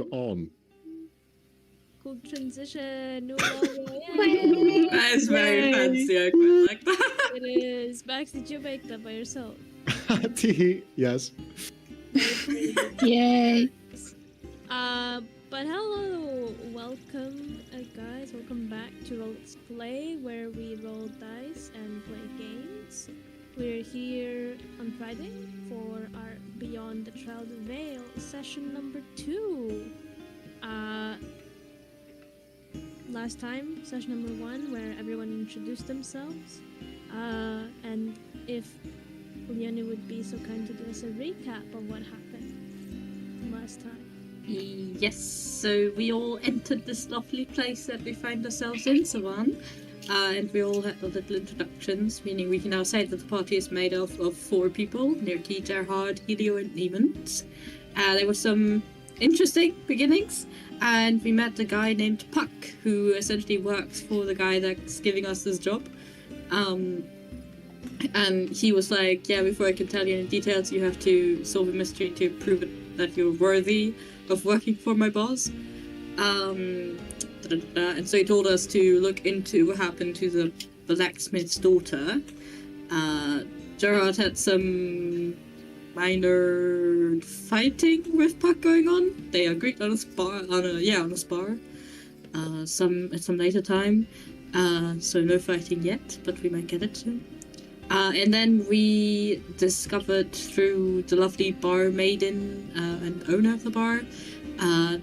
on. Cool transition. Yay. That is very fancy. I quite like that. It is. Max, did you make that by yourself? Yes. Yay. But hello, welcome, guys. Welcome back to Let's Play, where we roll dice and play games. We're here on Friday for our Beyond the Shrouded Veil session number 2. Last time, session number 1, where everyone introduced themselves. And if Leonie would be so kind to give us a recap of what happened last time. Yes, so we all entered this lovely place that we find ourselves in, Savan. And we all had little introductions, meaning we can now say that the party is made of 4 people, Nirki, Gerhard, Helio, and Niemand. There were some interesting beginnings, and we met a guy named Puck, who essentially works for the guy that's giving us this job. And he was like, yeah, before I can tell you any details, you have to solve a mystery to prove that you're worthy of working for my boss. And so he told us to look into what happened to the blacksmith's daughter. Gerard had some minor fighting with Puck going on. They agreed on a spar, on a spar. At some later time. So no fighting yet, but we might get it soon. And then we discovered through the lovely bar maiden and owner of the bar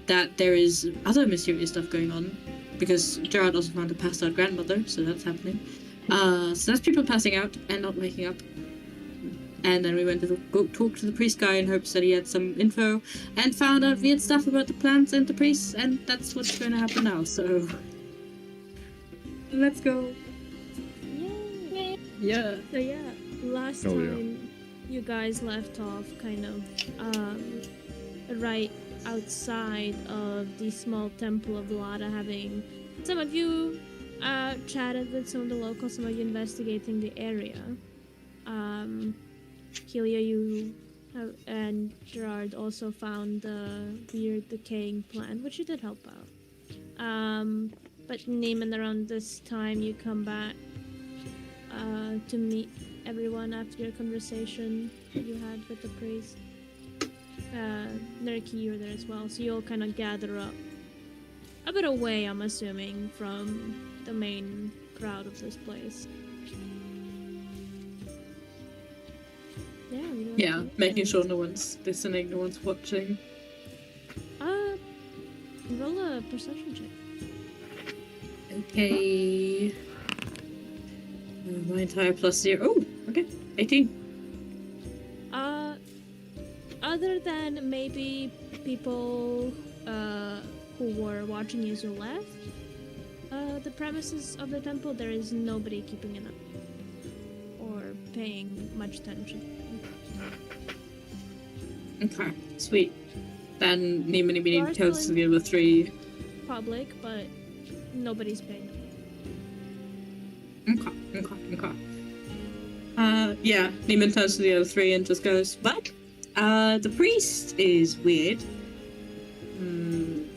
that there is other mysterious stuff going on, because Gerard also found a passed out grandmother, so that's happening. So that's people passing out and not waking up. And then we went to go talk to the priest guy in hopes that he had some info, and found out weird stuff about the plants and the priests, and that's what's going to happen now, so let's go. Yay! Yeah. So yeah, last time you guys left off kind of right outside of the small temple of Lada, having some of you chatted with some of the locals, some of you investigating the area. Helio, you and Gerard also found the weird decaying plant, which you did help out. But Neiman, around this time you come back to meet everyone after your conversation that you had with the priest. Nurki, you were there as well, so you'll kind of gather up a bit away, I'm assuming, from the main crowd of this place. Yeah, making sure no one's listening, no one's watching. Roll a perception check. Okay. My entire plus 0. Oh, okay. 18. Other than maybe people who were watching you as you left the premises of the temple, there is nobody keeping an eye or paying much attention. Okay, sweet. Then Neiman tells to the other 3. Public, but nobody's paying them. Okay. Yeah, Neiman turns to the other 3 and just goes, well, the priest is weird.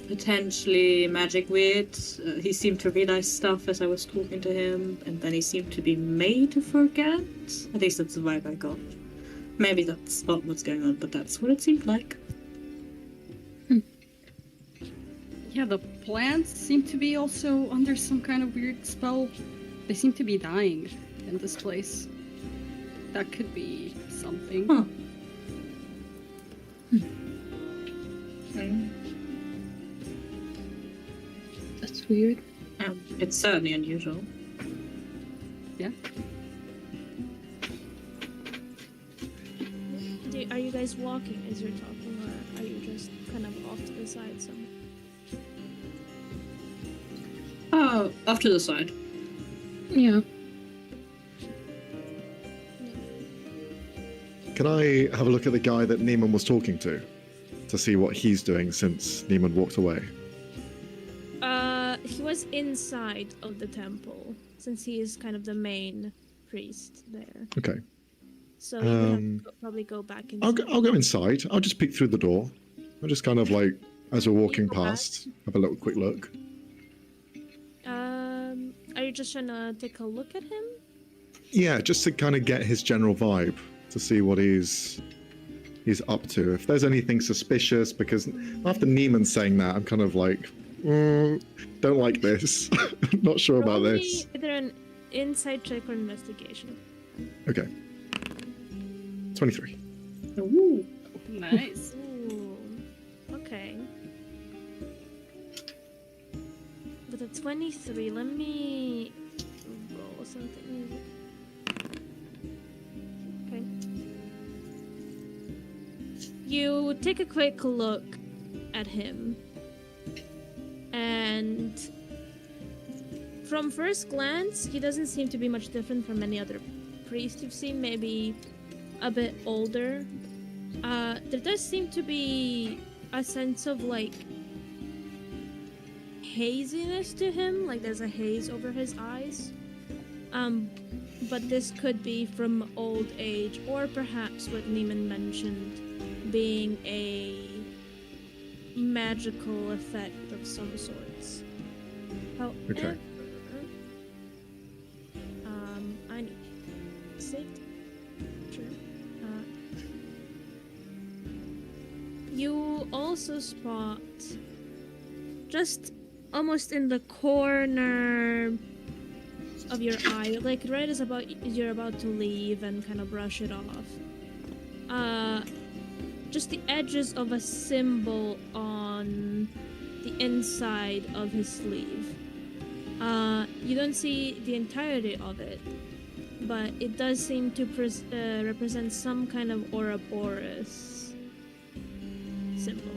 Potentially magic weird. He seemed to realize stuff as I was talking to him, and then he seemed to be made to forget. At least that's the vibe I got. Maybe that's not what's going on, but that's what it seemed like. Yeah, the plants seem to be also under some kind of weird spell. They seem to be dying in this place. That could be something. Huh. That's weird. It's certainly unusual. Yeah. Are you guys walking as you're talking, or are you just kind of off to the side somewhere? Oh, off to the side. Yeah. Can I have a look at the guy that Neiman was talking to see what he's doing since Neiman walked away? He was inside of the temple, since he is kind of the main priest there. Okay. So you would have to probably go back inside. I'll go inside. I'll just peek through the door. I'll just kind of like as we're walking go back. past, have a little quick look. Are you just trying to take a look at him? Yeah, just to kind of get his general vibe, to see what he's up to. If there's anything suspicious, because after Neiman saying that, I'm kind of like, don't like this. Not sure about Roll me this. either an insight check or investigation. Okay. 23. Ooh. Nice. Ooh. Okay. With a 23, let me roll something. Okay. You take a quick look at him, and from first glance, he doesn't seem to be much different from any other priest you've seen, maybe a bit older. There does seem to be a sense of like haziness to him, like there's a haze over his eyes. But this could be from old age, or perhaps what Neiman mentioned, being a magical effect of some sorts. However, Okay. I need safety. Sure. You also spot just almost in the corner of your eye, like right as you're about to leave and kind of brush it off. Just the edges of a symbol on the inside of his sleeve. You don't see the entirety of it, but it does seem to represent some kind of Ouroboros symbol.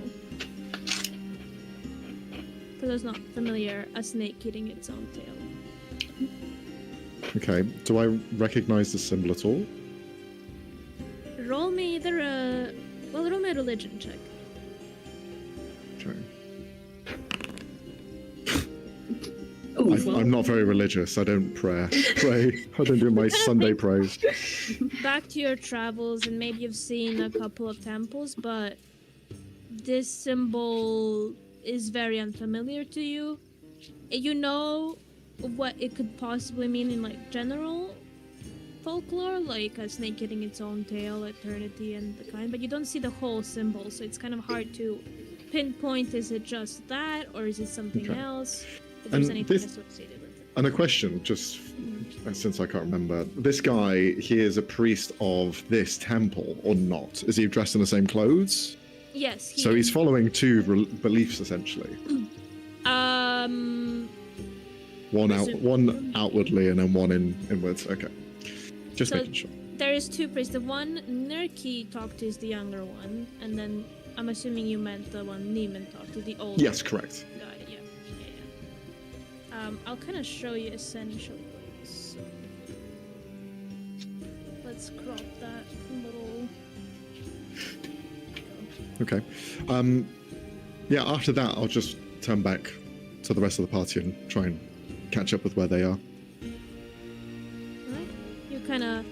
For those not familiar, a snake eating its own tail. Okay. Do I recognize the symbol at all? Roll me either roll me a religion check. Okay. Oh, I'm not very religious. I don't pray. I don't do my Sunday prayers. Back to your travels, and maybe you've seen a couple of temples, but this symbol is very unfamiliar to you. You know what it could possibly mean in like general folklore, like a snake getting its own tail, eternity, and the kind, but you don't see the whole symbol, so it's kind of hard to pinpoint, is it just that, or is it something Okay. else? If there's And anything this- associated with it. And a question, just since I can't remember. This guy, he is a priest of this temple or not? Is he dressed in the same clothes? Yes, he So he's following two beliefs essentially. One outwardly and then one inwards. Okay. Just So- making sure. There is two priests. The one Nerki talked to is the younger one, and then I'm assuming you meant the one Neiman talked to, the older Yes, correct. guy. Yeah. I'll kind of show you essentially. So let's crop that little. Okay. Yeah, after that, I'll just turn back to the rest of the party and try and catch up with where they are. Alright. You kind of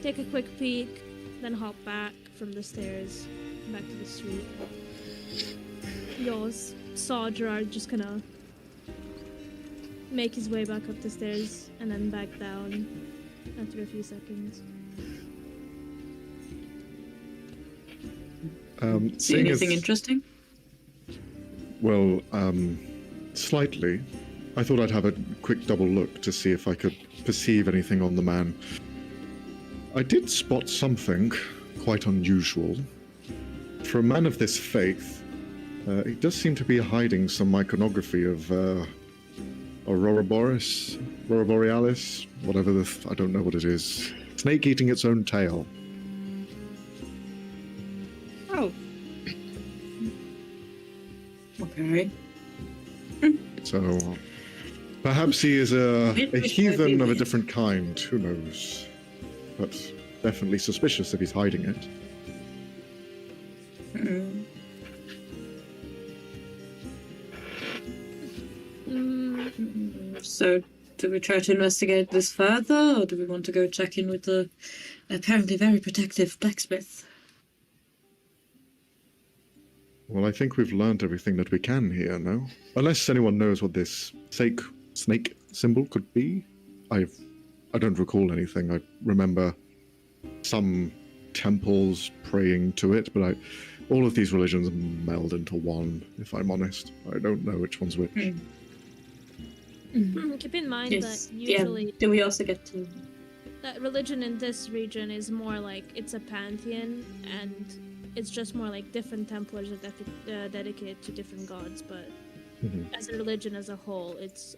take a quick peek, then hop back from the stairs back to the street. Yours saw Gerard just kind of make his way back up the stairs and then back down after a few seconds. See Seeing anything as- interesting? Well, slightly. I thought I'd have a quick double look to see if I could perceive anything on the man. I did spot something quite unusual. For a man of this faith, he does seem to be hiding some iconography of Aurora Borealis, whatever I don't know what it is. Snake eating its own tail. Oh, Okay. So perhaps he is a heathen of a different kind. Who knows? But definitely suspicious if he's hiding it. Mm. So, do we try to investigate this further, or do we want to go check in with the apparently very protective blacksmith? Well, I think we've learned everything that we can here, no? Unless anyone knows what this snake symbol could be. I don't recall anything. I remember some temples praying to it, but all of these religions meld into one, if I'm honest. I don't know which one's which. Keep in mind Yes. that usually Do we also get to... that religion in this region is more like it's a pantheon, and it's just more like different templars are dedicated to different gods, but as a religion as a whole, it's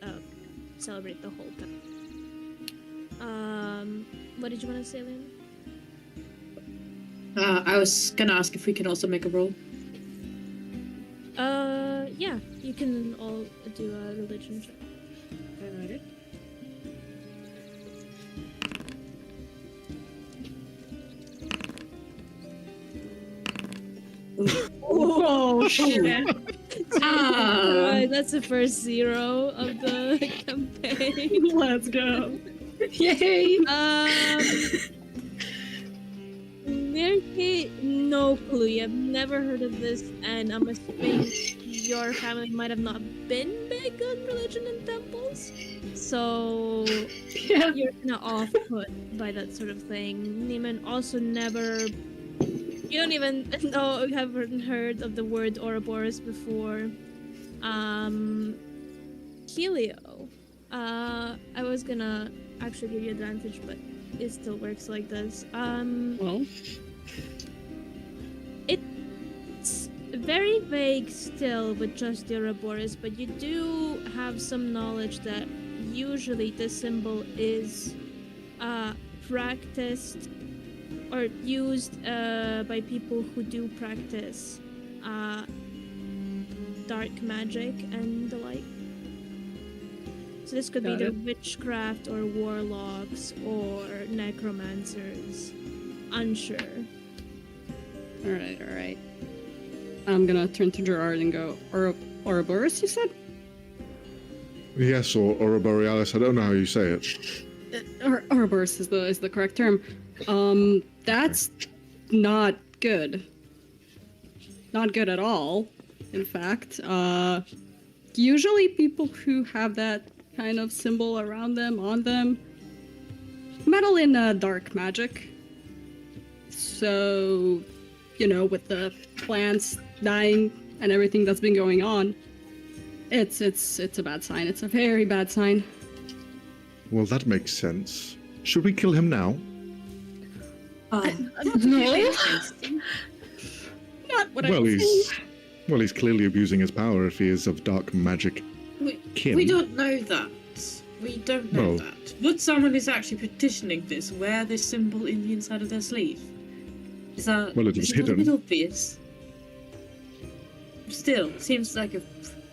celebrate the whole thing. What did you want to say, Liam? I was gonna ask if we can also make a roll. Yeah, you can all do a religion check. Alright. Oh shit! Alright, that's the first 0 of the campaign. Let's go. Yay! Mirki, no clue. You've never heard of this, and I'm assuming your family might have not been big on religion and temples. So Yeah. you're kind of off-put by that sort of thing. Neiman also never... You don't even know, haven't heard of the word Ouroboros before. Helio. I was gonna actually give you advantage, but it still works like this. Well, It's very vague still with just the Ouroboros, but you do have some knowledge that usually this symbol is practiced or used by people who do practice dark magic and the like. So this could Got be it. the witchcraft or warlocks or necromancers. Unsure. alright. I'm gonna turn to Gerard and go, Ouroboros, you said? Yes, or Ouroborealis. I don't know how you say it. Ouroboros is the correct term. That's not good. Not good at all, in fact. Usually people who have that kind of symbol around them, on them, meddle in dark magic. So, with the plants dying and everything that's been going on, it's a bad sign. It's a very bad sign. Well, that makes sense. Should we kill him now? No. Not what Well, I he's clearly abusing his power if he is of dark magic kin. We don't know that. We don't know Well- that. Would someone who's actually petitioning this wear this symbol in the inside of their sleeve? Is that... Well, it is is it a hidden. bit obvious? Still, seems like a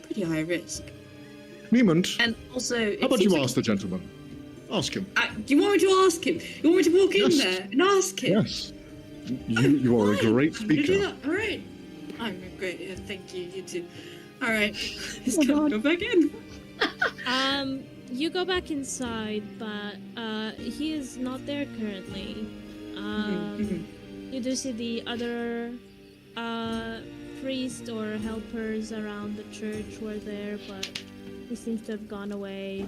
pretty high risk. Niemand, And also... how about you ask the gentleman? Ask him. Do you want me to ask him? You want me to walk in Yes. there and ask him? Yes. You are a Fine, great I'm gonna do speaker. that. Alright. I'm great. Yeah, thank you. You too. Alright. He's Oh, gonna God. go back in. You go back inside, but he is not there currently. You do see the other priests or helpers around the church were there, but he seems to have gone away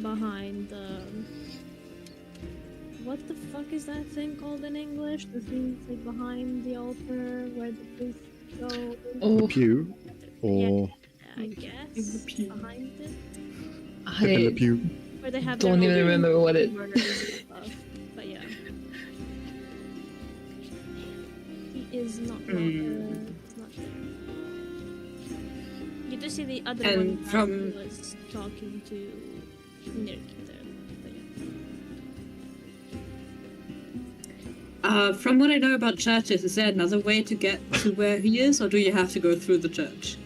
behind the... What the fuck is that thing called in English? The thing like behind the altar where the priests go. The Oh, pew, or I guess In the pew. behind it, the I pew. where they have don't their even own remember what it. murders and stuff. But yeah, he is not. It's not there. You do see the other And one that from- was talking to Nirki there. But yeah. From what I know about churches, is there another way to get to where he is, or do you have to go through the church?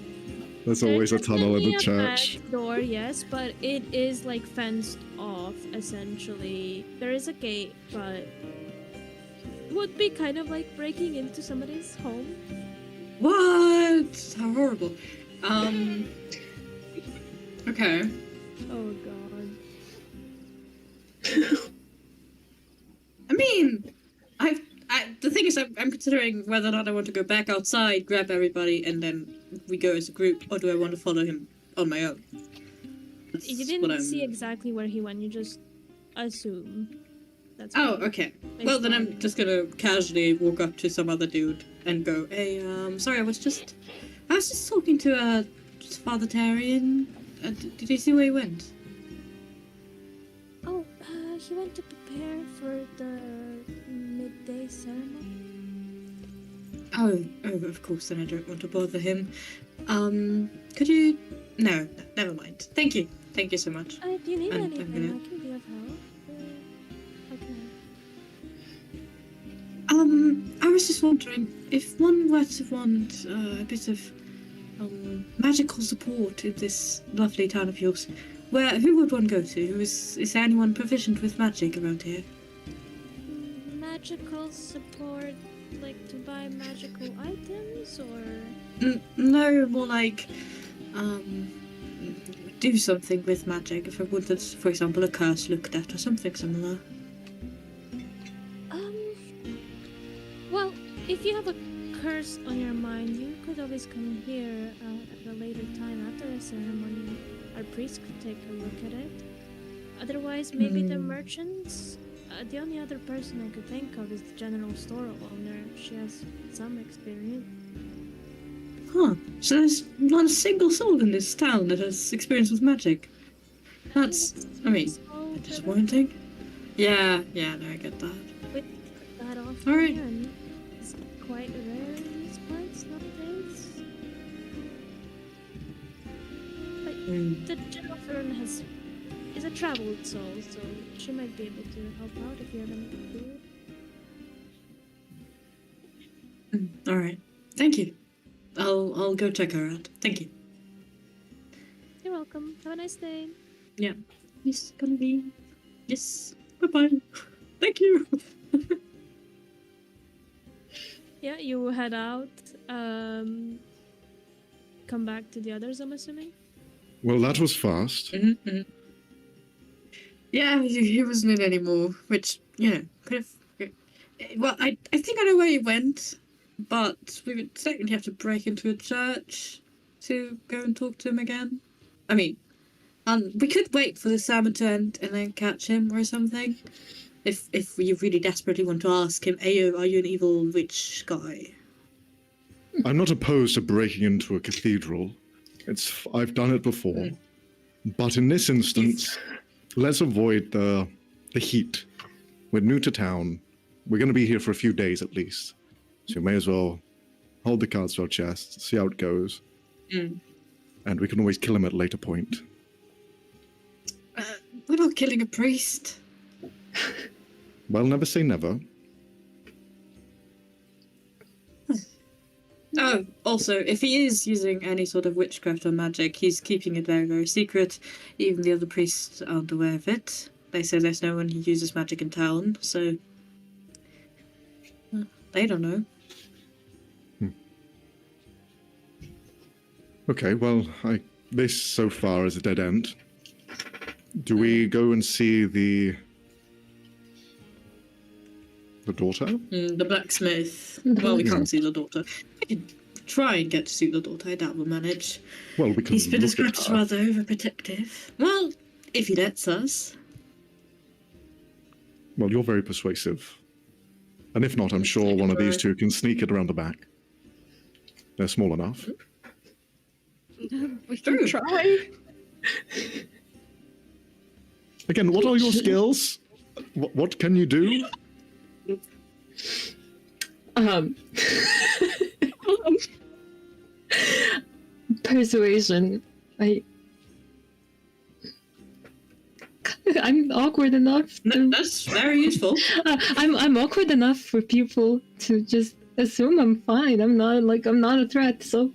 There's always a There's tunnel in the definitely a church. back door, yes, but it is like fenced off essentially. There is a gate, but would be kind of like breaking into somebody's home. What? How horrible. Okay. Oh god. I mean, the thing is, I've I'm considering whether or not I want to go back outside, grab everybody, and then we go as a group, or do I want to follow him on my own? That's You what didn't I'm- see exactly where he went. You just assume. That's Oh, fine. okay. Based Well, then on- I'm just gonna casually walk up to some other dude and go, "Hey, sorry, I was just talking to Father Tarian. Did you see where he went?" Oh, he went to prepare for the midday ceremony. Oh, of course. Then I don't want to bother him. Could you? No, never mind. Thank you so much. If you need I'm anything, gonna- I can be of help. How can I was just wondering if one were to want a bit of magical support in this lovely town of yours. Who would one go to? Is there anyone proficient with magic around here? magical support, like to buy magical items, or No, more like do something with magic. If I wanted, for example, a curse looked at or something similar. well, if you have a curse on your mind, you could always come here at a later time after the ceremony. Our priest could take a look at it. Otherwise, maybe the merchants. The only other person I could think of is the general store owner. She has some experience. Huh. So there's not a single soul in this town that has experience with magic. That's, I mean, So, disappointing. Yeah, no, I get that. that off All right. here, and it's quite rare in these parts nowadays. But the general firm is a traveled soul, so she might be able to help out if you have any food. All right. Thank you. I'll go check her out. Thank you. You're welcome. Have a nice day. Yeah. Yes, gonna be. Yes. Bye-bye. Thank you. Yeah, you head out. Come back to the others, I'm assuming. Well, that was fast. Mm-hmm. Yeah, he wasn't in anymore, which, could have... Well, I think I know where he went, but we would technically have to break into a church to go and talk to him again. I mean, we could wait for the sermon to end and then catch him or something. If we really desperately want to ask him, Ayo, are you an evil witch guy? I'm not opposed to breaking into a cathedral. I've done it before. But in this instance, let's avoid the heat. We're new to town. We're going to be here for a few days at least. So we may as well hold the cards to our chest, see how it goes. And we can always kill him at a later point. We're not killing a priest. Well, never say never. Oh, also, if he is using any sort of witchcraft or magic, he's keeping it very, very secret. Even the other priests aren't aware of it. They say there's no one who uses magic in town, so... they don't know. Okay, well, this so far is a dead end. Do we go and see the daughter? The blacksmith. Well, we can't see the daughter. I can try and get to see the daughter. I doubt we'll manage. Well, we can He's been look at described as her. rather overprotective. Well, if he lets us. Well, you're very persuasive. And if not, I'm sure one of these two can sneak it around the back. They're small enough. We can try. Again, what are your skills? What can you do? Persuasion. I'm awkward enough. That's very useful. I'm awkward enough for people to just assume I'm fine. I'm not a threat. So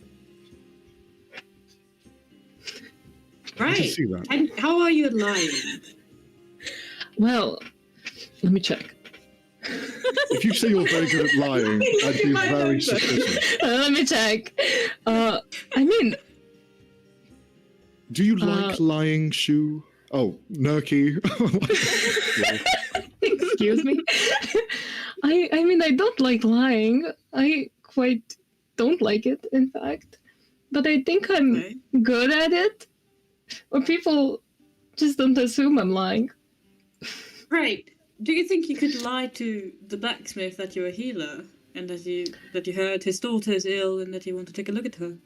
I Right. can see that. And how are you lying? well, let me check. If you say you're very good at lying, I'd be very suspicious. Let me check. I mean, Do you like lying, Shu? Oh, Nurky. excuse me. I mean, I don't like lying. I quite don't like it, in fact. But I think I'm Okay. good at it. Or people just don't assume I'm lying. Right. Do you think you could lie to the blacksmith that you're a healer and that you heard his daughter is ill and that you want to take a look at her?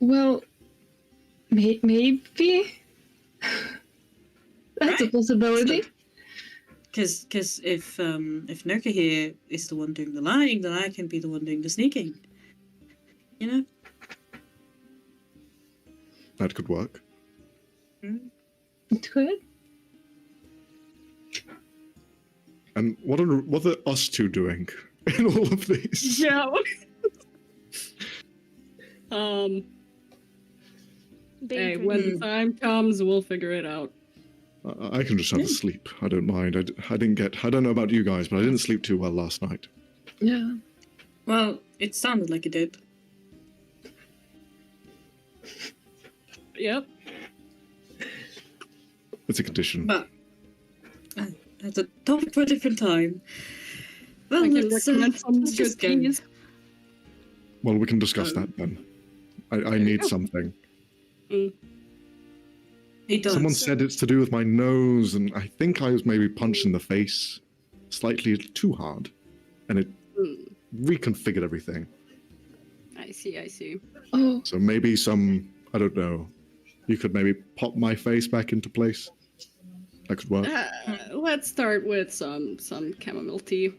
Well, maybe. That's a Right. possibility. Because if Nerka here is the one doing the lying, then I can be the one doing the sneaking. You know? That could work. It could. And what are us two doing in all of these? Yeah. Being Hey, pretty- when the time comes, we'll figure it out. I can just have a sleep. I don't mind. I don't know about you guys, but I didn't sleep too well last night. Yeah. Well, it sounded like it did. Yep. It's a condition. But that's a topic for a different time. Well, I can let's recommend some let's good just go. teas. Well, we can discuss that then. I need something. He does. Someone said it's to do with my nose, and I think I was maybe punched in the face slightly too hard, and it reconfigured everything. I see. Oh, So maybe I don't know, you could maybe pop my face back into place. That could work. Let's start with some chamomile tea.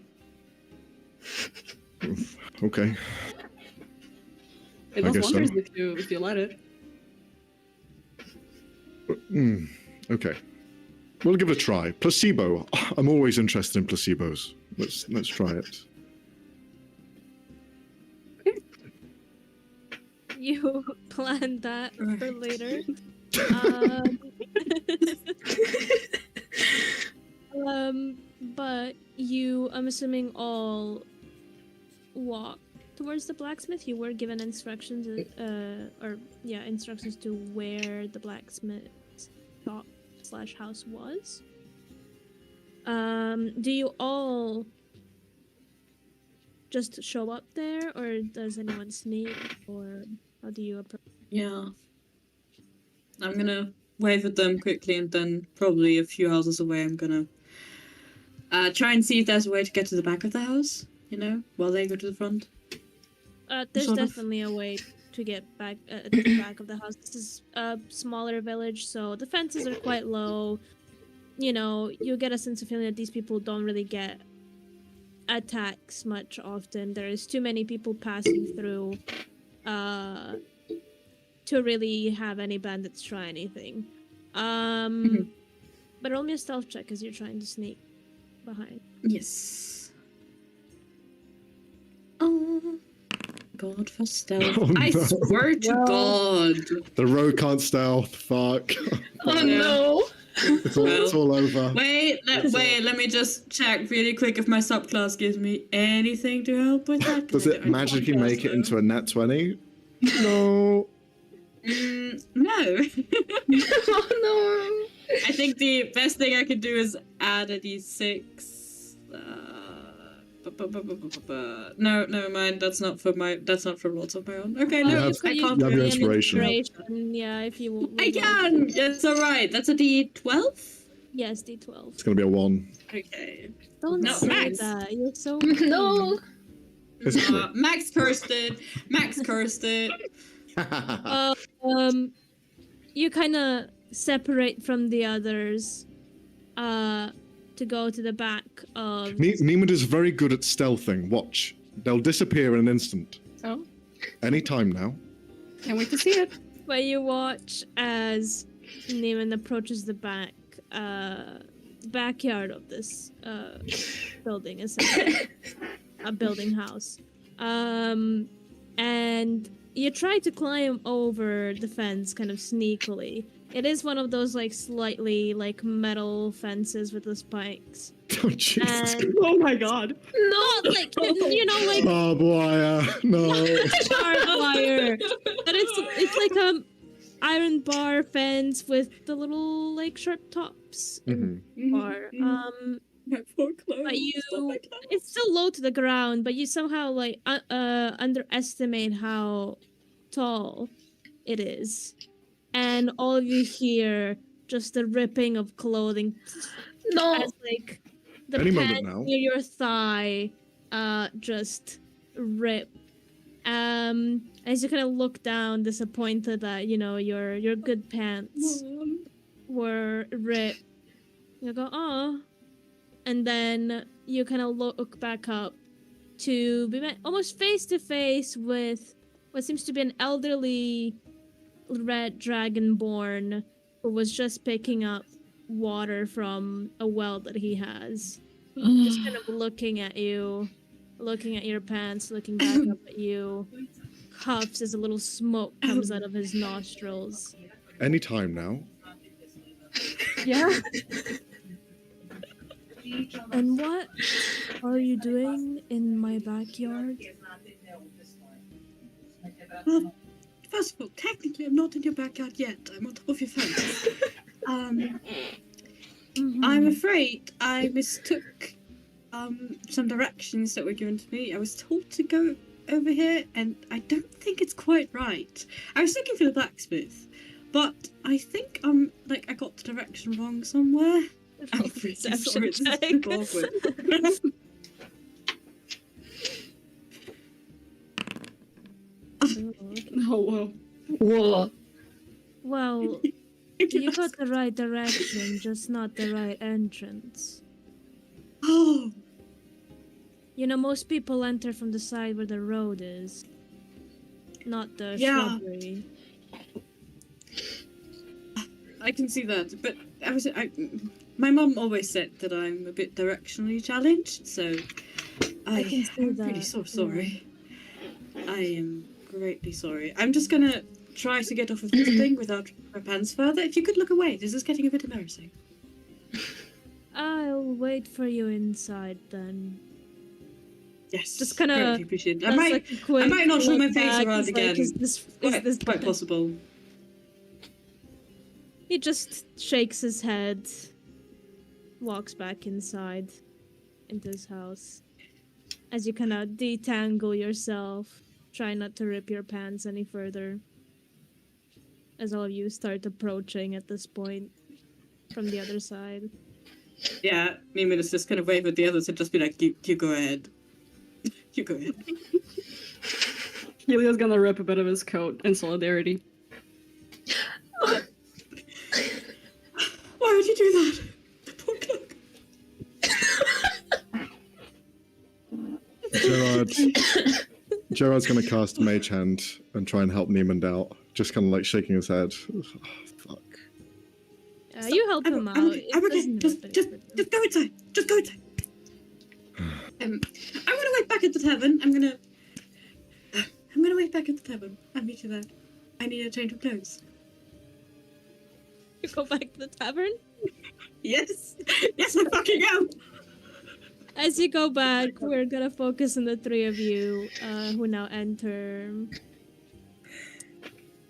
Okay. It I does guess so. wonders if you let it. Okay. We'll give it a try. Placebo. I'm always interested in placebos. Let's try it. You planned that for Right. later. But I'm assuming all walk towards the blacksmith. You were given instructions, instructions to where the blacksmith's shop / house was. Do you all just show up there, or does anyone sneak, or how do you approach? Yeah. I'm gonna wave at them quickly, and then probably a few houses away, I'm gonna try and see if there's a way to get to the back of the house. You know, while they go to the front. There's Sort of. definitely a way to get back to the back of the house. This is a smaller village, so the fences are quite low. You know, you get a sense of feeling that these people don't really get attacks much often. There is too many people passing through to really have any bandits try anything. But roll me a stealth check as you're trying to sneak behind. Yes. Oh, God for stealth. Oh, I no. swear to No. God. The rogue can't stealth. Fuck. oh Yeah. no! It's all over. Wait, let me just check really quick if my subclass gives me anything to help with that. 'cause Does I it don't magically want make it to. into a nat 20? No. No. Oh no! I think the best thing I could do is add a d6. No, never mind. That's not for rolls of my own. Okay, no, have- I can't you have do your it. inspiration. Yeah, if you would I like. can. It's all right. That's a d12. Yes, D12. It's gonna be a 1. Okay. Don't No, say Max. that. You're so No! Physically. Max cursed it. Max cursed it. You kind of separate from the others to go to the back of Nemad is very good at stealthing. Watch. They'll disappear in an instant. Oh, Any time now. can't wait to see it. where you watch as Neiman approaches the backyard of this building, essentially a building house, and you try to climb over the fence kind of sneakily. It is one of those like slightly like metal fences with the spikes. Oh, Jesus. And Oh my god. not like like Barbed wire. No. barbed wire, but it's like iron bar fence with the little like sharp tops Mhm. bar. My poor clothes. But you, Stop my clothes. it's still low to the ground, but you somehow like underestimate how tall it is, and all of you hear just the ripping of clothing No. as like the Any moment pants now. near your thigh, just rip. As you kind of look down, disappointed that your good pants Mom. were ripped. You go, oh. And then you kind of look back up to be met almost face to face with what seems to be an elderly red dragonborn who was just picking up water from a well that he has. Just kind of looking at you, looking at your pants, looking back up at you. Huffs as a little smoke comes out of his nostrils. Any time now. Yeah. And what are you doing in my backyard? Well, first of all, technically I'm not in your backyard yet. I'm on top of your fence. I'm afraid I mistook some directions that were given to me. I was told to go over here, and I don't think it's quite right. I was looking for the blacksmith, but I think I got the direction wrong somewhere. I'm really sorry, this is super awkward. Oh, whoa. Whoa. Well, you got the right direction, just not the right entrance. Oh, Most people enter from the side where the road is, not the Yeah. shrubbery. I can see that, but my mum always said that I'm a bit directionally challenged, so I can see I'm that. really so sorry. I am greatly sorry. I'm just gonna try to get off of this thing without my pants further. If you could look away, this is getting a bit embarrassing. I'll wait for you inside then. Yes, Just kinda greatly appreciate it. I That's might, like a quick might not show my look face back, around it's again. Like, is this quite possible. He just shakes his head, walks back inside into his house. As you kind of detangle yourself, try not to rip your pants any further. As all of you start approaching at this point from the other side. Yeah, Mimin just kind of wave at the others and just be like, you go ahead. You go ahead. Helia's gonna rip a bit of his coat in solidarity. Why would you do that? The poor cloak. Gerard's going to cast Mage Hand and try and help Niemand out. Just kind of like shaking his head. Oh, fuck. You help him out. I'm okay. It doesn't Just rip anything. go inside. Just go inside. I'm gonna wait back at the tavern. I'm gonna wait back at the tavern. I'll meet you there. I need a change of clothes. You go back to the tavern? Yes. Yes, I fucking am. As you go back, we're gonna focus on the three of you who now enter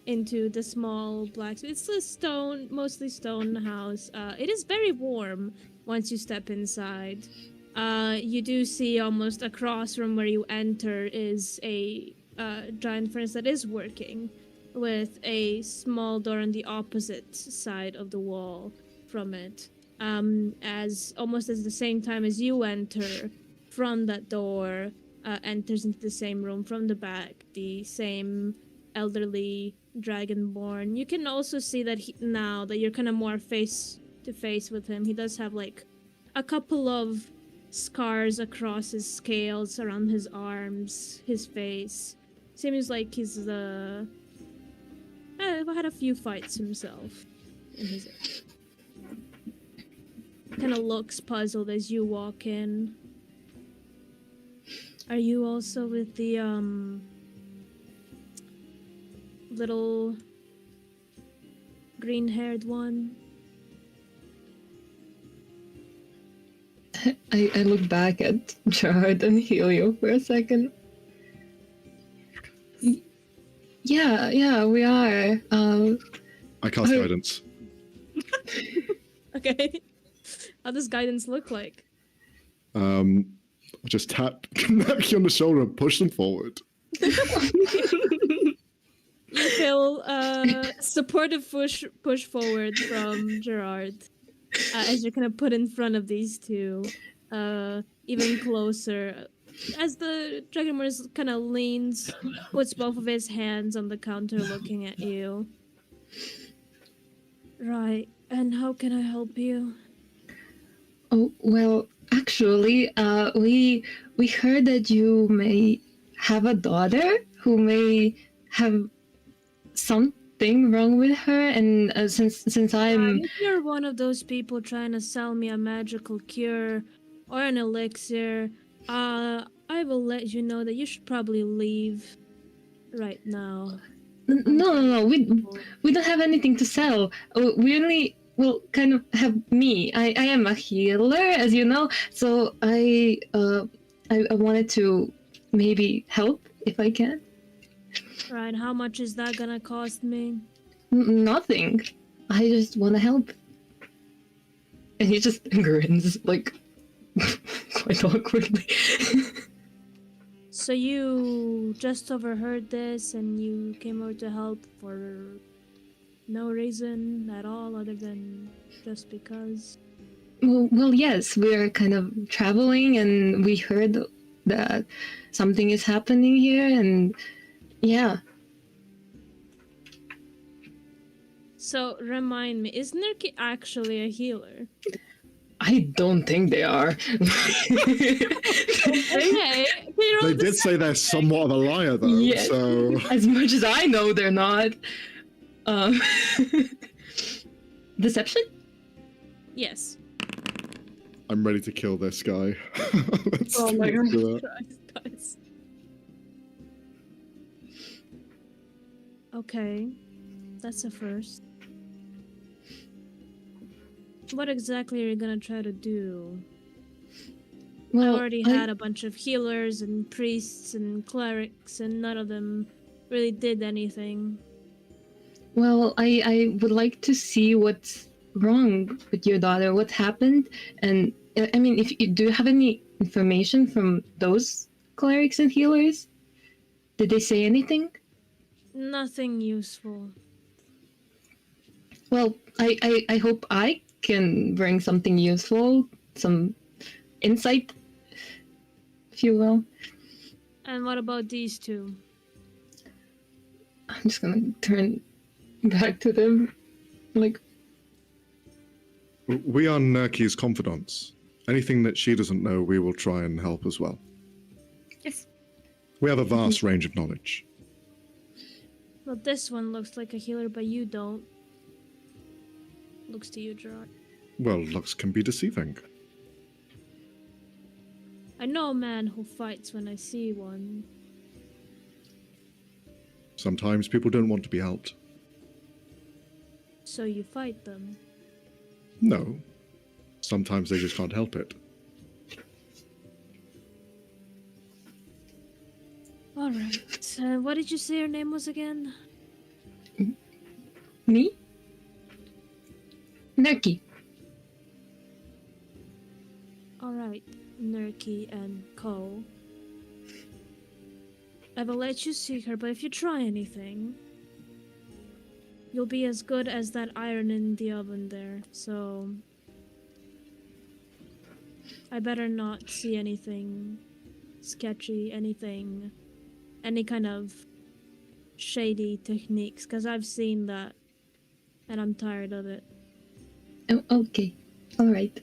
into the small blacksmith. It's a mostly stone house. It is very warm once you step inside. You do see almost across from where you enter is a giant furnace that is working, with a small door on the opposite side of the wall from it. As almost at the same time as you enter, from that door enters into the same room from the back, the same elderly dragonborn. You can also see that now that you're kind of more face to face with him, he does have like a couple of scars across his scales, around his arms, his face. Seems like he's had a few fights himself in his age. Kind of looks puzzled as you walk in. Are you also with the little green-haired one? I look back at Gerard and Helio for a second. Yeah, we are. I cast guidance. Okay. How does guidance look like? I just tap Naki on the shoulder and push them forward. You feel supportive push forward from Gerard as you're kind of put in front of these two, even closer. As the Dragonmore kind of leans, puts both of his hands on the counter, looking at you. Right, and how can I help you? Oh, well, actually, we heard that you may have a daughter who may have something wrong with her, and since I'm If you're one of those people trying to sell me a magical cure or an elixir, I will let you know that you should probably leave right now. no, we don't have anything to sell. We only will kind of have me. I am a healer, as you know, so I wanted to maybe help if I can. Right, how much is that gonna cost me? Nothing. I just want to help. And he just grins, like, quite awkwardly. So you just overheard this and you came over to help for no reason at all other than just because? Well, yes, we're kind of traveling and we heard that something is happening here, and yeah. So remind me, is Nerky actually a healer? I don't think they are. Okay. They did say they're somewhat of a liar, though. Yes. So As much as I know, they're not. Deception? Yes. I'm ready to kill this guy. Let's Oh my do God. that. Guys. Okay. That's a first. What exactly are you gonna try to do? I already had a bunch of healers and priests and clerics, and none of them really did anything. Well, I would like to see what's wrong with your daughter. What happened? And I mean, if you do you have any information from those clerics and healers? Did they say anything? Nothing useful. Well, I hope I can bring something useful, some insight, if you will. And what about these two? I'm just gonna turn back to them, like, We are Nerky's confidants. Anything that she doesn't know, we will try and help as well. Yes. We have a vast range of knowledge. Well, this one looks like a healer, but you don't. Looks to you, Gerard. Well, looks can be deceiving. I know a man who fights when I see one. Sometimes people don't want to be helped. So you fight them. No. Sometimes they just can't help it. Alright. What did you say your name was again? me? Nerky. Alright, Nerky and Co. I will let you see her, but if you try anything, you'll be as good as that iron in the oven there, so I better not see anything sketchy, any kind of shady techniques, because I've seen that, and I'm tired of it. Oh, okay. All right.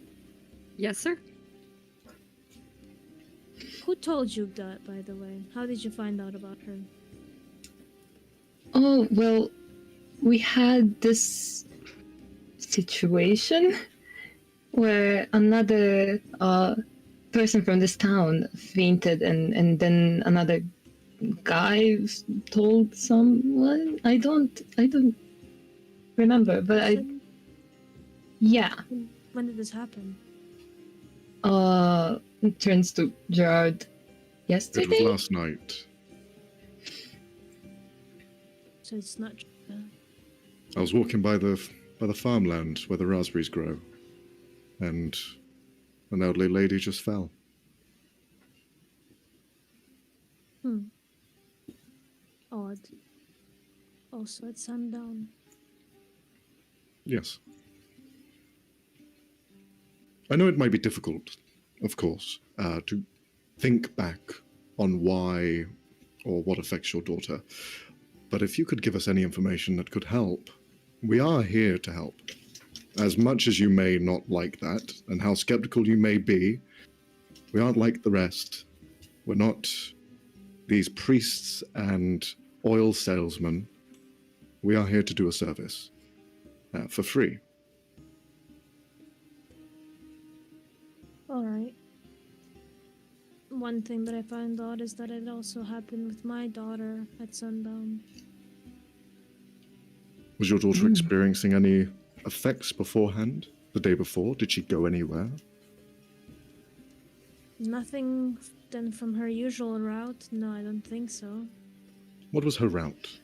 Yes, sir. Who told you that, by the way? How did you find out about her? Oh, well, we had this situation where another person from this town fainted, and then another guy told someone. I don't remember, but yeah. When did this happen? Turns to Gerard. It Yesterday. was last night. So it's not. I was walking by the farmland where the raspberries grow, and an elderly lady just fell. Also at sundown. Yes. I know it might be difficult, of course, to think back on why or what affects your daughter, but if you could give us any information that could help, we are here to help. As much as you may not like that, and how skeptical you may be, we aren't like the rest. We're not these priests and oil salesmen. We are here to do a service for free. Alright. One thing that I found odd is that it also happened with my daughter at sundown. Was your daughter experiencing any effects beforehand? The day before? Did she go anywhere? Nothing then from her usual route? No, I don't think so. What was her route?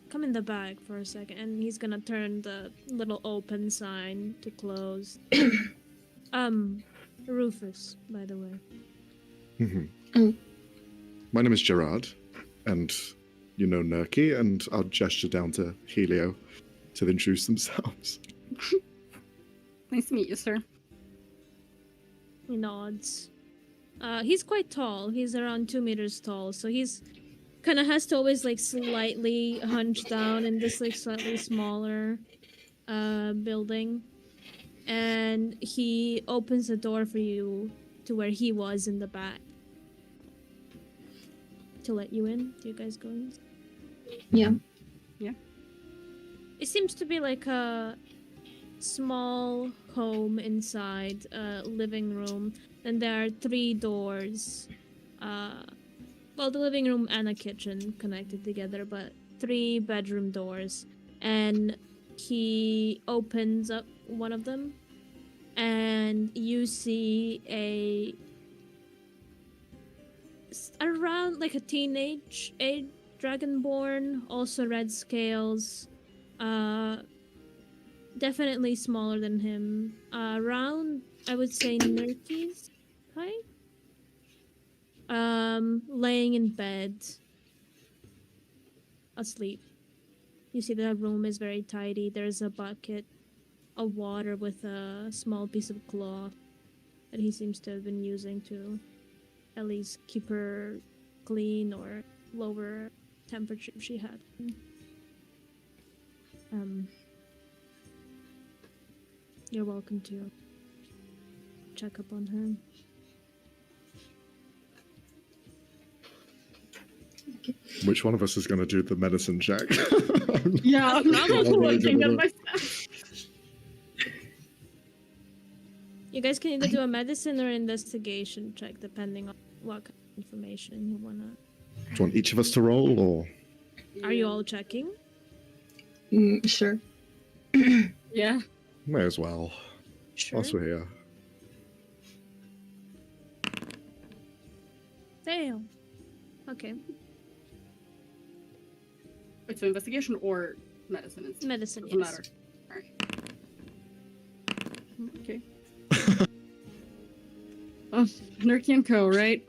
Come in the bag for a second, and he's gonna turn the little open sign to close. Rufus, by the way. My name is Gerard, and you know Nerky, and I'll gesture down to Helio to introduce themselves. Nice to meet you, sir. He nods. He's quite tall. He's around 2 meters tall, so he's kind of has to always like slightly hunch down in this like slightly smaller building. And he opens the door for you to where he was in the back. To let you in. Do you guys go in? Yeah. It seems to be like a small home inside a living room. And there are 3 doors. Well, the living room and a kitchen connected together, but 3 bedroom doors. And he opens up one of them, and you see around like a teenage age dragonborn, also red scales, definitely smaller than him, around I would say Nerky's height, laying in bed asleep. You see the room is very tidy. There's a bucket of water with a small piece of cloth that he seems to have been using to at least keep her clean or lower temperature if she had. You're welcome to check up on her. Which one of us is going to do the medicine check? Yeah, I'm Probably looking at gonna- myself. You guys can either do a medicine or investigation check, depending on what kind of information you wanna. Do you want each of us to roll, or Are you all checking? Sure. Yeah. may as well? Sure. Whilst we're here. Fail. Okay. It's an investigation or medicine. It's Medicine, doesn't yes. matter. Alright. Okay. Oh, Nerky and Co, right?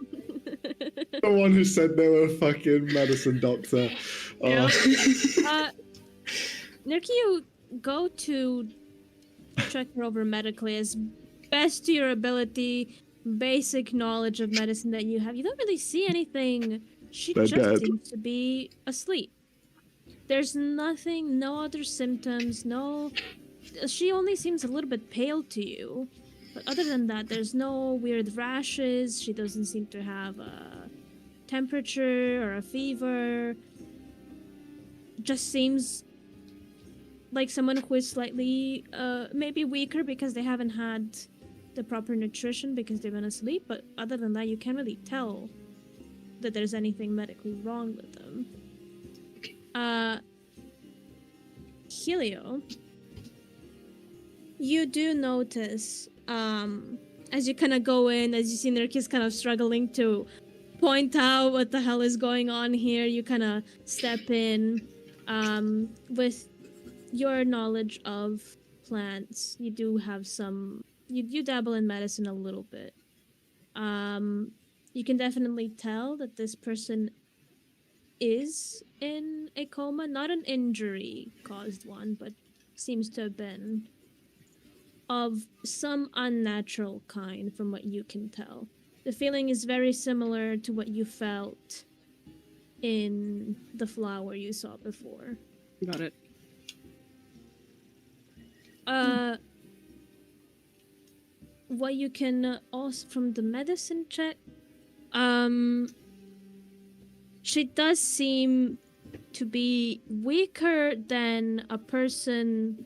The one who said they were a fucking medicine doctor. Yeah. Nerky, you go to check her over medically as best to your ability, basic knowledge of medicine that you have. You don't really see anything. She They're just dead. seems to be asleep. There's nothing, no other symptoms, no. She only seems a little bit pale to you. But other than that, there's no weird rashes. She doesn't seem to have a temperature or a fever. Just seems like someone who is slightly, maybe weaker because they haven't had the proper nutrition because they've been asleep. But other than that, you can't really tell that there's anything medically wrong with them. Helio, you do notice, as you kind of go in, as you see Nerkis kind of struggling to point out what the hell is going on here, you kind of step in, with your knowledge of plants. You do have some, you dabble in medicine a little bit. You can definitely tell that this person is in a coma, not an injury caused one, but seems to have been of some unnatural kind from what you can tell. The feeling is very similar to what you felt in the flower you saw before. Got it. What you can also from the medicine check, she does seem to be weaker than a person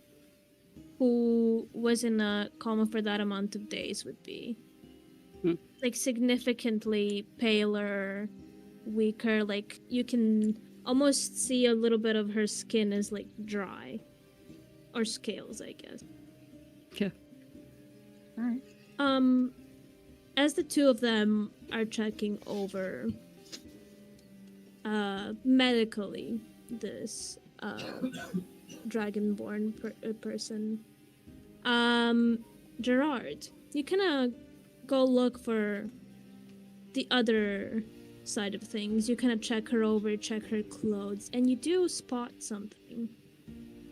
who was in a coma for that amount of days would be. Like significantly paler, weaker, like you can almost see a little bit of her skin is like dry. Or scales, I guess. Okay. Alright. As the two of them are checking over medically this dragonborn person, Gerard, you kind of go look for the other side of things. You kind of check her over, check her clothes, and you do spot something.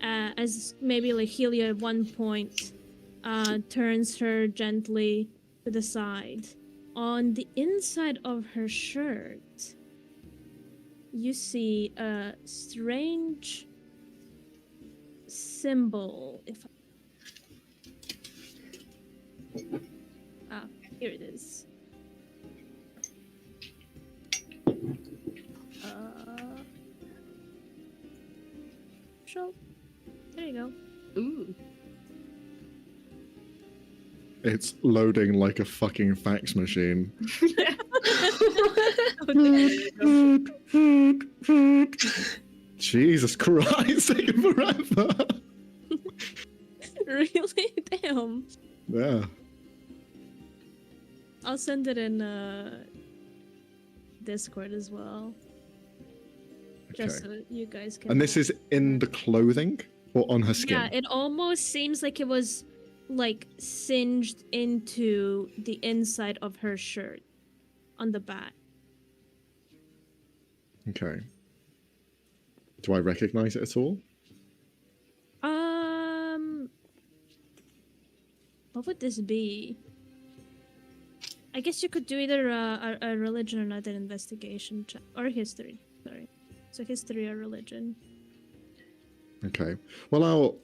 As maybe like Helia at one point turns her gently to the side. On the inside of her shirt, you see a strange symbol. Here it is. Show. There you go. Ooh. It's loading like a fucking fax machine. Jesus Christ, it's taking forever. Really? Damn. Yeah. I'll send it in Discord as well. Just so that you guys can. And this is in the clothing or on her skin? Yeah, it almost seems like it was like singed into the inside of her shirt on the back. Okay. Do I recognize it at all? What would this be? I guess you could do either a religion or another investigation check or history. Sorry, so history or religion. Okay. Well,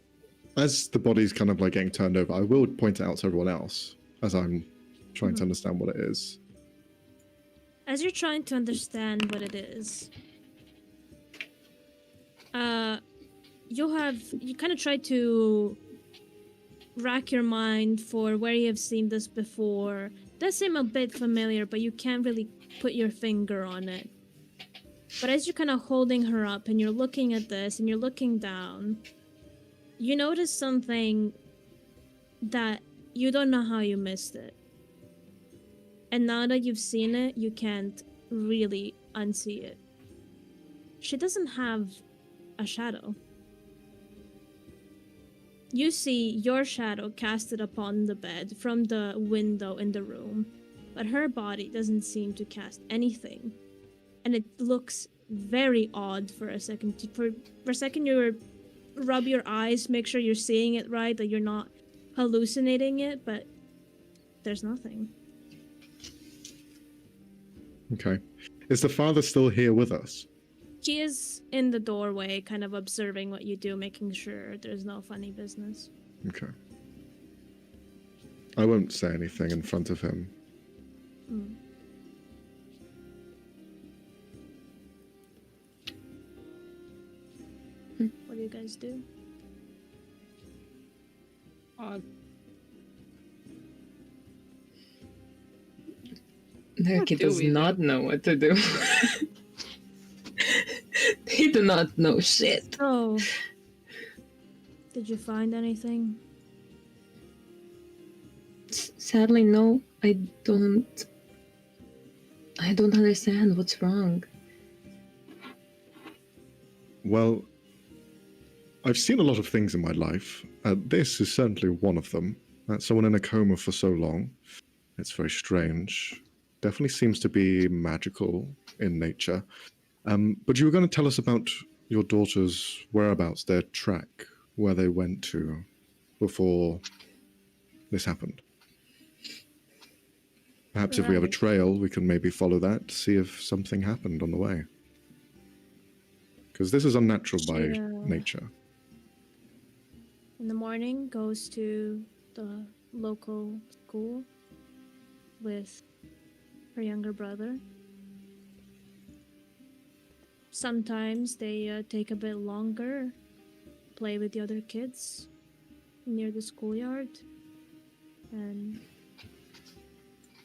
as the body's kind of like getting turned over, I will point it out to everyone else as I'm trying to understand what it is. As you're trying to understand what it is, you kind of try to rack your mind for where you have seen this before. It does seem a bit familiar, but you can't really put your finger on it. But as you're kind of holding her up and you're looking at this and you're looking down, you notice something that you don't know how you missed it. And now that you've seen it, you can't really unsee it. She doesn't have a shadow. You see your shadow casted upon the bed from the window in the room, but her body doesn't seem to cast anything. And it looks very odd for a second. For a second, you rub your eyes, make sure you're seeing it right, that you're not hallucinating it, but there's nothing. Okay. Is the father still here with us? She is in the doorway, kind of observing what you do, making sure there's no funny business. Okay. I won't say anything in front of him. What do you guys do? Nerky do does we do? not know what to do. They do not know shit. Oh. Did you find anything? Sadly, no. I don't understand what's wrong. Well, I've seen a lot of things in my life. This is certainly one of them. Someone in a coma for so long. It's very strange. Definitely seems to be magical in nature. But you were going to tell us about your daughter's whereabouts, their track, where they went to before this happened. Perhaps if we have a Right. trail, we can maybe follow that to see if something happened on the way. Because this is unnatural by She, nature. in the morning, goes to the local school with her younger brother. Sometimes they take a bit longer, play with the other kids near the schoolyard, and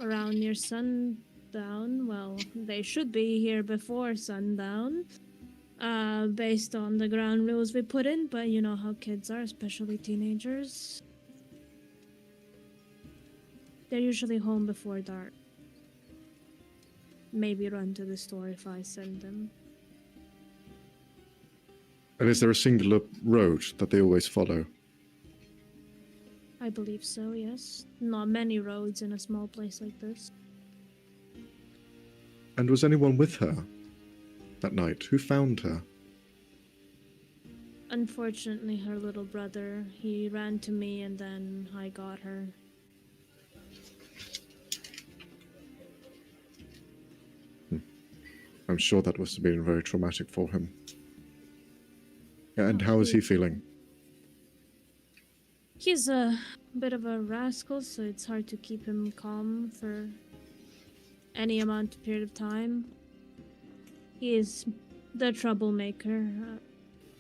around near sundown, well, they should be here before sundown, based on the ground rules we put in, but you know how kids are, especially teenagers. They're usually home before dark. Maybe run to the store if I send them. And is there a singular road that they always follow? I believe so, yes. Not many roads in a small place like this. And was anyone with her that night? Who found her? Unfortunately, her little brother, he ran to me and then I got her. I'm sure that must have been very traumatic for him. And how is he feeling? He's a bit of a rascal, so it's hard to keep him calm for any amount of period of time. He is the troublemaker,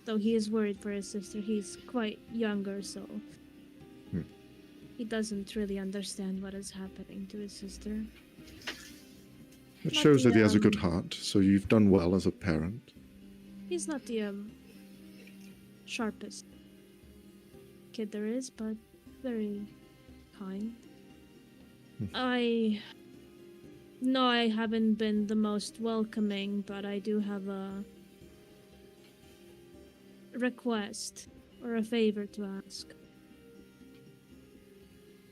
though he is worried for his sister. He's quite younger, so he doesn't really understand what is happening to his sister. It Not shows the, that he has a good heart, so you've done well as a parent. He's not the sharpest kid there is, but very kind. I know I haven't been the most welcoming, but I do have a request or a favor to ask.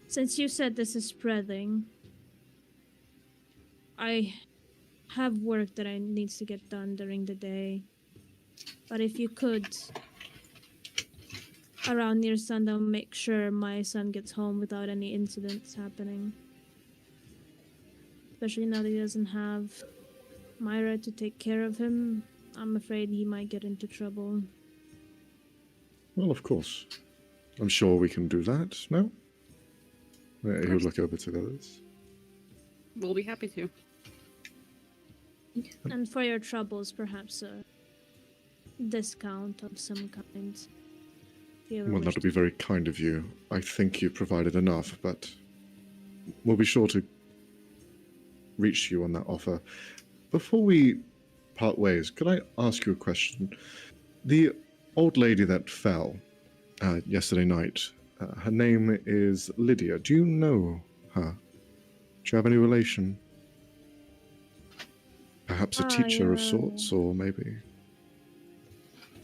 Since you said this is spreading, I have work that I needs to get done during the day. But if you could, around near sundown, make sure my son gets home without any incidents happening. Especially now that he doesn't have Myra to take care of him. I'm afraid he might get into trouble. Well, of course. I'm sure we can do that, no? He'll look over to the others. We'll be happy to. And for your troubles, perhaps a discount of some kind. If you ever Well, wish that would to- be very kind of you. I think you provided enough, but we'll be sure to reach you on that offer. Before we part ways, could I ask you a question? The old lady that fell yesterday night, her name is Lydia. Do you know her? Do you have any relation? Perhaps a teacher of sorts, or maybe...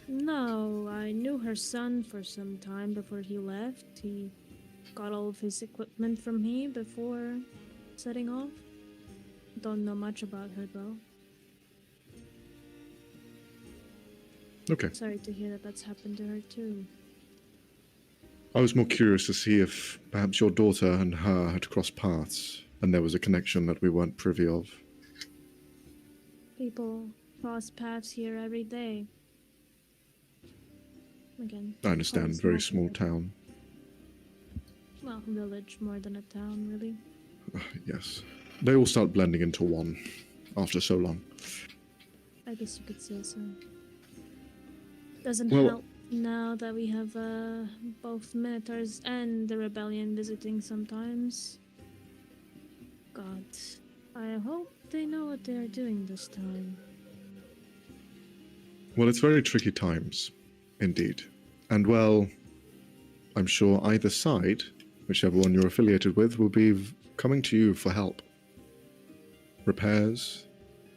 No, I knew her son for some time before he left. He got all of his equipment from me before setting off. Don't know much about her though. Okay. Sorry to hear that that's happened to her too. I was more curious to see if perhaps your daughter and her had crossed paths, and there was a connection that we weren't privy of. People cross paths here every day. Again. I understand, very small town. town. Well, village more than a town, really. Yes. They all start blending into one after so long. I guess you could say so. Doesn't Well- help now that we have both Minotaurs and the Rebellion visiting sometimes. God, I hope they know what they are doing this time. Well, it's very tricky times, indeed. And well, I'm sure either side, whichever one you're affiliated with, will be coming to you for help. Repairs,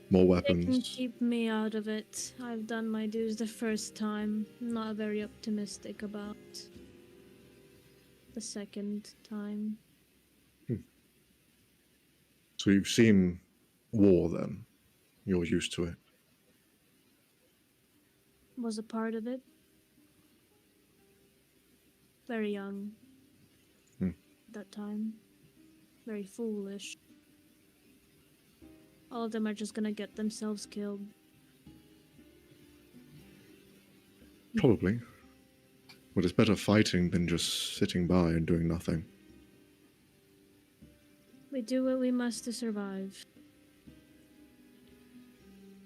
more They can weapons. keep me out of it. I've done my dues the first time. Not very optimistic about the second time. So you've seen war then. You're used to it. was a part of it. Very young. Hmm. At that time. Very foolish. All of them are just gonna get themselves killed. Probably. But it's better fighting than just sitting by and doing nothing. We do what we must to survive.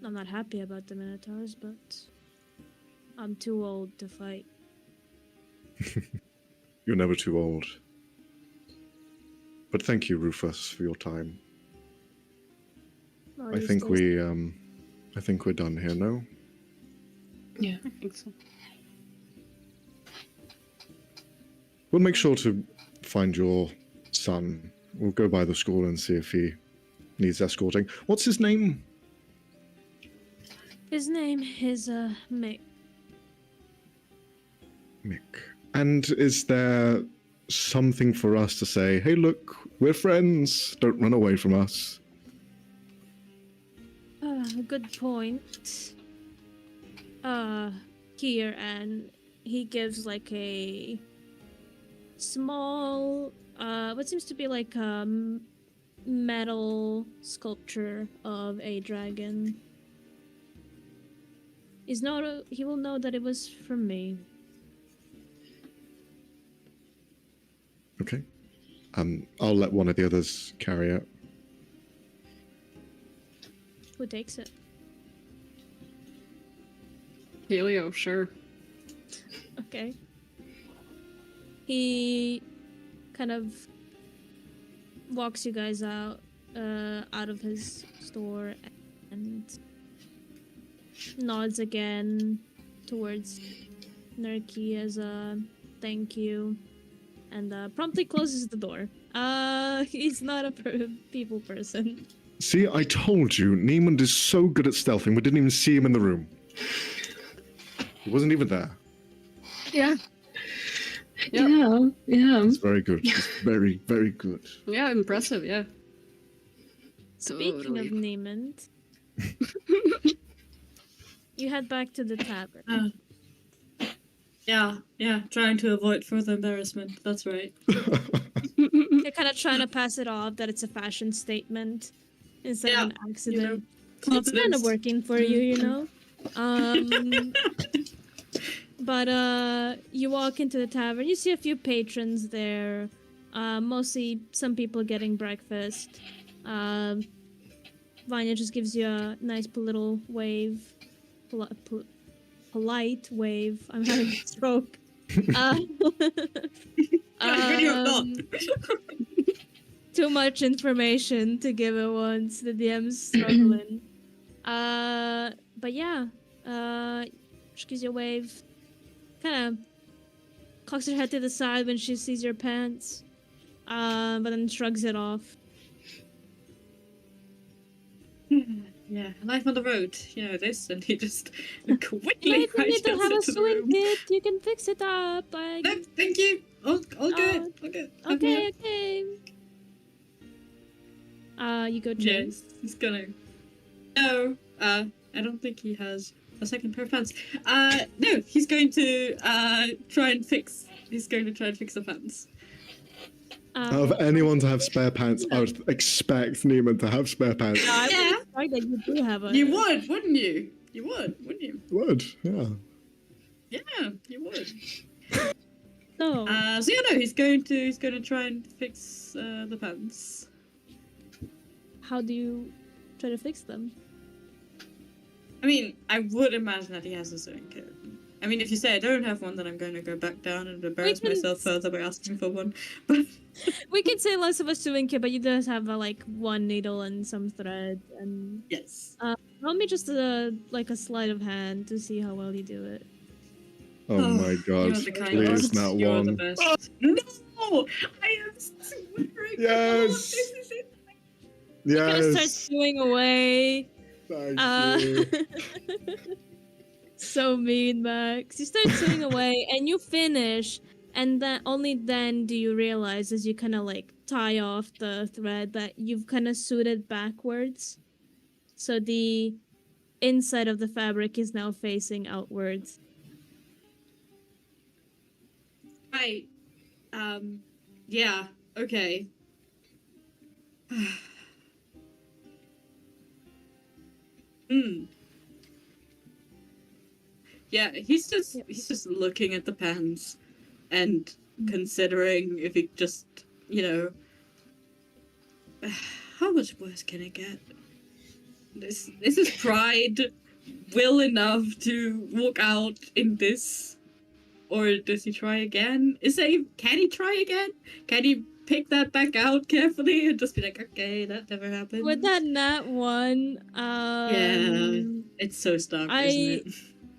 I'm not happy about the Minotaurs, but I'm too old to fight. You're never too old. But thank you, Rufus, for your time. Well, I you think stay- I think we're done here, no? Yeah. I think so. We'll make sure to find your son. We'll go by the school and see if he needs escorting. What's his name? His name is Mick. Mick. And is there something for us to say, hey, look, we're friends. Don't run away from us. Good point. Here, and he gives like a small, what seems to be like a metal sculpture of a dragon. He will know that it was from me. Okay. I'll let one of the others carry it. Who takes it? Helio, sure. Okay. He kind of walks you guys out of his store and nods again towards Nerky as a thank you, and promptly closes the door. He's not a people person. See, I told you, Niemand is so good at stealthing, we didn't even see him in the room. He wasn't even there. Yeah. Yep. Yeah. It's very good. It's very, very good. Yeah, impressive, yeah. Speaking of Totally. Niemand, you head back to the tavern. Yeah, trying to avoid further embarrassment. That's right. You're kind of trying to pass it off that it's a fashion statement instead of an accident. It's kind of confidence. working for you, you know. But you walk into the tavern. You see a few patrons there. Mostly some people getting breakfast. Vanya just gives you a nice little wave, polite wave. I'm having a stroke. Really or not. Too much information to give at once. The DM's struggling. But yeah, she gives you a wave. Kind of cocks her head to the side when she sees your pants, but then shrugs it off. Yeah, life on the road. You know this, and he just quickly If you need to hightails have a into the swing room. kit, you can fix it up. No, thank you. All good. All good. I'm here. Okay. You go change. Yes, he's gonna. No, I don't think he has a second pair of pants. No, he's going to try and fix. He's going to try and fix the pants. Out of anyone to have spare pants, I would expect Neiman to have spare pants. No, I Yeah. would sorry that you do have a. You would, wouldn't you? You would, wouldn't you? Would, yeah. Yeah, you would. So, So yeah, no, he's going to try and fix the pants. how do you try to fix them? I mean, I would imagine that he has a sewing kit. I mean, if you say I don't have one, then I'm going to go back down and embarrass can myself further by asking for one. But We can say less of a sewing kit, but you does have like one needle and some thread. And yes. roll me just a sleight of hand to see how well you do it. Oh my god, You're the kind please, not You're the one. best. No! I am swearing. Yes! This is it. Kind of starts Yes! chewing away. Thank you. So mean, Max. You start chewing away, and you finish, and then only then do you realize, as you kind of like tie off the thread, that you've kind of sewed it backwards. So inside of the fabric is now facing outwards. Right. Yeah. Okay. Hmm. Yeah, he's just looking at the pans and considering if he just, you know, how much worse can it get? This is pride will enough to walk out in this, or does he try again? Can he try again? Can he pick that back out carefully and just be like, okay, that never happened? With that nat one, Yeah, it's so stuck, isn't it?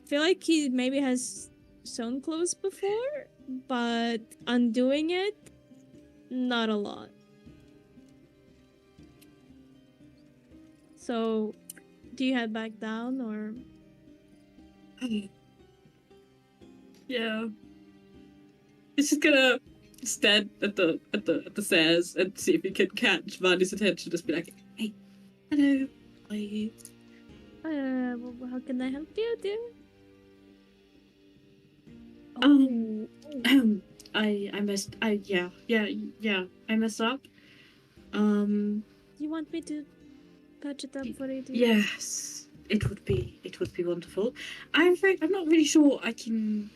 feel like he maybe has sewn clothes before, but undoing it, not a lot. So, do you head back down or? Yeah. He's just gonna stand at the stairs and see if he can catch Vandy's attention. Just be like, "Hey, hello, please." How can I help you, dear? I messed. I messed up. Do you want me to patch it up for you, dear? Yes, it would be wonderful. I'm not really sure I can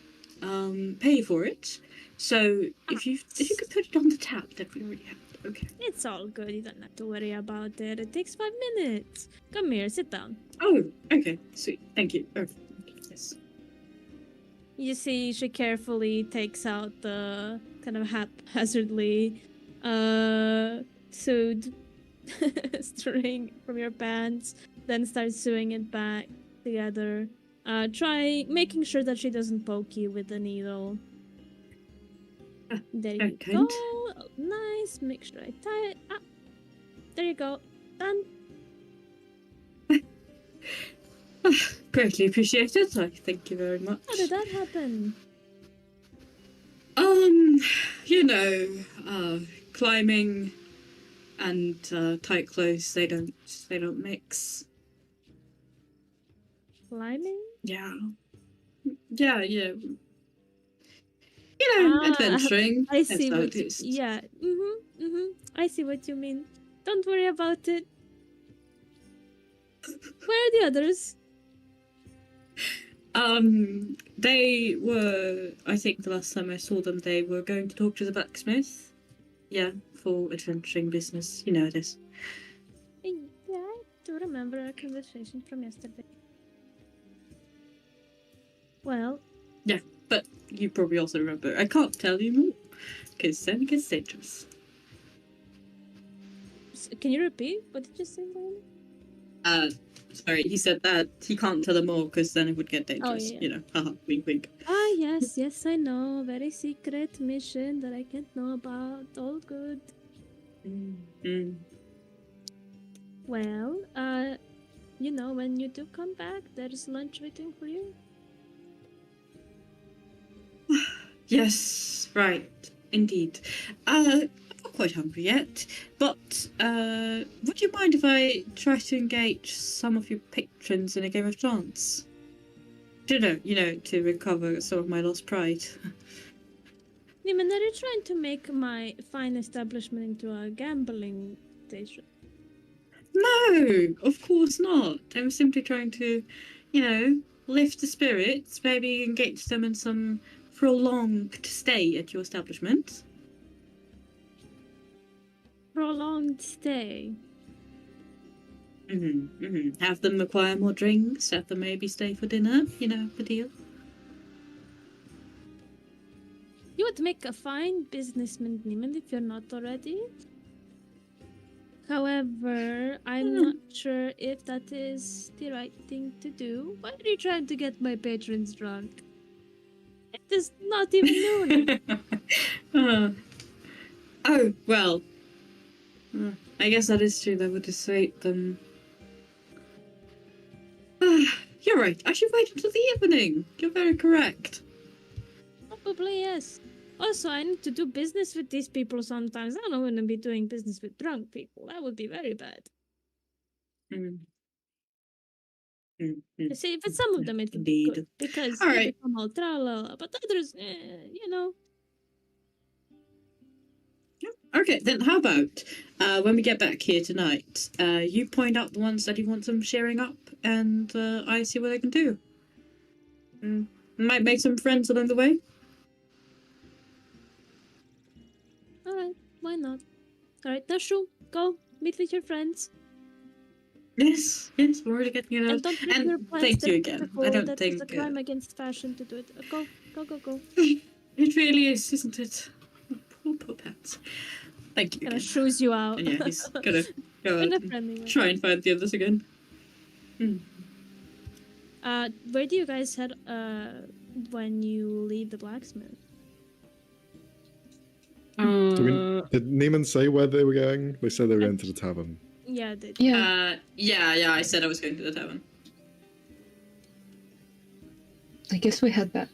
pay for it. So if you could put it on the tab, that would really help. Okay. It's all good. You don't have to worry about it. It takes 5 minutes. Come here, sit down. Oh, okay, sweet. Thank you. Okay. Yes. You see, she carefully takes out the kind of haphazardly sewed string from your pants, then starts sewing it back together. Making sure that she doesn't poke you with the needle. There you kind. go. Nice. Make sure I tie it up. There you go. Done. Greatly appreciated. Thank you very much. How did that happen? You know, climbing and tight clothes, they don't mix. Climbing? Yeah. Yeah. You know, adventuring. I see That's how what it is. Yeah. I see what you mean. Don't worry about it. Where are the others? They were, I think the last time I saw them, they were going to talk to the blacksmith. Yeah, for adventuring business. You know this. Yeah, I do remember our conversation from yesterday. Well, Yeah, but you probably also remember. I can't tell you more, because then it gets dangerous. can you repeat? What did you say, Lily? Sorry, he said that he can't tell them more, because then it would get dangerous. yeah. You know, haha, wink wink. Ah, yes, I know. Very secret mission that I can't know about. All good. Well, you know, when you do come back, there's lunch waiting for you. Yes, right, indeed. I'm not quite hungry yet, but would you mind if I try to engage some of your patrons in a game of chance? You know, to recover some of my lost pride. Neiman, are you trying to make my fine establishment into a gambling station? No, of course not. I'm simply trying to, you know, lift the spirits, maybe engage them in some prolonged stay at your establishment. Prolonged stay. Have them acquire more drinks, have them maybe stay for dinner, you know, the deal. You would make a fine businessman, Neiman, if you're not already. However, I'm not sure if that is the right thing to do. Why are you trying to get my patrons drunk? It is not even noon. Oh, well. I guess that is true. That would dissuade them. You're right. I should wait until the evening. You're very correct. Probably yes. Also, I need to do business with these people sometimes. I don't want to be doing business with drunk people. That would be very bad. Mm-hmm. See, if it's some of them, it would be good because All they right. become all tra-la-la, but others, you know. Okay, then how about when we get back here tonight, you point out the ones that you want them sharing up, and I see what I can do. Might make some friends along the way. All right, why not? All right, Nashu, go meet with your friends. Yes, we're already getting it out. And don't bring your And plants. thank They're you again. beautiful. I don't That think is a crime against fashion to do it. Go. it really is, isn't it? Poor pets. Thank you Kind again. of shoos you out. And yeah, he's gonna go In out a friendly way. try and find the others again. Where do you guys head when you leave the blacksmith? Did Neiman say where they were going? They said they were going to the tavern. Yeah, they did. Yeah. Yeah, I said I was going to the tavern. I guess we head back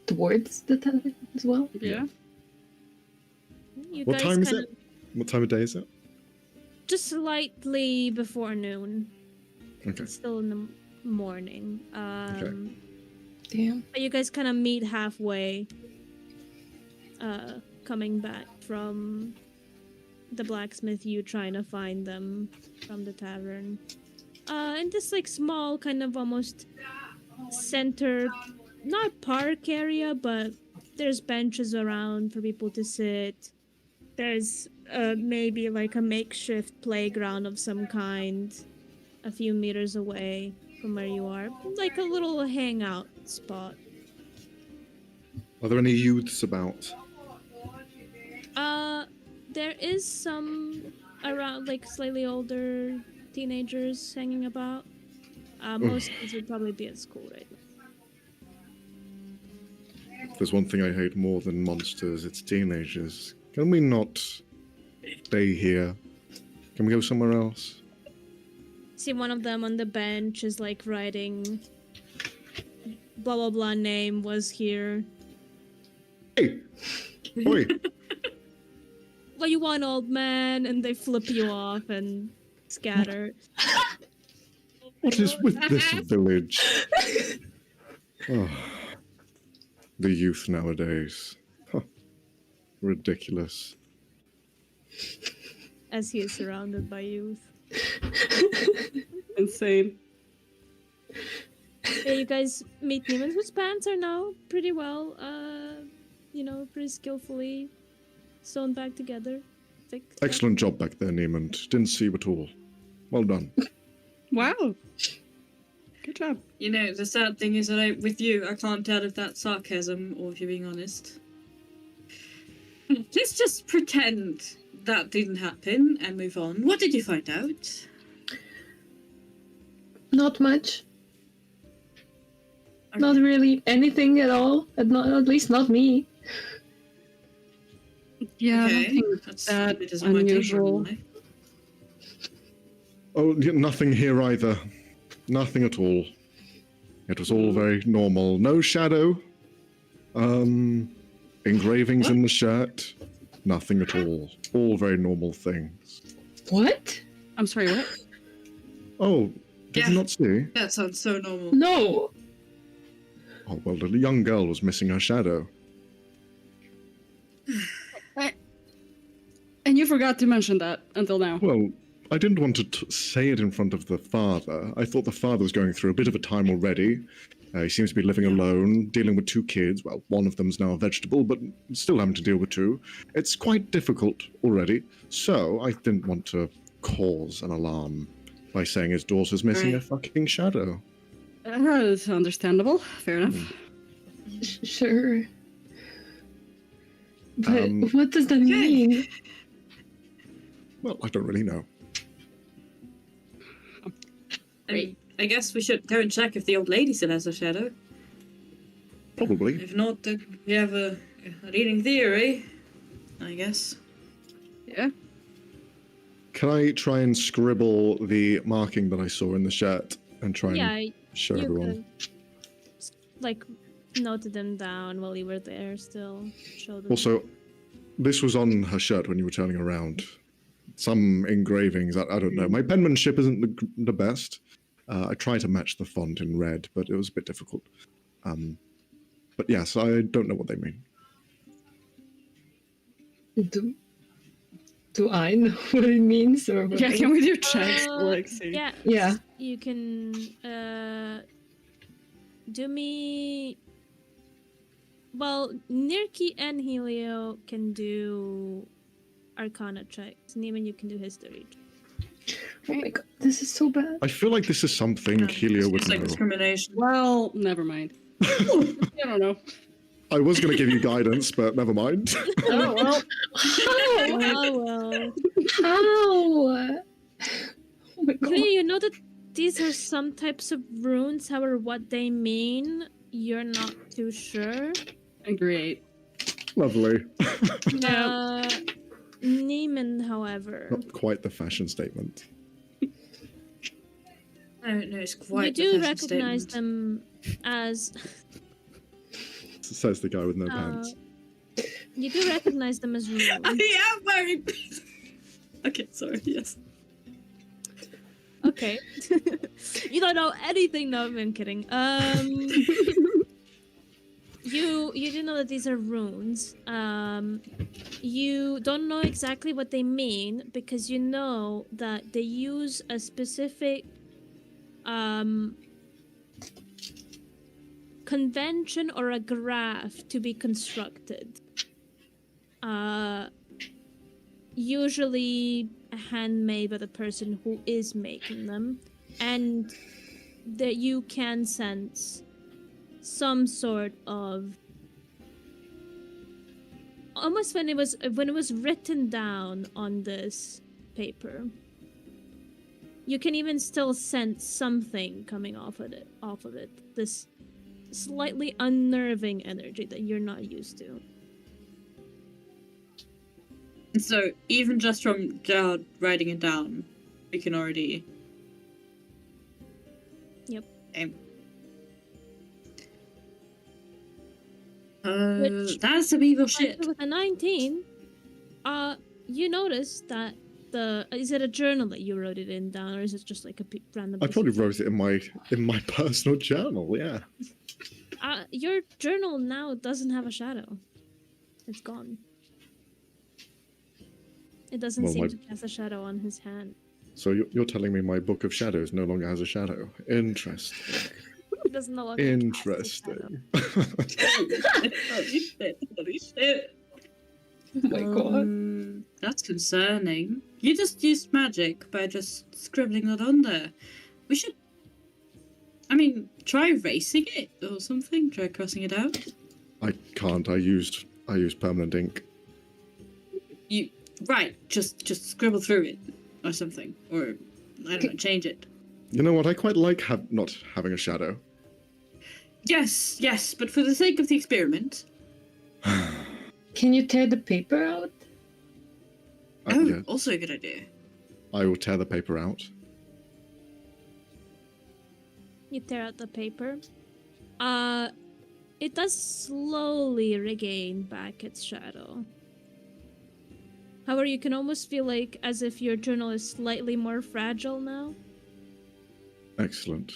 towards the tavern as well. Yeah. You What guys time is kind it? What time of day is it? just slightly before noon. Okay. It's still in the morning. Damn. But you guys kind of meet halfway. Coming back from the blacksmith, you trying to find them from the tavern. In this like small kind of almost center, not park area, but there's benches around for people to sit. There's maybe like a makeshift playground of some kind a few meters away from where you are. Like a little hangout spot. Are there any youths about? There is some around, like slightly older teenagers hanging about. Most kids would probably be at school right now. If there's one thing I hate more than monsters, it's teenagers. Can we not stay here? Can we go somewhere else? See, one of them on the bench is like writing blah blah blah name was here. Hey! Oi! What you want, old man? And they flip you off and scatter. What is with this village? Oh, the youth nowadays. Huh. Ridiculous. As he is surrounded by youth. Insane. Yeah, you guys meet Neiman, whose pants are now pretty well, pretty skillfully sewn back together. Thick. Excellent job back there, Neiman. Didn't see you at all. Well done. Wow. Good job. You know, the sad thing is that with you, I can't tell if that's sarcasm or if you're being honest. Let's just pretend that didn't happen and move on. What did you find out? Not much. Not really anything at all. At least not me. Yeah, Okay, nothing that's that a bit disappointing, unusual. normally. Oh, nothing here either. Nothing at all. It was all very normal. No shadow. Engravings in the shirt. Nothing at all. All very normal things. What? I'm sorry, what? Oh, did Yeah. you not see? That sounds so normal. No. Oh, well, the young girl was missing her shadow. And you forgot to mention that until now. Well, I didn't want to say it in front of the father. I thought the father was going through a bit of a time already. He seems to be living alone, dealing with two kids. Well, one of them's now a vegetable, but still having to deal with two. It's quite difficult already. So I didn't want to cause an alarm by saying his daughter's missing a fucking shadow. It's understandable. Fair enough. Sure. But Um, what does that mean? Well, I don't really know. I guess we should go and check if the old lady still has a shadow. Probably. If not, then we have a leading theory, I guess. Yeah. Can I try and scribble the marking that I saw in the shirt and try Yeah, and show you everyone? could like noted them down while you were there still. Show them. Also, this was on her shirt when you were turning around. Some engravings, I don't know. My penmanship isn't the best, I tried to match the font in red, but it was a bit difficult. But yes, I don't know what they mean. Do I know what it means or what Yeah, can we do checks? Uh, yeah. Yeah. You can do me. Well, Nirki and Helio can do Arcana checks. Neiman, you can do History. Oh my god, this is so bad. I feel like this is something Helio would It's like know. discrimination. Well, never mind. I don't know. I was going to give you guidance, but never mind. Oh, well. Oh well. How? Oh my god. Helio, you know that these are some types of runes. However, what they mean, you're not too sure. Great. Lovely. Neiman, however, Not quite the fashion statement. No, it's quite. you do the fashion recognize statement. them as Says the guy with no pants. you do recognize them as runes. I am wearing. Okay, sorry. Yes. Okay. You don't know anything. No, I'm kidding. You do know that these are runes. You don't know exactly what they mean because you know that they use a specific convention or a graph to be constructed. Usually handmade by the person who is making them, and that you can sense some sort of almost when it was written down on this paper, you can even still sense something coming off of it, this slightly unnerving energy that you're not used to. So even just from Gerard writing it down, we can already. Yep. Okay. Which- That's some evil shit. With a 19, you notice that is it a journal that you wrote it in down, or is it just like a random? I piece probably of- wrote it in my personal journal. Yeah. Your journal now doesn't have a shadow. It's gone. It doesn't Well, seem my- to cast a shadow on his hand. So you're telling me my book of shadows no longer has a shadow? Interesting. It doesn't no longer cast a shadow. Interesting. Holy shit! Holy shit! Oh my god. That's concerning. You just used magic by just scribbling that on there. We should. I mean, try erasing it or something. Try crossing it out. I can't. I used permanent ink. You right? Just scribble through it or something, or I don't know, change it. You know what? I quite like not having a shadow. Yes, but for the sake of the experiment. Can you tear the paper out? Yeah, Also a good idea. I will tear the paper out. You tear out the paper. It does slowly regain back its shadow. However, you can almost feel like as if your journal is slightly more fragile now. Excellent.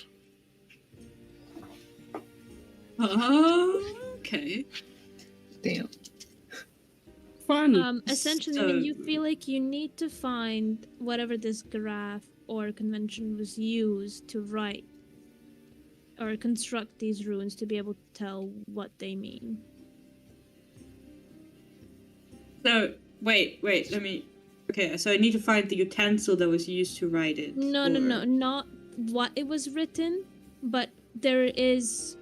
Okay. Damn. Fun. Essentially, So- when you feel like you need to find whatever this graph or convention was used to write or construct these runes to be able to tell what they mean. So wait. Let me. Okay, so I need to find the utensil that was used to write it. No, or- not what it was written, but there is.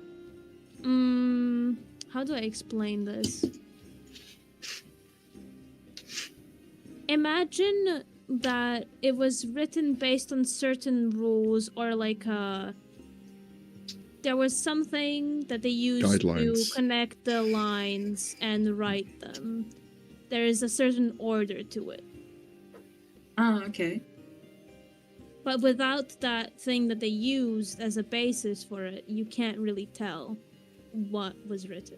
How do I explain this? Imagine that it was written based on certain rules, or like there was something that they used Guidelines. to connect the lines and write them. There is a certain order to it. Ah, okay. But without that thing that they used as a basis for it, you can't really tell what was written.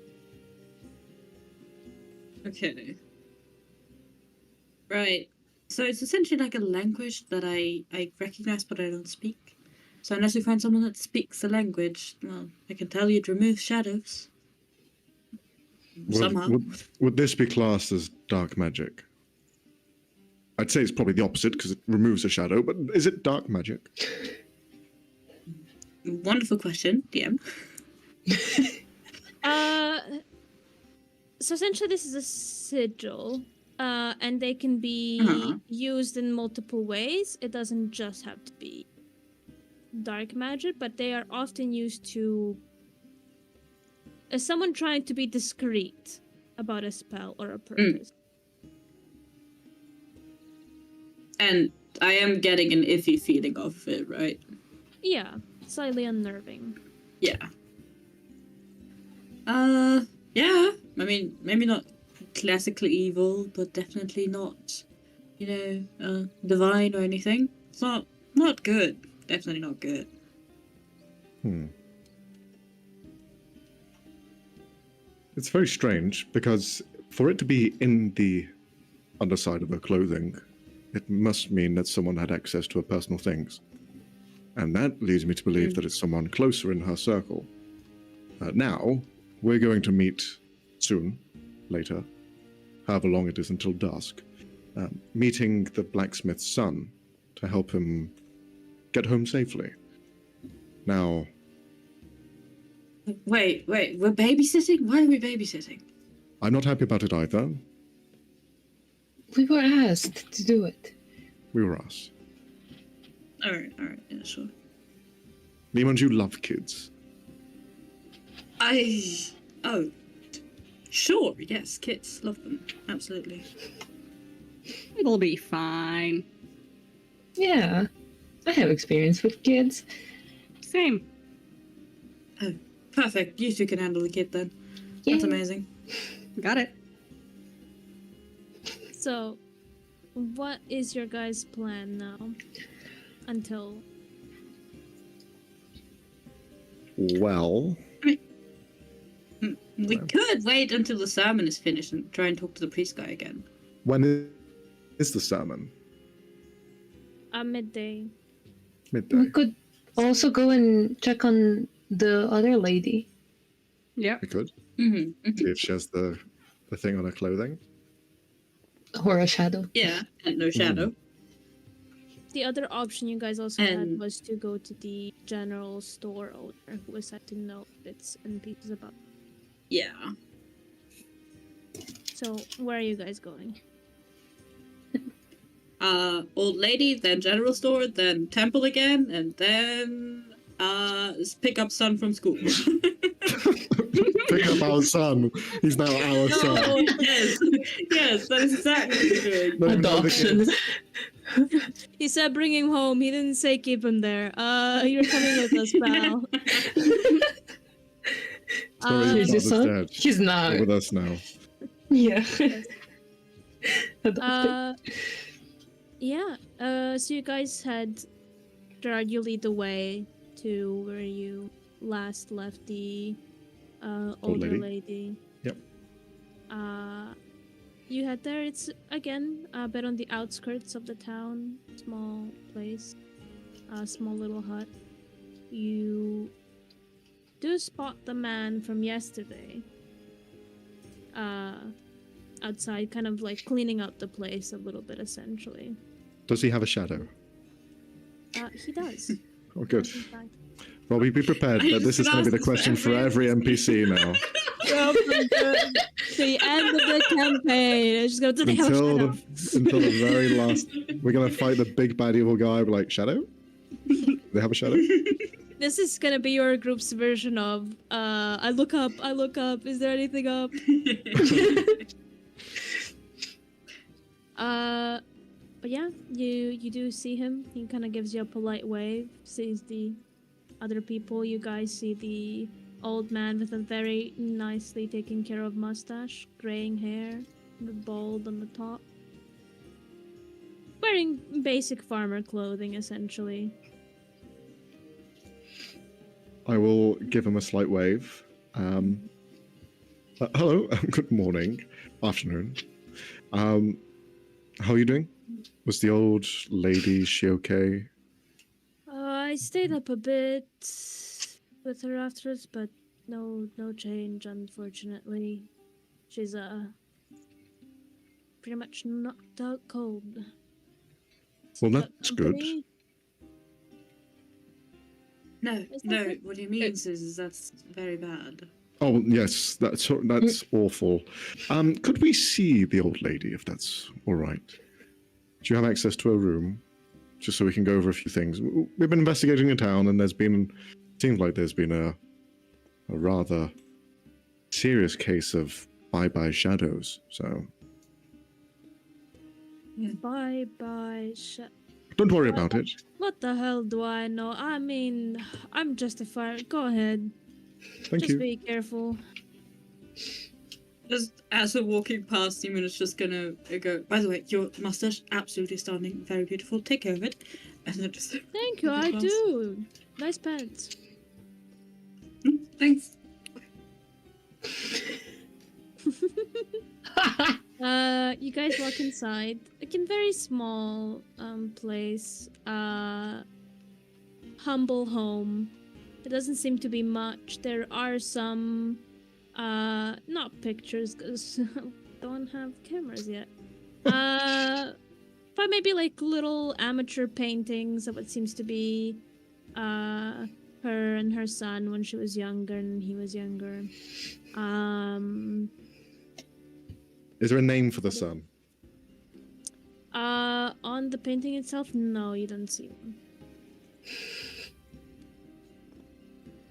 Okay. Right. So it's essentially like a language that I recognize but I don't speak. So unless we find someone that speaks the language, well, I can tell you to remove shadows. Somehow. Would this be classed as dark magic? I'd say it's probably the opposite because it removes a shadow, but is it dark magic? Wonderful question, DM. So essentially, this is a sigil, and they can be used in multiple ways. It doesn't just have to be dark magic, but they are often used to as someone trying to be discreet about a spell or a purpose. And I am getting an iffy feeling of it, right? Yeah, slightly unnerving. Yeah. Yeah. I mean, maybe not classically evil, but definitely not, divine or anything. It's not good. Definitely not good. It's very strange because for it to be in the underside of her clothing, it must mean that someone had access to her personal things. And that leads me to believe that it's someone closer in her circle. Now, we're going to meet soon, later, however long it is until dusk, meeting the blacksmith's son to help him get home safely. Now... Wait, we're babysitting? Why are we babysitting? I'm not happy about it either. We were asked to do it. We were asked. Alright, yeah, sure. Lemons, you love kids. Oh, sure, yes, kids, love them, absolutely. It'll be fine. Yeah, I have experience with kids. Same. Oh, perfect, you two can handle the kid then. Yeah. That's amazing. Got it. So, what is your guys' plan now? Until... Well... We could wait until the sermon is finished and try and talk to the priest guy again. When is the sermon? Midday. Midday. We could also go and check on the other lady. Yep. We could. Mm-hmm. See if she has the thing on her clothing. Or a shadow. Yeah, and no shadow. The other option you guys also had And- was to go to the general store owner who was said to know bits and pieces about. Yeah. So, where are you guys going? Old lady, then general store, then temple again, and then pick up son from school. Pick up our son. He's now our son. yes, that is exactly what we're doing. No, Adoption. He said bring him home. He didn't say keep him there. You're coming with us, pal. Sorry, He's your his father's son? dead. He's not. Not with us now. Yeah. Adopted. Yeah. So you guys had Gerard, you lead the way to where you last left the older lady. Yep. You head there. It's again a bit on the outskirts of the town. Small place. A small little hut. You do spot the man from yesterday. Outside, kind of like cleaning up the place a little bit, essentially. Does he have a shadow? He does. Oh, good. In fact. Well, be prepared that this is going to be the question for every NPC now. Well, from the end of the campaign, I just go to the Until the very last, we're going to fight the big bad evil guy. We're like, shadow? They have a shadow? This is gonna be your group's version of I look up, is there anything up? But yeah, you do see him. He kind of gives you a polite wave, sees the other people. You guys see the old man with a very nicely taken care of mustache, graying hair, the bald on the top. Wearing basic farmer clothing, essentially. I will give him a slight wave. Hello, good morning, afternoon. How are you doing? Was the old lady, is she okay? I stayed up a bit with her afterwards, but no change, unfortunately. She's pretty much knocked out cold. Well, Got that's good. company? No, Is that no. good? What he means is that's very bad. Oh yes, that's awful. Could we see the old lady if that's all right? Do you have access to her room, just so we can go over a few things? We've been investigating the town, and seems like there's been a rather serious case of bye shadows. So Bye. don't worry about it. What the hell do I know? I mean, I'm justified. Go ahead. Thank Just you. be careful. Just as we're walking past him, and it's just gonna go. By the way, your mustache absolutely stunning, very beautiful. Take care of it. And then just Thank you, I do. Nice pants. Thanks. You guys walk inside. Like in very small place. Humble home. It doesn't seem to be much. There are some not pictures because don't have cameras yet. But maybe like little amateur paintings of what seems to be her and her son when she was younger and he was younger. Is there a name for the son? On the painting itself, no, you don't see one.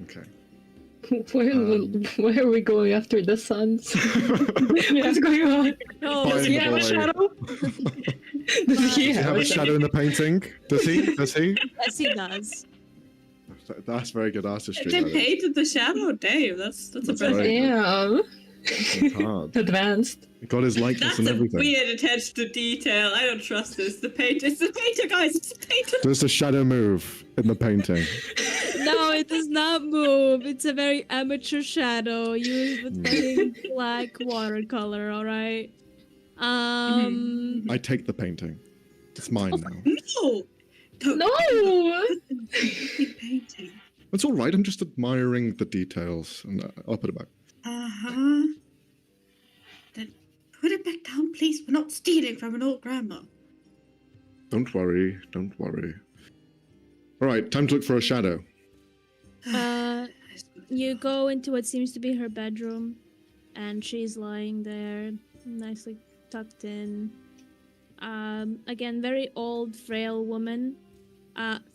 Okay. Where are we going after the suns? What's going on? No, Fine. Does he have a boy. shadow? Does he Does he have a have shadow in the painting? Does he? Does he? yes, he does. That's very good artistry. They that is. painted the shadow. Damn, that's That's impressive. right. Damn. It's hard. Advanced. Got his likeness That's and a everything. weird attention to detail. I don't trust this. The painter, it's the painter, guys. It's the painter. Does the shadow move in the painting? No, it does not move. It's a very amateur shadow used with fucking black watercolor, alright? I take the painting. It's mine now. No. Don't No! painting. It's all right. I'm just admiring the details, and I'll put it back. Uh-huh. Then put it back down, please. We're not stealing from an old grandma. Don't worry. Don't worry. All right, time to look for a shadow. You go into what seems to be her bedroom, and she's lying there, nicely tucked in. Again, very old, frail woman.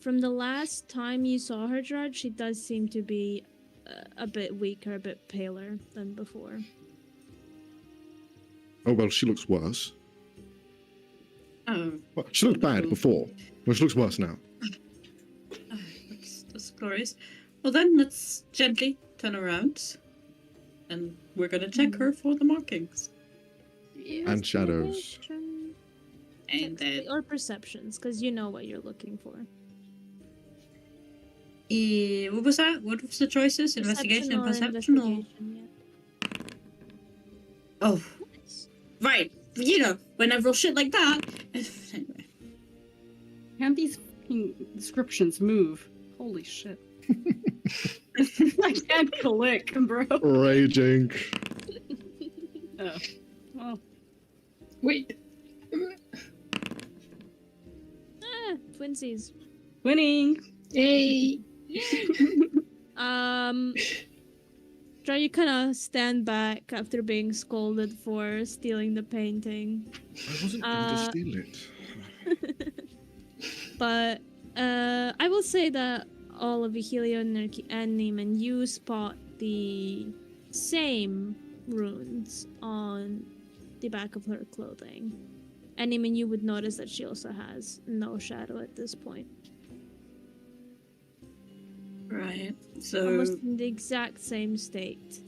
From the last time you saw her, Gerard, she does seem to be a bit weaker, a bit paler than before. Oh, well, she looks worse. Oh, Well, she looked bad before. Well, she looks worse now. that's glorious. Well, then let's gently turn around, and we're gonna check her for the markings. And shadows. And then, Or perceptions, because you know what you're looking for. what was that? What was the choices? Investigation and perception? Or... investigation, Oh, yeah. Nice. right. You know, when I roll shit like that. Anyway. Can these fucking descriptions move? Holy shit. I can't click, bro. Raging. Oh. Well, Wait. Twinsies. winning. Hey. Try you kind of stand back after being scolded for stealing the painting. I wasn't going to steal it. But I will say that all of you, Helio and Neiman, you spot the same runes on the back of her clothing. And Neiman, you would notice that she also has no shadow at this point. Right. So. Almost in the exact same state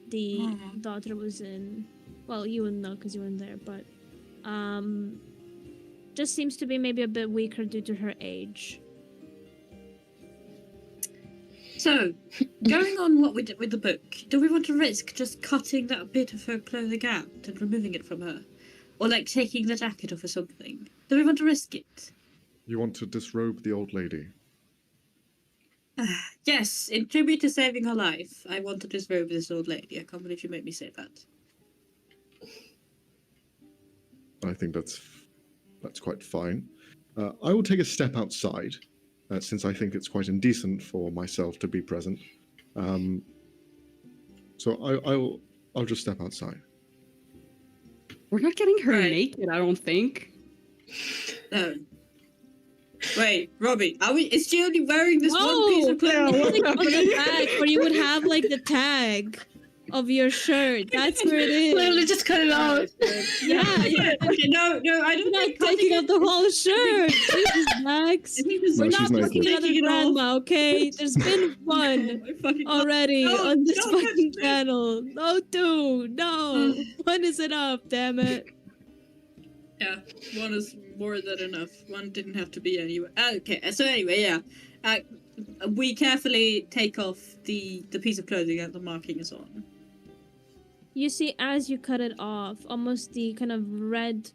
the Mhm. daughter was in. Well, you wouldn't know because you weren't there, but just seems to be maybe a bit weaker due to her age. So, going on what we did with the book, do we want to risk just cutting that bit of her clothing out and removing it from her? Or like taking the jacket off or something? Do we want to risk it? You want to disrobe the old lady? Yes, in tribute to saving her life, I want to disrobe this old lady. I can't believe you made me say that. I think that's quite fine. I will take a step outside, since I think it's quite indecent for myself to be present. So I'll just step outside. We're not getting her Right. naked, I don't think. No. Wait, Robbie, are we? Is she only wearing this one piece of clothing? what's Like on the happening? back where you would have like the tag of your shirt. That's where it Literally is. just cut it out. Yeah, Yeah, okay, no, I don't you're not think cutting taking it- off the whole shirt. Jesus, Max. I think this- No, We're she's not naked. fucking another Taking it off. grandma, okay? There's been one I fucking already No, on this don't touch fucking me. channel. No, two. No. One is enough, damn it. Yeah, one is more than enough. One didn't have to be anywhere. Okay, so anyway, yeah. We carefully take off the piece of clothing that the marking is on. You see, as you cut it off, almost the kind of red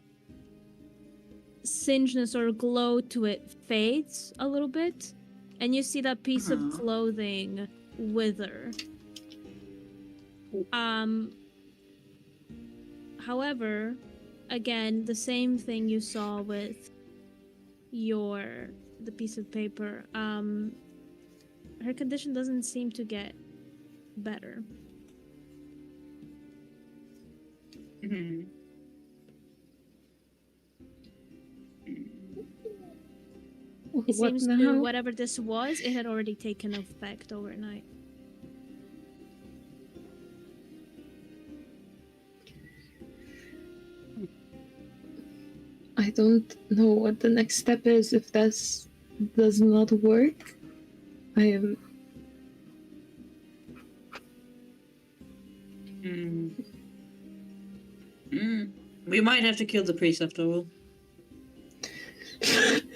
singeness or glow to it fades a little bit, and you see that piece of Uh-huh. clothing wither. However, again, the same thing you saw with the piece of paper. Her condition doesn't seem to get better. Mm-hmm. It What seems now? to whatever this was, it had already taken effect overnight. I don't know what the next step is if this does not work. I am. We might have to kill the priest after all.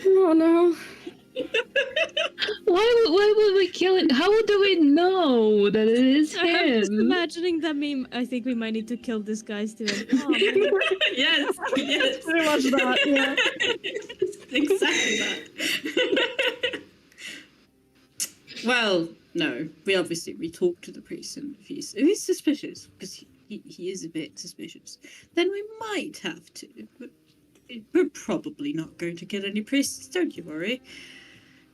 Oh no. Why would we kill it? How do we know that it is I'm just him? imagining that meme. I think we might need to kill this guy still. Oh, man. Yes, yes. Pretty much that, yeah. Exactly that. Well, no. We talked to the priest, and if he's suspicious, because he is a bit suspicious, then we might have to. But we're probably not going to kill any priests, don't you worry.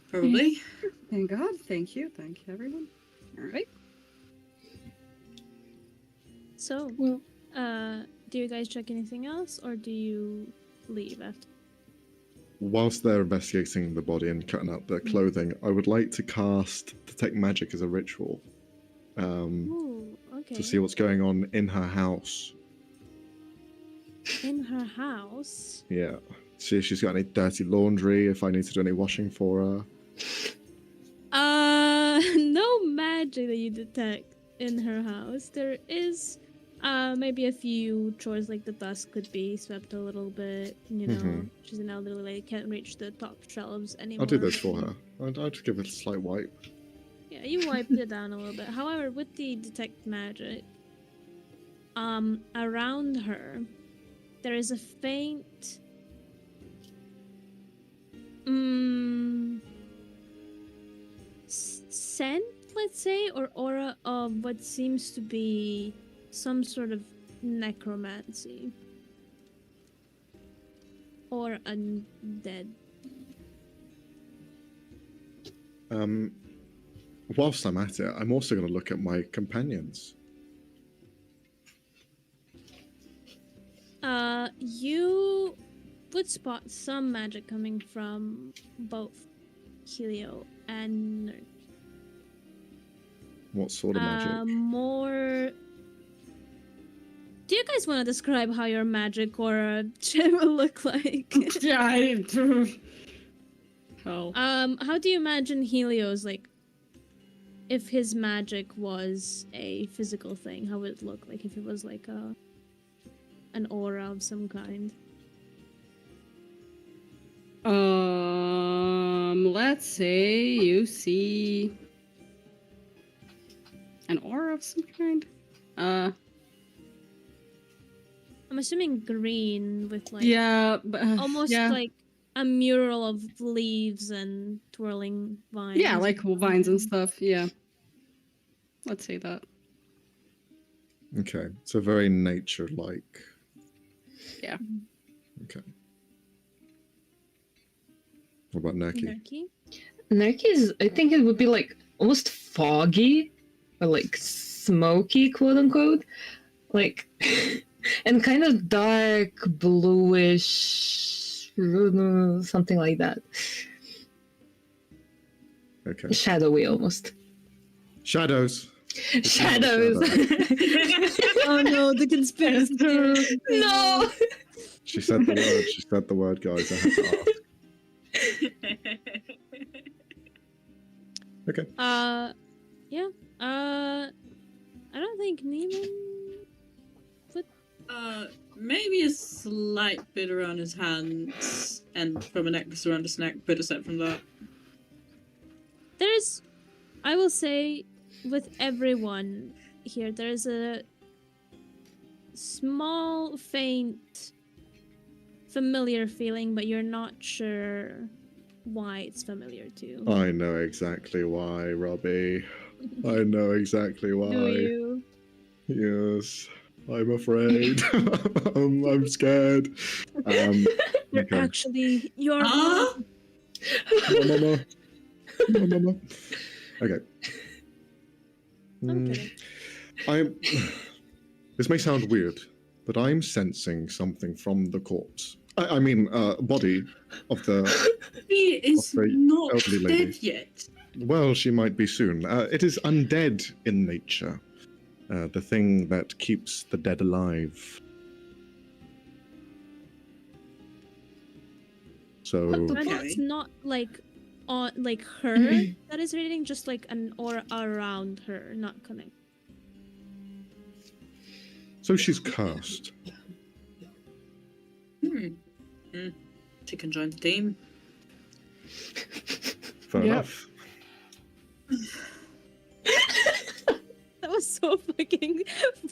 Probably. Thank God. Thank you, everyone. Alright. So, Well, do you guys check anything else, or do you leave after? Whilst they're investigating the body and cutting out the clothing, I would like to cast Detect Magic as a ritual Ooh, okay. to see what's going on in her house. In her house. Yeah. See if she's got any dirty laundry, if I need to do any washing for her. No magic that you detect in her house. There is maybe a few chores, like the dust could be swept a little bit. You know, Mhm. she's an elderly lady, can't reach the top shelves anymore. I'll do this for her. I'll just give it a slight wipe. Yeah, you wiped it down a little bit. However, with the detect magic, around her, there is a faint scent, let's say, or aura of what seems to be some sort of necromancy or undead. Whilst I'm at it, I'm also going to look at my companions. You would spot some magic coming from both Helio and Nerd. What sort of magic? More. Do you guys want to describe how your magic aura will look like? Yeah, Hell. How do you imagine Helio's, like, if his magic was a physical thing, how would it look like if it was like an aura of some kind? Let's say you see an aura of some kind. I'm assuming green with like Yeah, but almost yeah. like a mural of leaves and twirling vines. Yeah, like vines and stuff. Yeah. Let's say that. Okay, so very nature-like. Yeah. Okay. What about Nerky? Nerky? Nerky is, I think it would be like almost foggy or like smoky, quote unquote. Like, and kind of dark bluish, something like that. Okay. Shadowy almost. Shadows. Shadows. Oh no, the conspiracy. No! She said the word. She said the word, guys. I had to ask. Okay. Yeah. I don't think Neiman. Maybe a slight bit around his hands and from a necklace around his neck, but aside from that. There's, I will say, with everyone here, there's a small, faint, familiar feeling, but you're not sure why it's familiar to. I know exactly why, Robbie. I know exactly why. Do you? Yes. I'm afraid. I'm scared. You're okay. actually your Huh? Mama. Mama. Okay. Okay. This may sound weird, but I'm sensing something from the corpse. I mean, body of the. He is Of the not elderly lady. dead yet. Well, she might be soon. It is undead in nature. The thing that keeps the dead alive. So. But Okay. it's not like on like her that is reading, just like an aura around her, not connect. So she's cursed. She can join the team. Fair Yep. enough. That was so fucking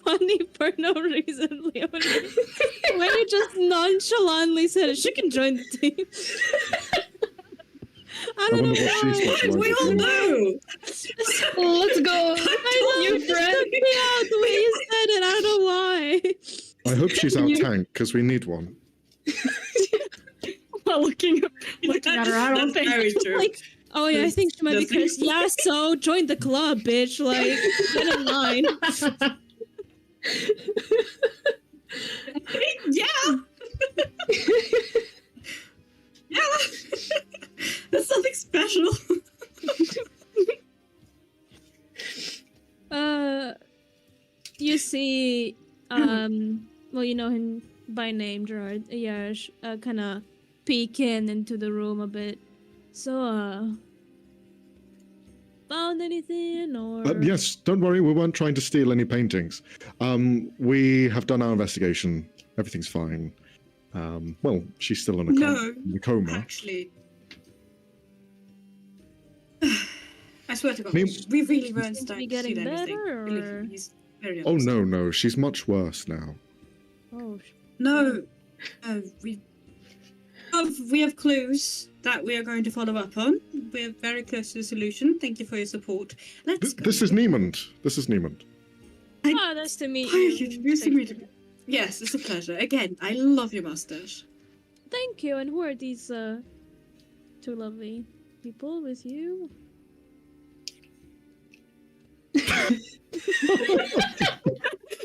funny for no reason, Leonie. When you just nonchalantly said she can join the team. I don't wonder know what she's why. specialized We all in. know! Let's go! You freaked me out the way you said it. I don't know why. I hope she's our tank, because we need one. Well, looking at her, I don't That's think. very true. Like, oh yeah, I think she might be Doesn't- cursed. Yeah, so join the club, bitch. Like, get in line. Yeah! Yeah! That's something special. You see, well, you know him by name, Gerard. Yash, kind of peeking into the room a bit. So, found anything or? Yes, don't worry, we weren't trying to steal any paintings. We have done our investigation. Everything's fine. Well, she's still in a coma. Actually. I swear to God, Me- we really weren't Seems to be starting to see getting anything. better, Believe or- me, he's very Oh, honest. no, she's much worse now. Oh, No, we have clues that we are going to follow up on. We're very close to the solution. Thank you for your support. Let's go. This is Niemand. This is Niemand. oh, nice to meet Why are you you. introducing me to me? Yes, it's a pleasure. Again, I love your mustache. Thank you. And who are these two lovely people with you?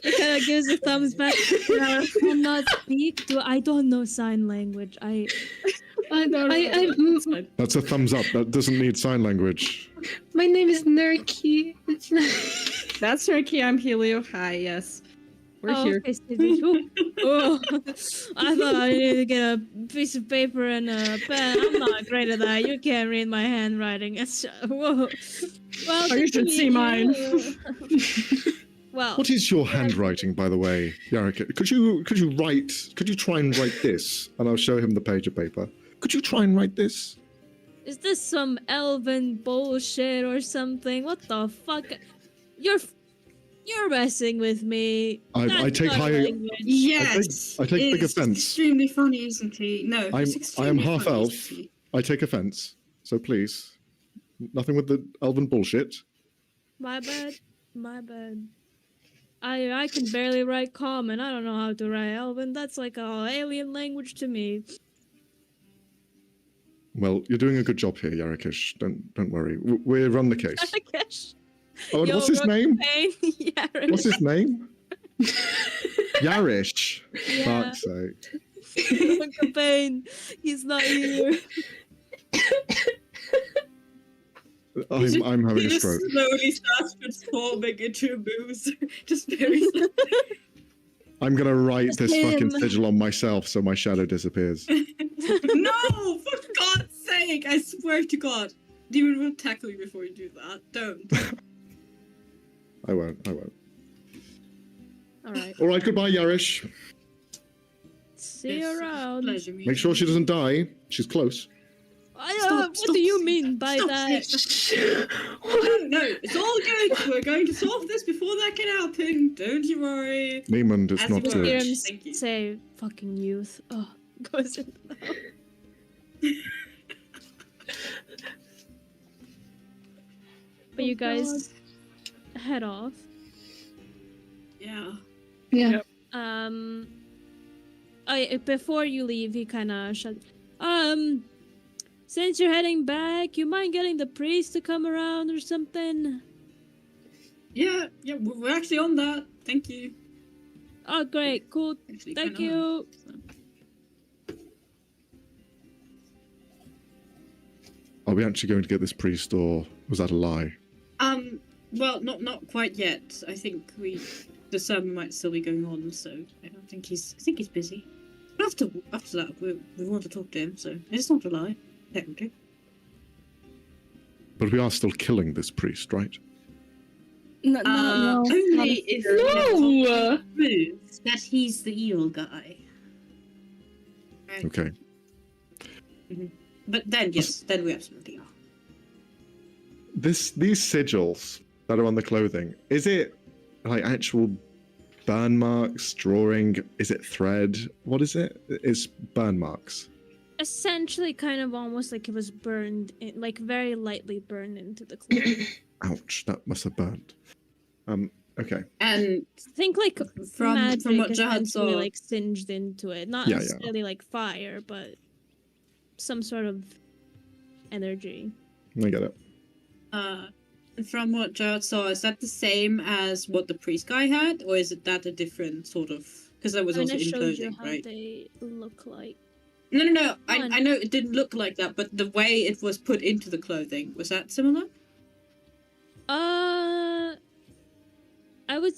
It kind of gives a thumbs back. I cannot speak. I don't know sign language. It's fine. That's a thumbs up. That doesn't need sign language. My name is Nerky. It's not... That's Ricky. I'm Helio. Hi, yes. We're here. Okay, oh, I thought I needed to get a piece of paper and a pen. I'm not great at that. You can't read my handwriting. It's whoa. Well, Oh, you good to should meet see mine. you. Well, What is your handwriting, by the way, Yarika? Could you try and write this? And I'll show him the page of paper. Could you try and write this? is this some elven bullshit or something? What the fuck? You You're messing with me. I That's take not a high- language. Yes, I take big it's offense. extremely funny, isn't he? No, I it's am extremely half funny, elf. isn't he? I take offense. So please, nothing with the elven bullshit. My bad. My bad. I can barely write common. I don't know how to write Elven. That's like a alien language to me. Well, you're doing a good job here, Yarakish. Don't worry. We'll run the case. Gosh. Oh, and Yo, what's his Rook name? Pain. Yarish. What's his name? Yarish. Yeah. Fuck's sake. Rook Pain. He's not here. I'm having He a just stroke. slowly starts transforming into a moose. Just very slowly. I'm gonna write this fucking Him. sigil on myself so my shadow disappears. No! For God's sake! I swear to God. Demon will tackle you before you do that. Don't. I won't. Alright. Alright, goodbye, Yarish. See you Yes, around. Pleasure meeting Make sure she you. doesn't die. She's close. What do you mean by Stop that? saying that. No, it's all good. We're going to solve this before that can happen. Don't you worry. Niemund is As not you were. Hear good. him Thank you. say fucking youth. Oh, goes in the mouth. But you guys head off. Yeah. Yeah. Before you leave, he kind of shut. Since you're heading back, you mind getting the priest to come around or something? Yeah, we're actually on that. Thank you. Oh, great, cool. Actually, Thank kinda you. Are we actually going to get this priest, or was that a lie? Well, not quite yet. I think the sermon might still be going on, so I think he's busy. But after that, we want to talk to him, so it's not a lie, technically. But we are still killing this priest, right? No, Only if No! proves that he's the eel guy. Right. Okay. But then, yes, then we absolutely are. These sigils that are on the clothing, is it like actual burn marks, drawing? Is it thread? What is it? It's burn marks. Essentially, kind of almost like it was burned, like very lightly burned into the clothing. Ouch, that must have burned. Okay. And Think like from magic what Jihad essentially saw, like singed into it. Not Yeah, yeah. necessarily like fire, but some sort of energy. I get it. from what Jihad saw, is that the same as what the priest guy had, or is that a different sort of? Because that was And also I in showed you clothing, how right? they look like. No. Fun. I know it didn't look like that, but the way it was put into the clothing, was that similar? I would.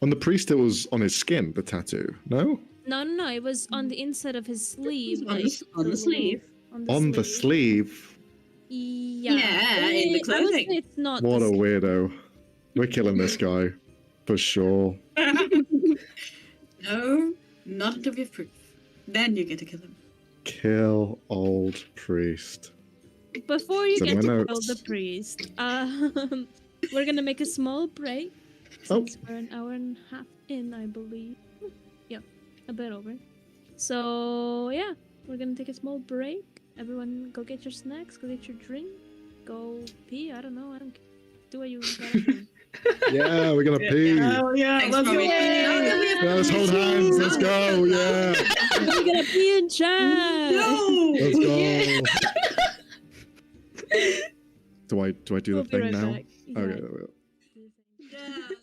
On the priest, it was on his skin, the tattoo. No? No. It was on the inside of his sleeve. On the- like, on the little- sleeve. On The sleeve? Yeah. Yeah, in the I would clothing. say it's not. What the a sleeve. weirdo. We're killing this guy. For sure. No, not until we have proof. Then you get to kill him. Kill old priest. Before you It's in get my to kill notes. the priest, we're gonna make a small break. Oh. Since we're an hour and a half in, I believe. Yep, a bit over. So yeah, we're gonna take a small break. Everyone, go get your snacks, go get your drink, go pee. I don't know. I don't care. Do what you gotta do. Yeah, we're gonna pee. Thanks for waiting. Yeah, let's hold hands. Let's go. Yeah. We're gonna pee in chat. No! Let's go. Do I do We'll the be thing right now? back. Okay. Yeah. there we go. Yeah.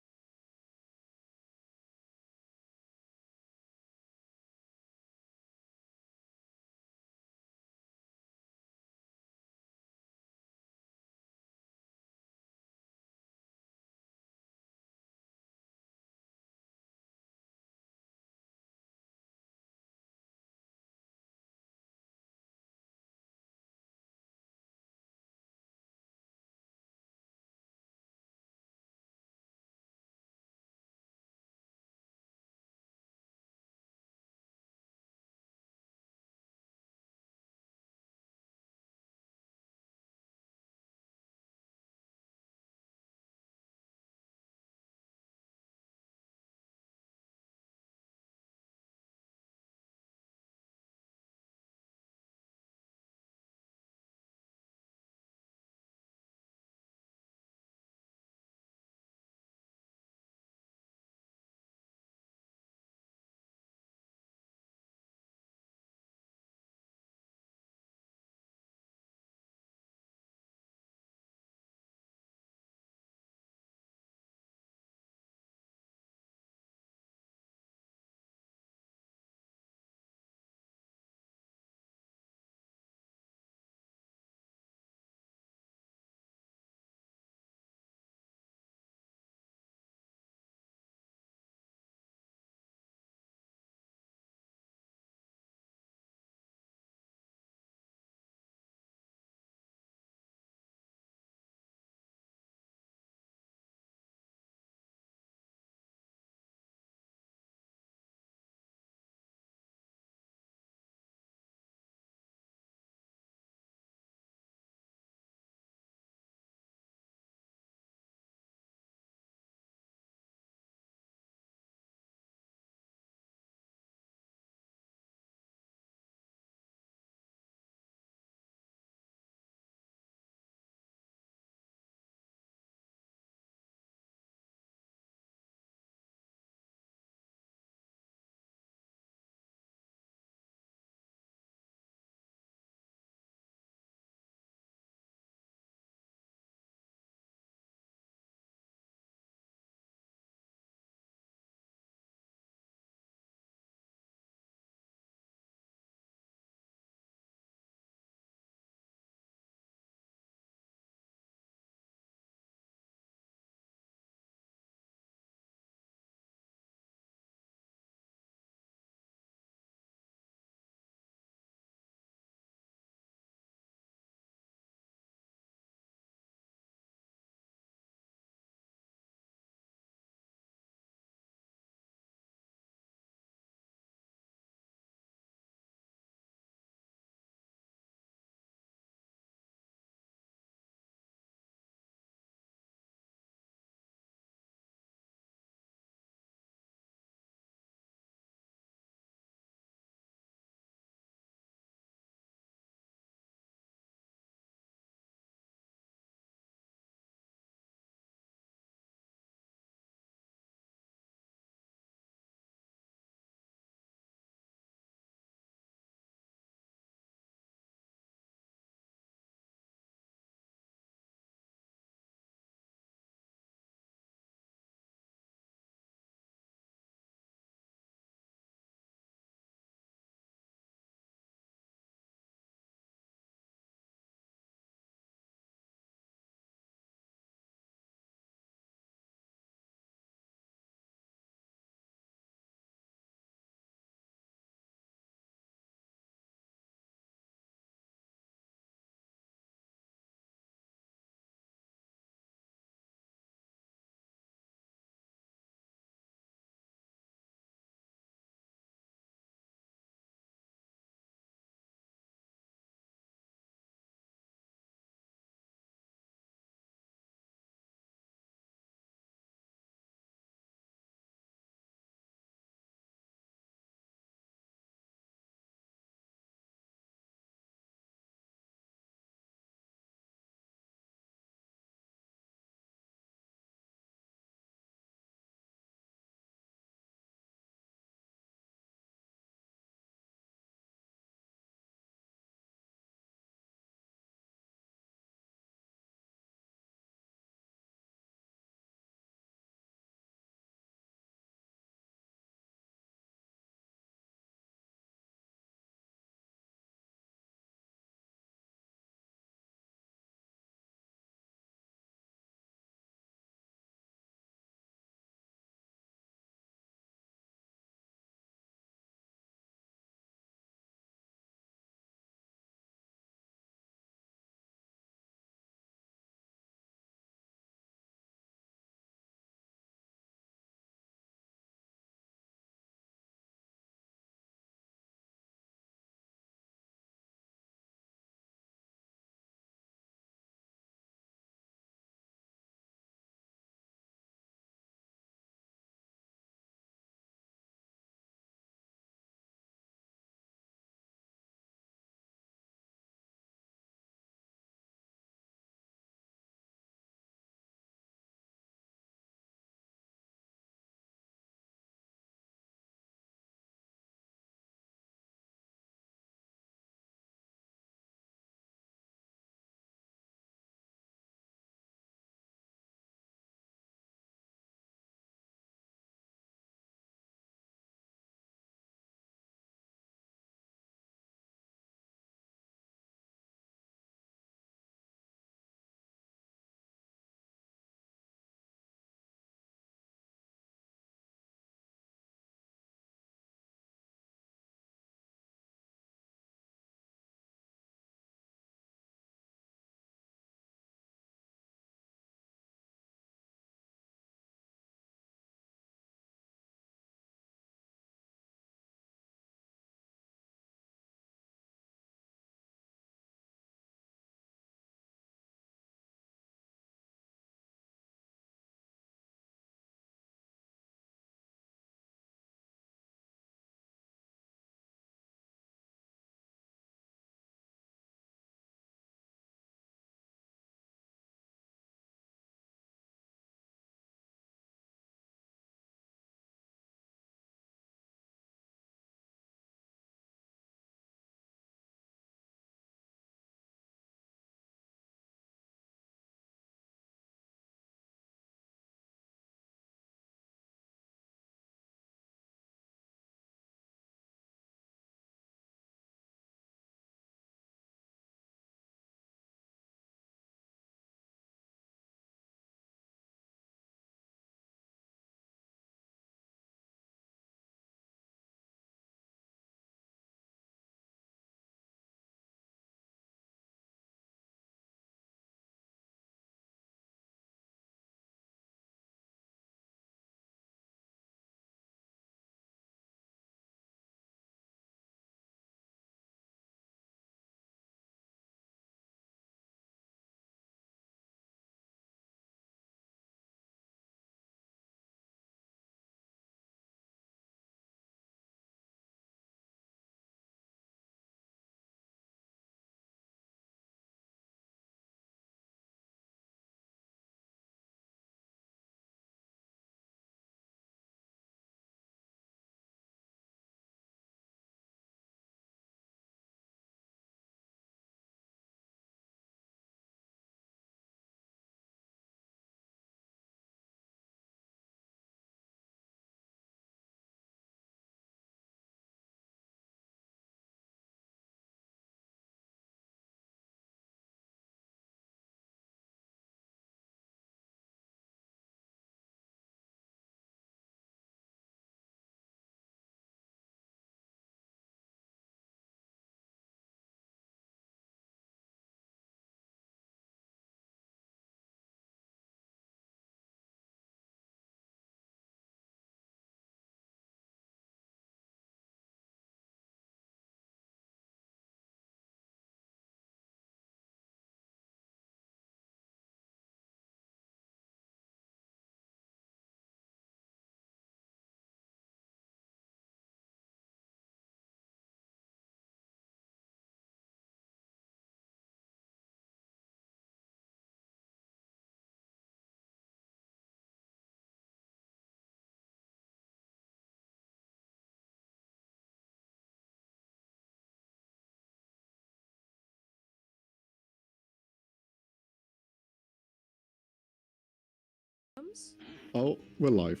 crumbs? Oh, we're live.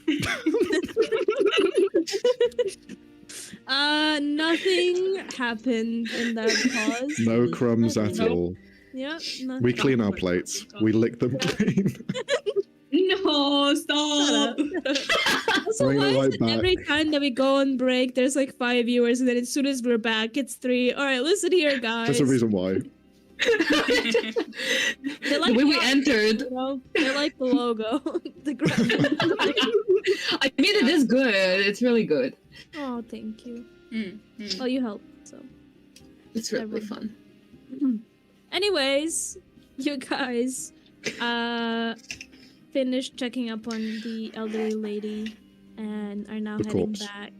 Nothing happened in that pause. No crumbs at Nothing. all. Yeah, nothing. We clean our plates. We lick them clean. No, stop! Also, Bring it why is right it back. every time that we go on break, there's like 5 viewers, and then as soon as we're back, it's 3. All right, listen here, guys. There's a reason why. They like The way we us, entered. you know? They like the logo. The graphic. I mean, it is good. It's really good. Oh, thank you. Mm. Oh, you helped. So, It's really fun. anyways, you guys, finished checking up on the elderly lady, and are now The heading corpse. back.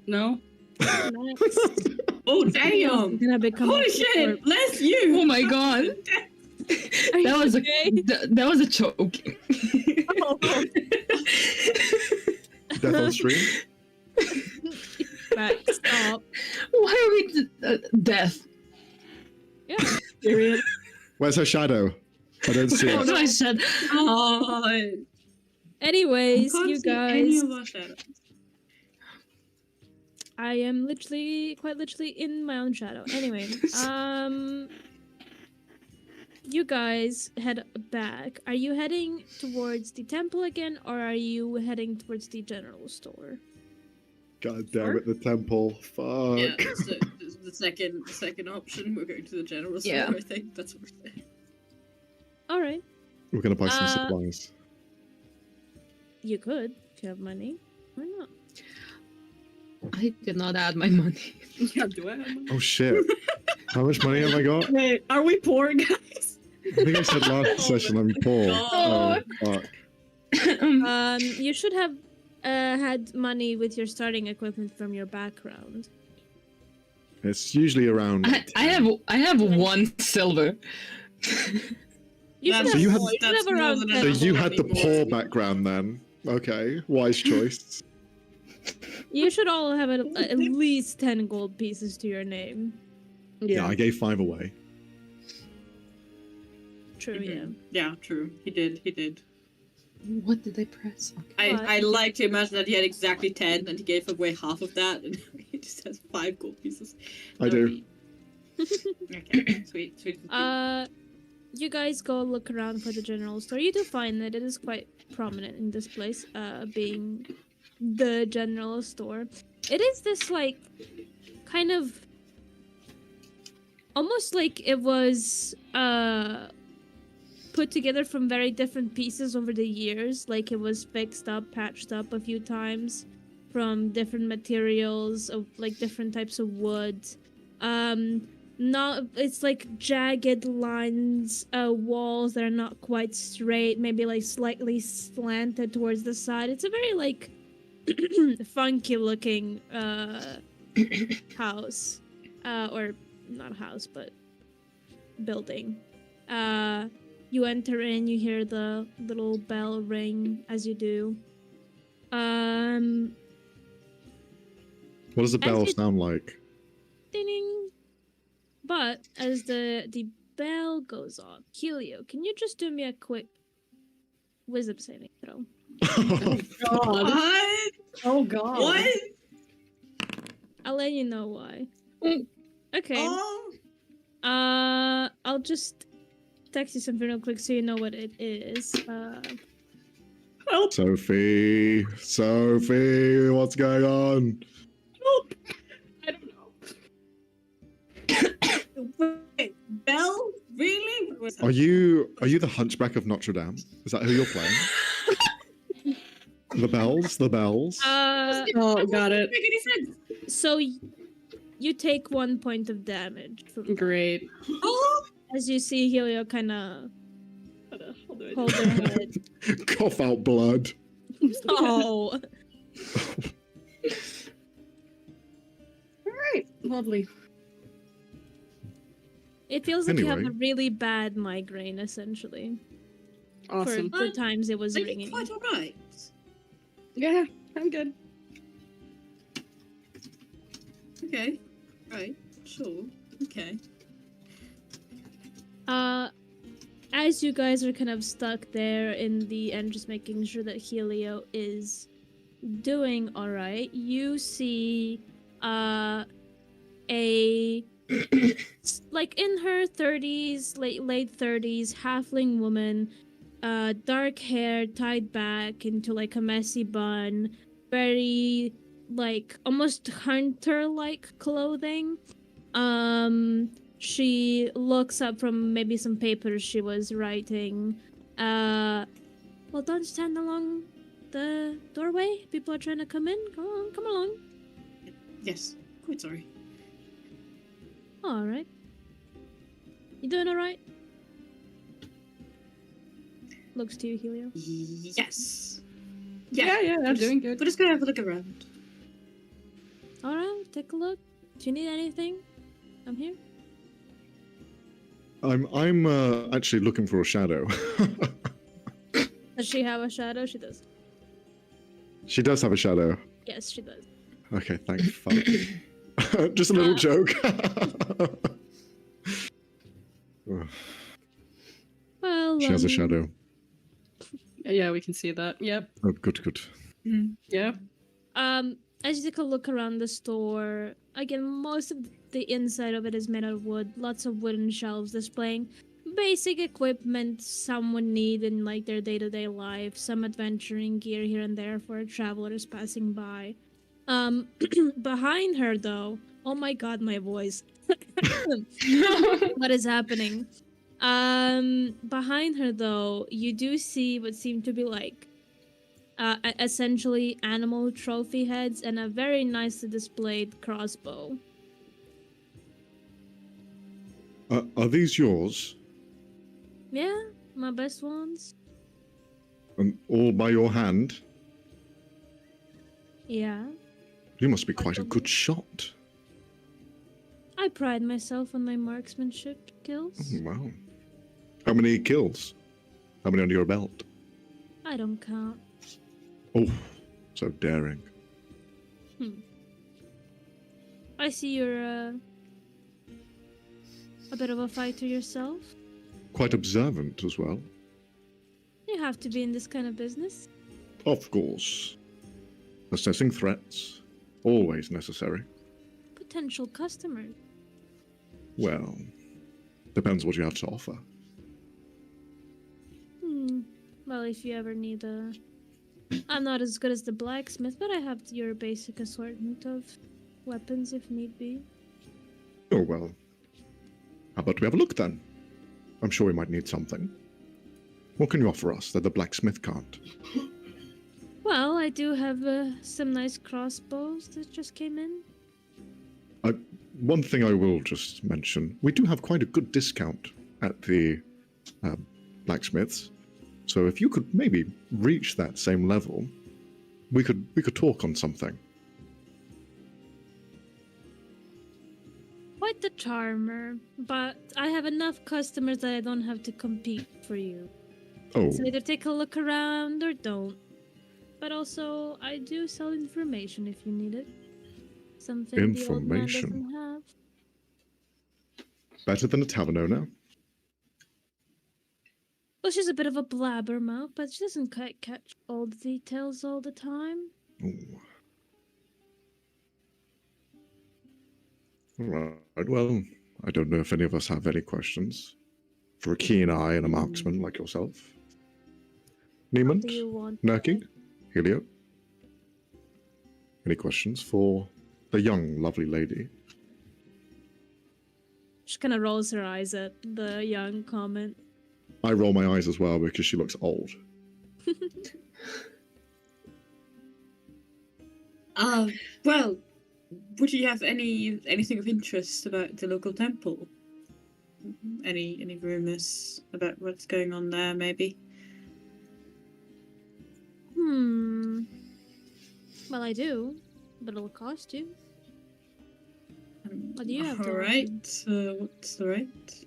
No. Next, Oh, it's damn! gonna become Holy a shit! corpse. Bless you! Oh my god. Are you That was okay? that was a choke. Oh. Death on stream? Right, stop. Why are we death? Yeah. Period. Where's her shadow? I don't see Oh, it. no, I said. God. Anyways, Can't you see any guys, of our shadows. I am quite literally in my own shadow. Anyway, you guys head back. Are you heading towards the temple again, or are you heading towards the general store? God damn it, the temple. Fuck. Yeah, so the second option. We're going to the general store. Yeah. I think that's what we're saying. All right, We're gonna buy some Uh, supplies. you could if you have money. Why not? I did not add my money. Yeah, do I have money? Oh shit. How much money have I got? Wait, are we poor, guys? I think I said last session I'm poor. Oh, fuck. You should have had money with your starting equipment from your background. It's usually around. I have 1 silver. You should That's- have, you had- more. You should that's have around more than 10. So enough. you had the poor background then. Okay, wise choice. You should all have at least 10 gold pieces to your name. Yeah, I gave 5 away. True, Mhm. Yeah, true. He did. What did I press? Okay. What? I like to imagine that he had exactly 10 and he gave away half of that and he just has 5 gold pieces. I do. Okay, sweet. You guys go look around for the general store. You do find that it is quite prominent in this place, being the general store. It is this, like, kind of... almost like it was, put together from very different pieces over the years. Like, it was fixed up, patched up a few times from different materials, of, like, different types of wood. It's like jagged lines, walls that are not quite straight, maybe like slightly slanted towards the side. It's a very like funky looking house, or not house, but building. You enter in, you hear the little bell ring as you do. What does the As bell you- sound like? Ding. But as the bell goes off, Helio, can you just do me a quick wisdom saving throw? God. What? Oh god. What? I'll let you know why. Mm. Okay. Oh. I'll just text you something real quick so you know what it is. Sophie, what's going on? I don't know. Wait, Bell? Really? Are you the Hunchback of Notre Dame? Is that who you're playing? The bells. Oh, got it. Make any sense? So you take 1 point of damage from that. Great. Oh. As you see Helio kind of I'll do it. hold their head. Cough out blood. Oh. Alright, lovely. It feels like you have Anyway. a really bad migraine, essentially. Awesome. For the times it was Are you ringing. quite alright? Yeah, I'm good. Okay. Right. Sure. Okay. as you guys are kind of stuck there in the end, just making sure that Helio is doing all right, you see a like in her 30s, late 30s, halfling woman, dark hair tied back into like a messy bun, very like almost hunter-like clothing. She looks up from maybe some papers she was writing. Well, don't stand along the doorway. People are trying to come in. Come along. Yes. Quite sorry. All right. You doing all right? Looks to you, Helio. Yes. Yeah, I'm doing good. We're just gonna have a look around. All right, take a look. Do you need anything? I'm here. I'm actually looking for a shadow. Does she have a shadow? She does. She does have a shadow. Yes, she does. Okay, thank fuck. Just a little joke. Well, She has a shadow. Yeah, we can see that. Yep. Oh, good, good. Yeah. As you take a look around the store, again, most of the inside of it is made out of wood. Lots of wooden shelves displaying basic equipment some would need in like their day-to-day life. Some adventuring gear here and there for travelers passing by. Behind her, though, oh my god, my voice. What is happening? Behind her, though, you do see what seem to be like essentially animal trophy heads and a very nicely displayed crossbow. Are these yours? Yeah, my best ones. And all by your hand? Yeah. You must be quite a good shot. I pride myself on my marksmanship skills. Wow. How many kills? How many under your belt? I don't count. Oh, so daring. I see you're a bit of a fighter yourself. Quite observant as well. You have to be in this kind of business. Of course. Assessing threats. Always necessary. Potential customers. Well, depends what you have to offer. Well, if you ever need a... I'm not as good as the blacksmith, but I have your basic assortment of weapons if need be. Oh, well. How about we have a look then? I'm sure we might need something. What can you offer us that the blacksmith can't? Well, I do have some nice crossbows that just came in. One thing I will just mention, we do have quite a good discount at the blacksmiths. So if you could maybe reach that same level, we could talk on something. Quite the charmer, but I have enough customers that I don't have to compete for you. Oh, So either take a look around or don't. But also, I do sell information if you need it. Something the old man Information. doesn't have. better than a tavern owner? Well, she's a bit of a blabbermouth, but she doesn't quite catch all the details all the time. Ooh. All right, well, I don't know if any of us have any questions. For a keen eye and a marksman like yourself. What Niemand? do you want? Nerky? Helio? Any questions for the young, lovely lady? She kind of rolls her eyes at the young comment. I roll my eyes as well because she looks old. Well, would you have anything of interest about the local temple? Any rumors about what's going on there, maybe? Well, I do, but it'll cost you. What do you have to All offer? right. What's the rate?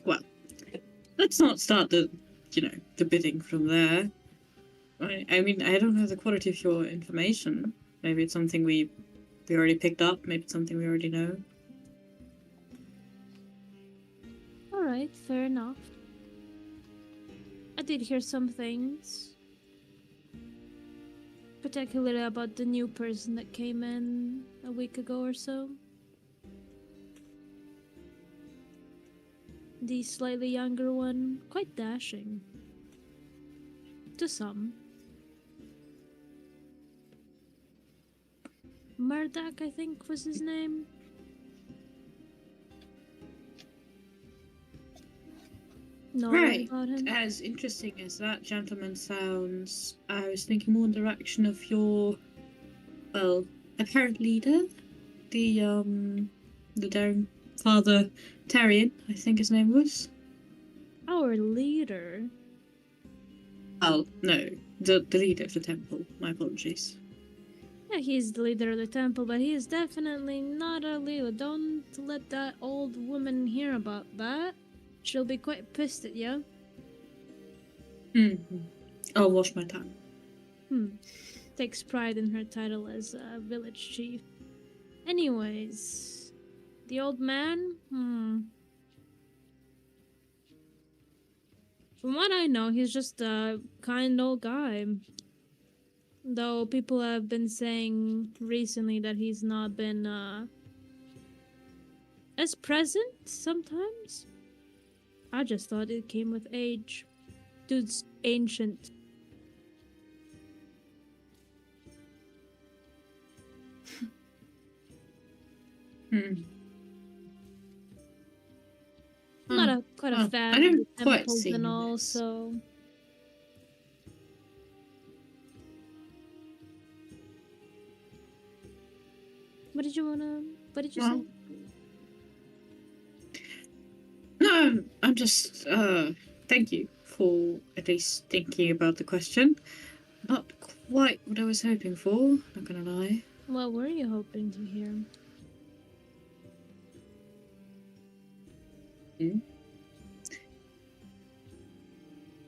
Well, let's not start the bidding from there. I mean, I don't know the quality of your information. Maybe it's something we already picked up. Maybe it's something we already know. Alright, fair enough. I did hear some things. Particularly about the new person that came in a week ago or so. The slightly younger one, quite dashing. To some. Murdoch, I think, was his name. No, Right. about him. As interesting as that gentleman sounds, I was thinking more in the direction of your, well, apparent leader, the daring father Tarian, I think his name was. Our leader. Oh no, the leader of the temple. My apologies. Yeah, he's the leader of the temple, but he is definitely not a leader. Don't let that old woman hear about that. She'll be quite pissed at you. I'll wash my tongue. Takes pride in her title as a village chief. Anyways, the old man? From what I know, he's just a kind old guy. Though people have been saying recently that he's not been as present sometimes. I just thought it came with age. Dude's ancient. Not quite a fan I of don't the quite temples see and all, this. so. What did you say? No, I'm just, thank you for at least thinking about the question. Not quite what I was hoping for, not gonna lie. What were you hoping to hear?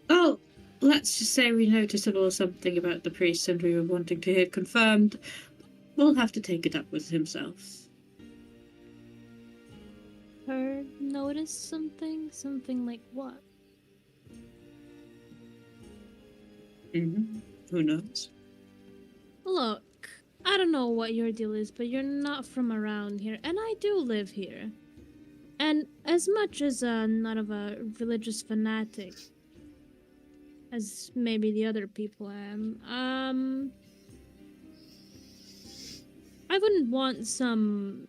Well, let's just say we noticed a little something about the priest and we were wanting to hear confirmed. We'll have to take it up with himself. Her notice something? Something like what? Who knows? Look, I don't know what your deal is, but you're not from around here, and I do live here. And as much as not of a religious fanatic, as maybe the other people am, I wouldn't want some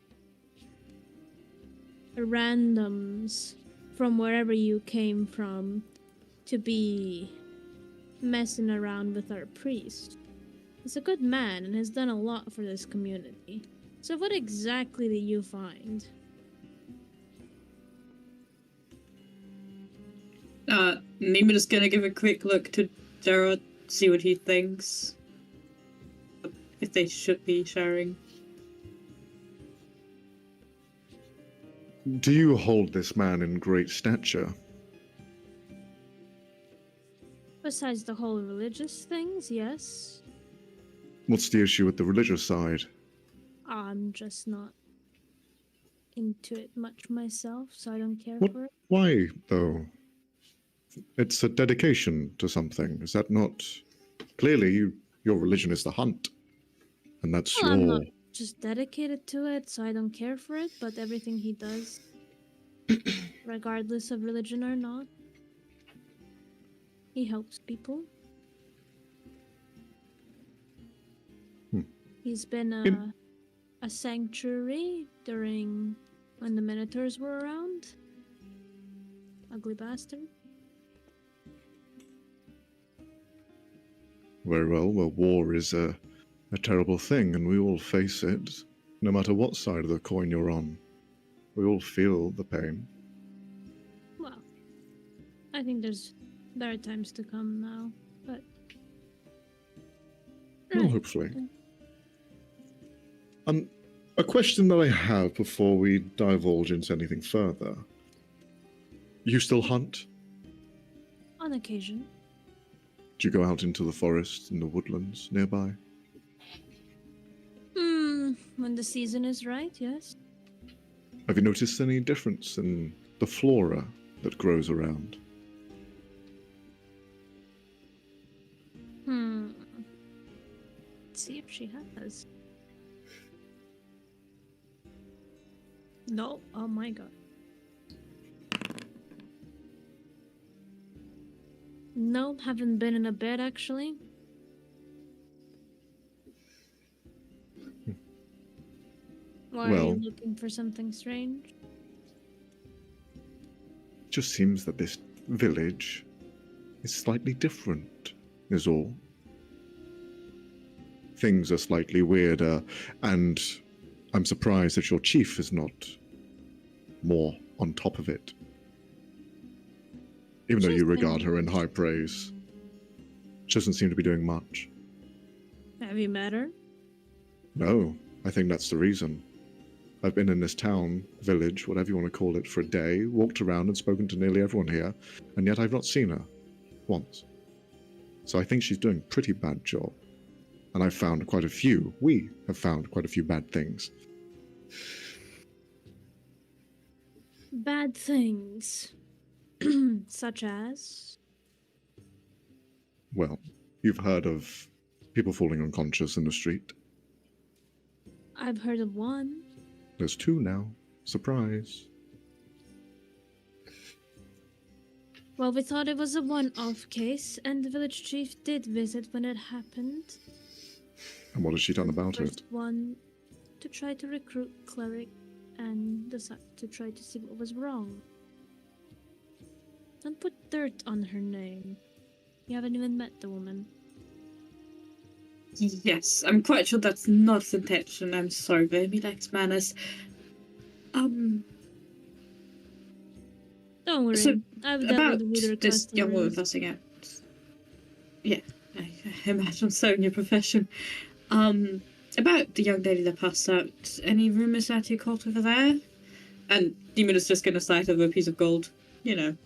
randoms from wherever you came from to be messing around with our priest. He's a good man and has done a lot for this community. So what exactly do you find? Nima just gonna give a quick look to Gerard, see what he thinks. If they should be sharing. Do you hold this man in great stature? Besides the whole religious things, yes. What's the issue with the religious side? I'm just not into it much myself, so I don't care What? for it. Why, though? It's a dedication to something. Is that not? Clearly, your religion is the hunt. And that's Well, I'm your... not just dedicated to it, so I don't care for it, but everything he does, regardless of religion or not, he helps people. He's been a sanctuary during when the Minotaurs were around. Ugly bastard. Very well. Well, war is a terrible thing, and we all face it, no matter what side of the coin you're on. We all feel the pain. Well, I think there's better times to come now, but... Well, Right. hopefully. A question that I have before we divulge into anything further. You still hunt? On occasion. Do you go out into the forest and the woodlands nearby? When the season is right, yes. Have you noticed any difference in the flora that grows around. Let's see if she has. No. Oh my god. No, haven't been in a bit actually. Why are Well- you looking for something strange? Just seems that this village is slightly different, is all. Things are slightly weirder, and I'm surprised that your chief is not more on top of it. Even though She's you regard been- her in high praise, she doesn't seem to be doing much. Have you met her? No, I think that's the reason. I've been in this town, village, whatever you want to call it, for a day, walked around and spoken to nearly everyone here, and yet I've not seen her once. So I think she's doing a pretty bad job. And we have found quite a few bad things. Bad things. Such as? Well, you've heard of people falling unconscious in the street. I've heard of one. There's 2 now. Surprise. Well, we thought it was a one-off case, and the village chief did visit when it happened. And what has she done about First it? one to try to recruit cleric, and the second to try to see what was wrong. Don't put dirt on her name. You haven't even met the woman. Yes, I'm quite sure that's not his intention. I'm sorry, but he lacks manners. Don't worry. So, I've about dealt with her this young woman customers. fussing out. Yeah, I imagine so in your profession. About the young lady that passed out, any rumours that you caught over there? And Demon is just going to slice over a piece of gold, you know,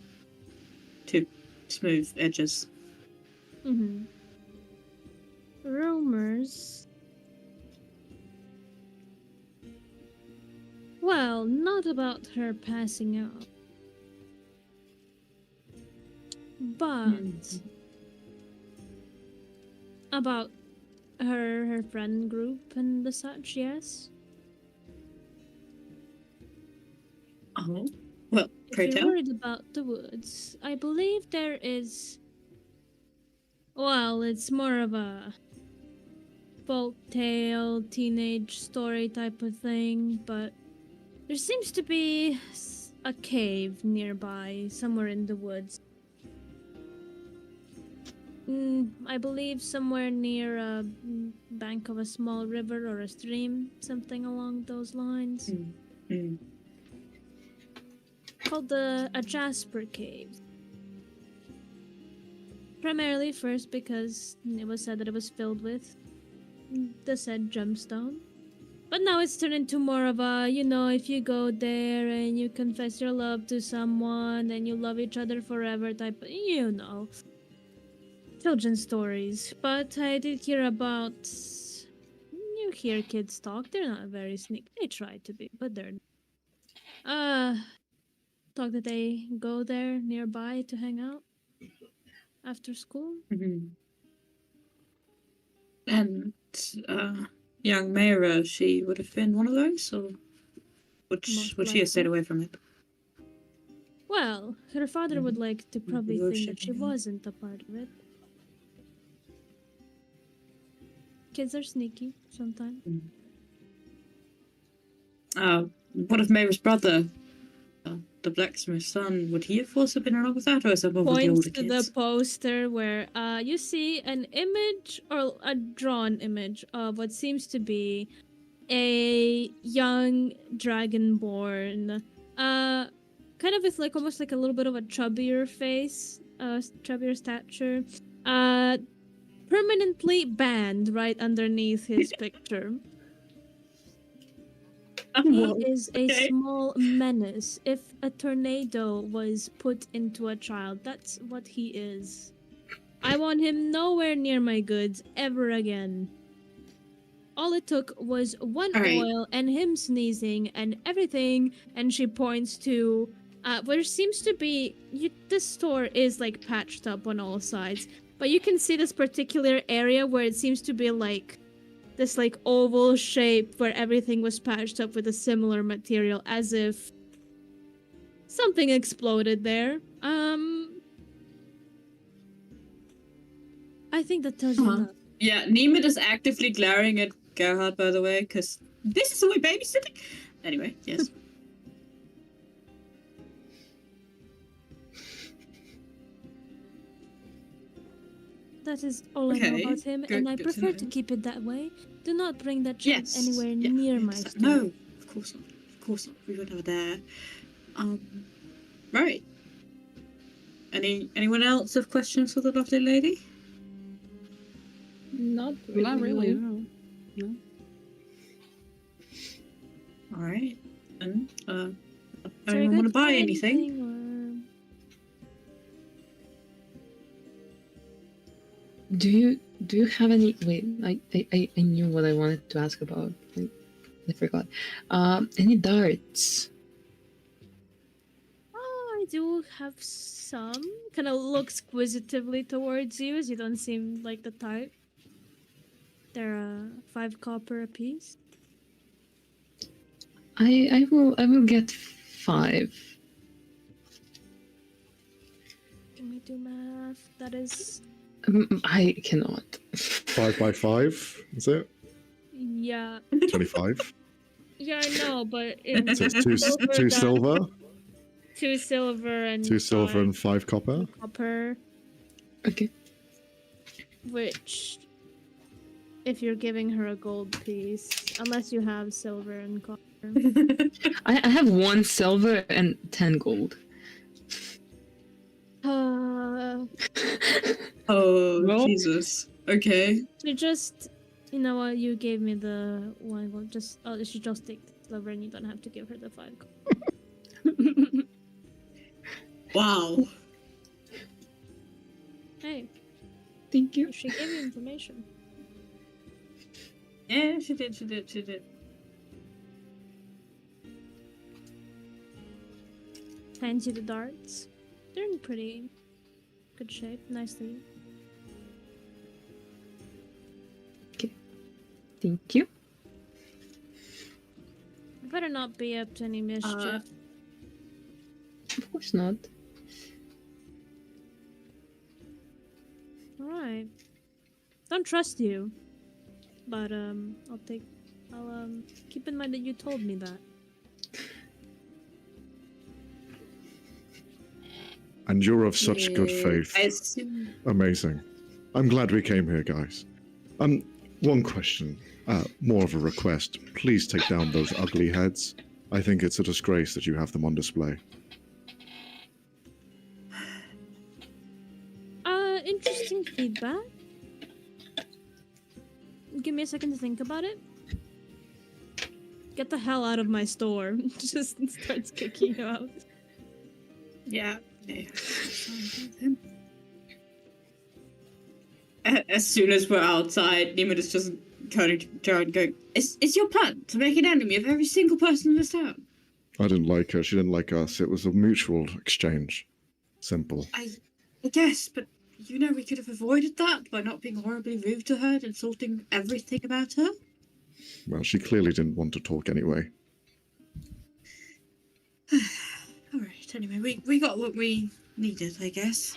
to smooth edges. Mm-hmm. Rumors. Well, not about her passing out. But about her friend group and the such, yes? Oh, well, pray If you're tell. worried about the woods, I believe there is. Well, it's more of a folk tale, teenage story type of thing, but there seems to be a cave nearby, somewhere in the woods. I believe somewhere near a bank of a small river or a stream, something along those lines. Called a Jasper Cave. Primarily first because it was said that it was filled with the said gemstone. But now it's turned into more of a, if you go there and you confess your love to someone and you love each other forever type of, children's stories. But I did hear about, you hear kids talk, they're not very sneaky. They try to be, but they're talk that they go there nearby to hang out after school. And young Mayra, she would have been one of those, or would Most she have stayed likely. away from it? Well, her father would like to probably think that she Worship, wasn't a part of it. Kids are sneaky sometimes. What of Mayra's brother, the blacksmith's son? Would he have also been along with that, or is that more of the Points older to kids? the poster where you see an image or a drawn image of what seems to be a young dragonborn, kind of with almost like a little bit of a chubbier face, chubbier stature, permanently banned right underneath his picture. He is a small menace. If a tornado was put into a child, that's what he is. I want him nowhere near my goods ever again. All it took was one All right. oil and him sneezing and everything, and she points to where seems to be this store is like patched up on all sides, but you can see this particular area where it seems to be like this like oval shape where everything was patched up with a similar material, as if something exploded there. I think that tells you enough. Yeah, Nemeth is actively glaring at Gerhard, by the way, because this is my babysitting. Anyway, yes. That is all I know Okay, about him, good- and I good to prefer to know. keep it that way. Do not bring that child Yes. anywhere yeah, near I my understand. store. No, of course not. Of course not. We would have there. Right. Anyone else have questions for the lovely lady? Not really. Not really. No. No. All right. And Sorry, anyone want to good buy for anything? or- Do you have any? Wait, I knew what I wanted to ask about. I forgot. Any darts? Oh, I do have some. Kind of looks quizzitively towards you, as you don't seem like the type. They're 5 copper apiece. I will get 5. Let me do math. That is, I cannot. 5 by 5, is it? yeah, 25. yeah, I know, but in So it's two that- silver, 2 silver and 2 silver 5 and 5 copper. copper. Okay. Which, if you're giving her a gold piece, unless you have silver and copper. I have 1 silver and 10 gold. Oh, Well- Jesus. Okay. You just, you know what? You gave me the 1 gold. Just, she just take the silver, and you don't have to give her the 5 gold. Wow. Hey, Thank you. she gave you information. Yeah, she did. Hands you the darts. They're in pretty good shape. Nicely. Thank you. You better not be up to any mischief. Of course not. Alright. Don't trust you. But, I'll keep in mind that you told me that. And you're of such good Yeah, faith. I assume- Amazing. I'm glad we came here, guys. One question, more of a request. Please take down those ugly heads. I think it's a disgrace that you have them on display. Interesting feedback. Give me a second to think about it. Get the hell out of my store. Just starts kicking you out. Yeah. As soon as we're outside, Nemeth is just turning to Gerard and going, It's your plan to make an enemy of every single person in this town. I didn't like her. She didn't like us. It was a mutual exchange. Simple. I guess, but you know we could have avoided that by not being horribly rude to her and insulting everything about her. Well, she clearly didn't want to talk anyway. Alright, anyway, we got what we needed, I guess.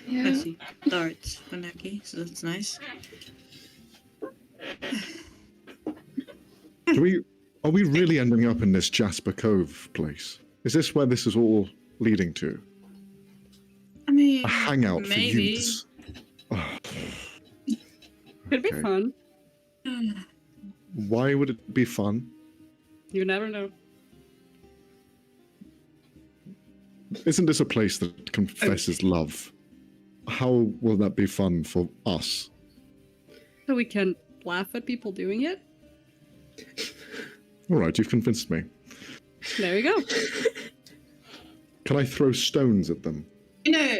Yeah. Mostly darts for Neki, so that's nice. Are we really ending up in this Jasper Cove place? Is this where this is all leading to? I mean, A hangout for maybe. youths. Oh, Could be Okay. fun. why would it be fun? You never know. Isn't this a place that confesses love? How will that be fun for us? So we can laugh at people doing it. All right, you've convinced me. There you go. Can I throw stones at them? You know,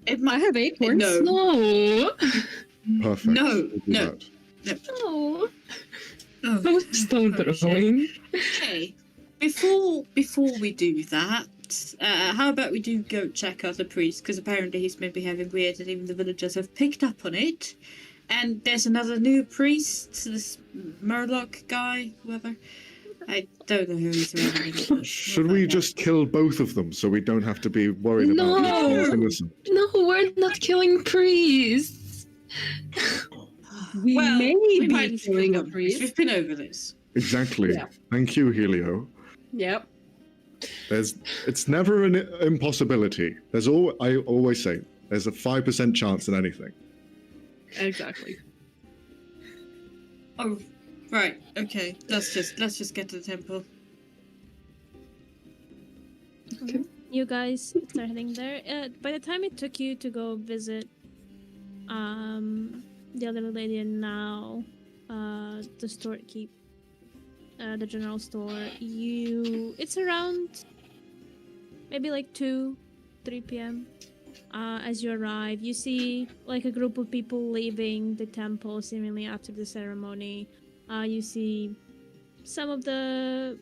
it I might. have acorns. No. No. Perfect. No, We'll do no. that. No. Oh, No stone Oh, shit. throwing. okay. Before we do that, But how about we do go check out the priest, because apparently he's been behaving weird and even the villagers have picked up on it. And there's another new priest, this Murloc guy, whoever. I don't know who he's around. Should we just kill both of them so we don't have to be worried about which one is innocent? No, we're not killing priests. We may we be might killing a kill one priest. We've been over this. Exactly. Yeah. Thank you, Helio. Yep. It's never an impossibility. I always say there's a 5% chance in anything. Exactly. Oh, right. Okay. Let's just get to the temple. Okay. You guys start heading there. By the time it took you to go visit the other lady and now the storekeep, the general store, it's around maybe like 2-3 p.m. As you arrive, you see like a group of people leaving the temple seemingly after the ceremony. You see some of the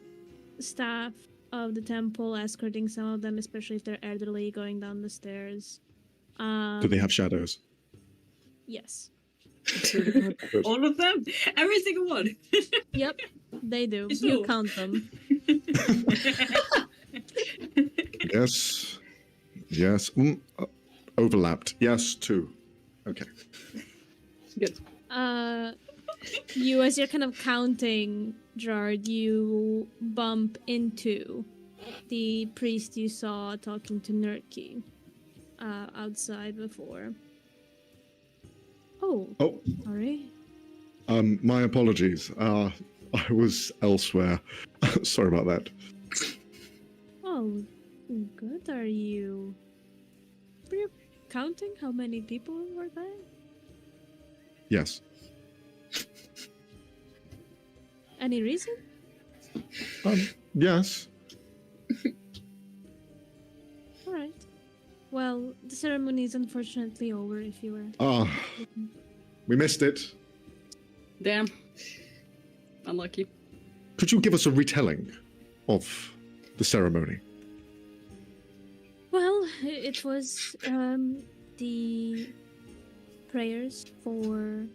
staff of the temple escorting some of them, especially if they're elderly, going down the stairs. Do they have shadows? Yes. All of them? Every single one? Yep, they do. It's You all. count them. Yes. Yes. Overlapped. Yes, 2. Okay. Good. You, as you're kind of counting, Gerard, you bump into the priest you saw talking to Nurki outside before. Oh, sorry. My apologies. I was elsewhere. Sorry about that. Oh, good. Were you counting how many people were there? Yes. Any reason? Yes. All right. Well, the ceremony is unfortunately over if you were... We missed it. Damn. Unlucky. Could you give us a retelling of the ceremony? Well, it was the prayers for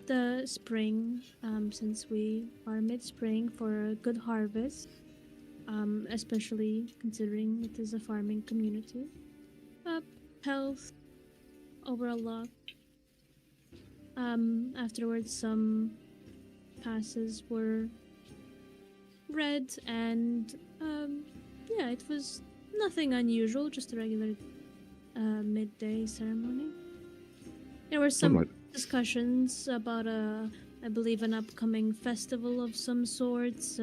the spring, since we are mid-spring, for a good harvest, especially considering it is a farming community. Health, overall luck. Afterwards, some passes were read, and yeah, it was nothing unusual, just a regular midday ceremony. There were some Alright. discussions about I believe an upcoming festival of some sorts.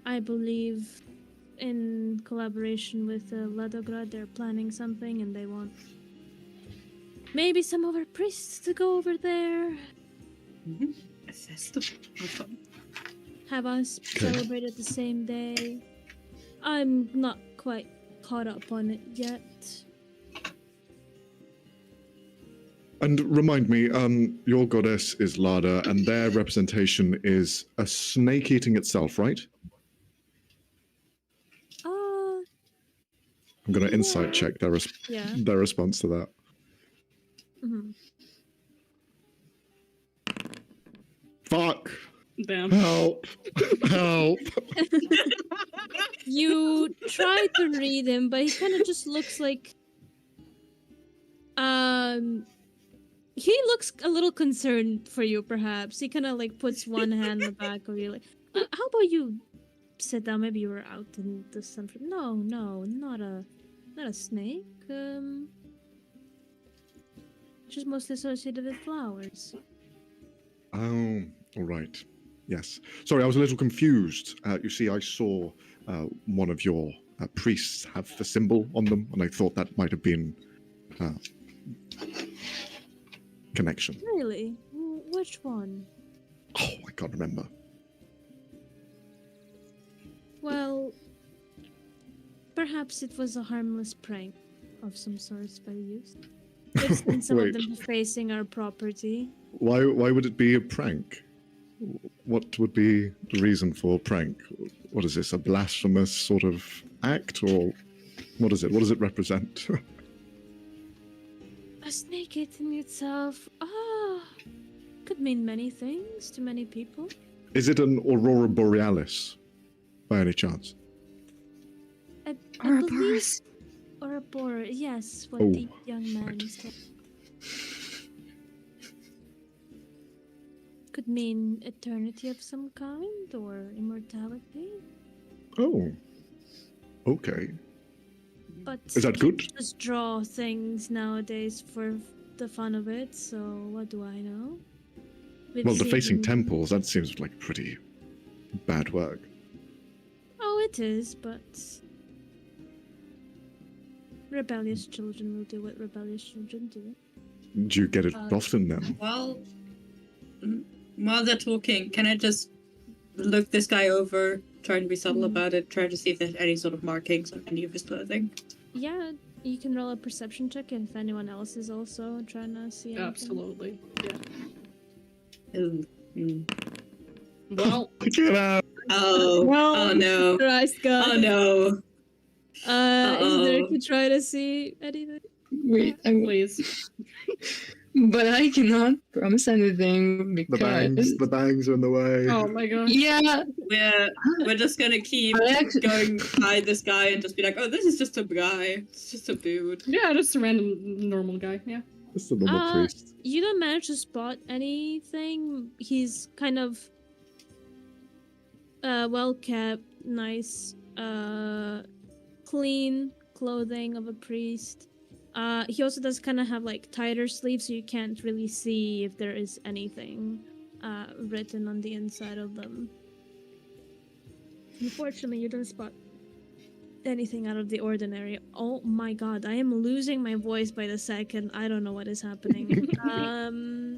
I believe in collaboration with Ledograd, they're planning something and they want maybe some of our priests to go over there. A festival. Have us celebrate it the same day. I'm not quite caught up on it yet. And remind me, your goddess is Lada, and their representation is a snake eating itself, right? I'm going to insight check their response to that. Mm-hmm. Fuck! Damn. Help! Help! You try to read him, but he kind of just looks like... He looks a little concerned for you, perhaps. He kind of like puts one hand on the back of you, like, how about you sit down? Maybe you were out in the sun. No, not a snake. Just mostly associated with flowers. Oh, all right. Yes. Sorry, I was a little confused. You see, I saw one of your priests have the symbol on them, and I thought that might have been connection. Really? Which one? Oh, I can't remember. Well, perhaps it was a harmless prank of some sort by use. We've seen some of Wait. them facing our property. Why would it be a prank? What would be the reason for prank? What is this, a blasphemous sort of act, or what is it? What does it represent? A snake eating itself. Could mean many things to many people. Is it an aurora borealis, by any chance? I Ouroboros. believe Ouroboros, yes, what Oh, the young man said. Could mean eternity of some kind or immortality. Oh, okay. But Is that good? people just draw things nowadays for the fun of it, so what do I know? We've Well, defacing seen- temples, that seems like pretty bad work. Oh, it is, but rebellious children will do what rebellious children do. Do you get it often then? While they're talking, can I just look this guy over, try and be subtle about it, try to see if there's any sort of markings on any of his clothing? Yeah, you can roll a perception check if anyone else is also trying to see anything. Absolutely. Yeah. Ooh. Well, Get out! Oh, Well, oh no. Christ, God. Oh no. Is there Uh-oh. to try to see anything? Wait, please. but I cannot promise anything The because bangs are in the way. Oh my god. yeah, We're just gonna keep I actually- going by this guy and just be like, oh, this is just a guy. It's just a dude. Yeah, just a random normal guy. Yeah. It's the normal priest. You don't manage to spot anything. He's kind of well kept, nice, clean clothing of a priest. He also does kind of have like tighter sleeves, so you can't really see if there is anything written on the inside of them. Unfortunately, you don't spot anything out of the ordinary. Oh my god, I am losing my voice by the second. I don't know what is happening.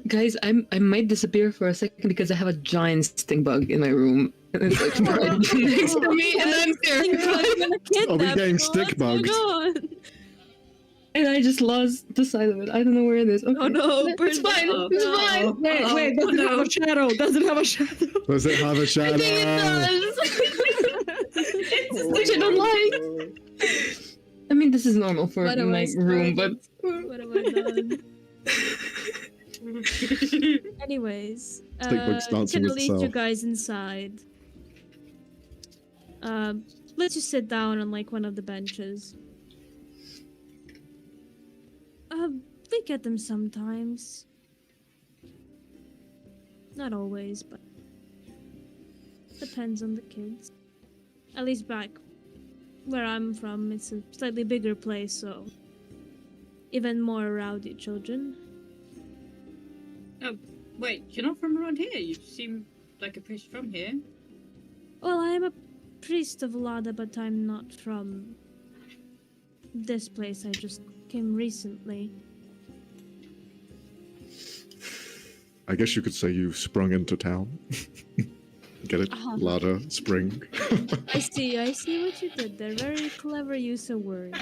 guys, I might disappear for a second because I have a giant stink bug in my room, and it's like right next to me, and I'm terrified. Are we getting stick bugs? And I just lost the side of it. I don't know where it is. Okay. Oh no, it's fine. Oh, It's no. fine. Wait, does it have a shadow? Does it have a shadow? Does it have a I shadow? think it does. Which I don't like. I mean, this is normal for What have my I room, but What have I done? Anyways, Stick bug's dancing gonna with lead you itself. guys inside. Let's just sit down on like one of the benches. We get them sometimes. Not always, but depends on the kids. At least back where I'm from, it's a slightly bigger place, so even more rowdy children. Wait, you're not from around here. You seem like a priest from here. Well, I am a priest of Lada, but I'm not from this place. I just came recently. I guess you could say you sprung into town. Get it? Uh-huh. Ladder, spring. I see what you did there. Very clever use of word.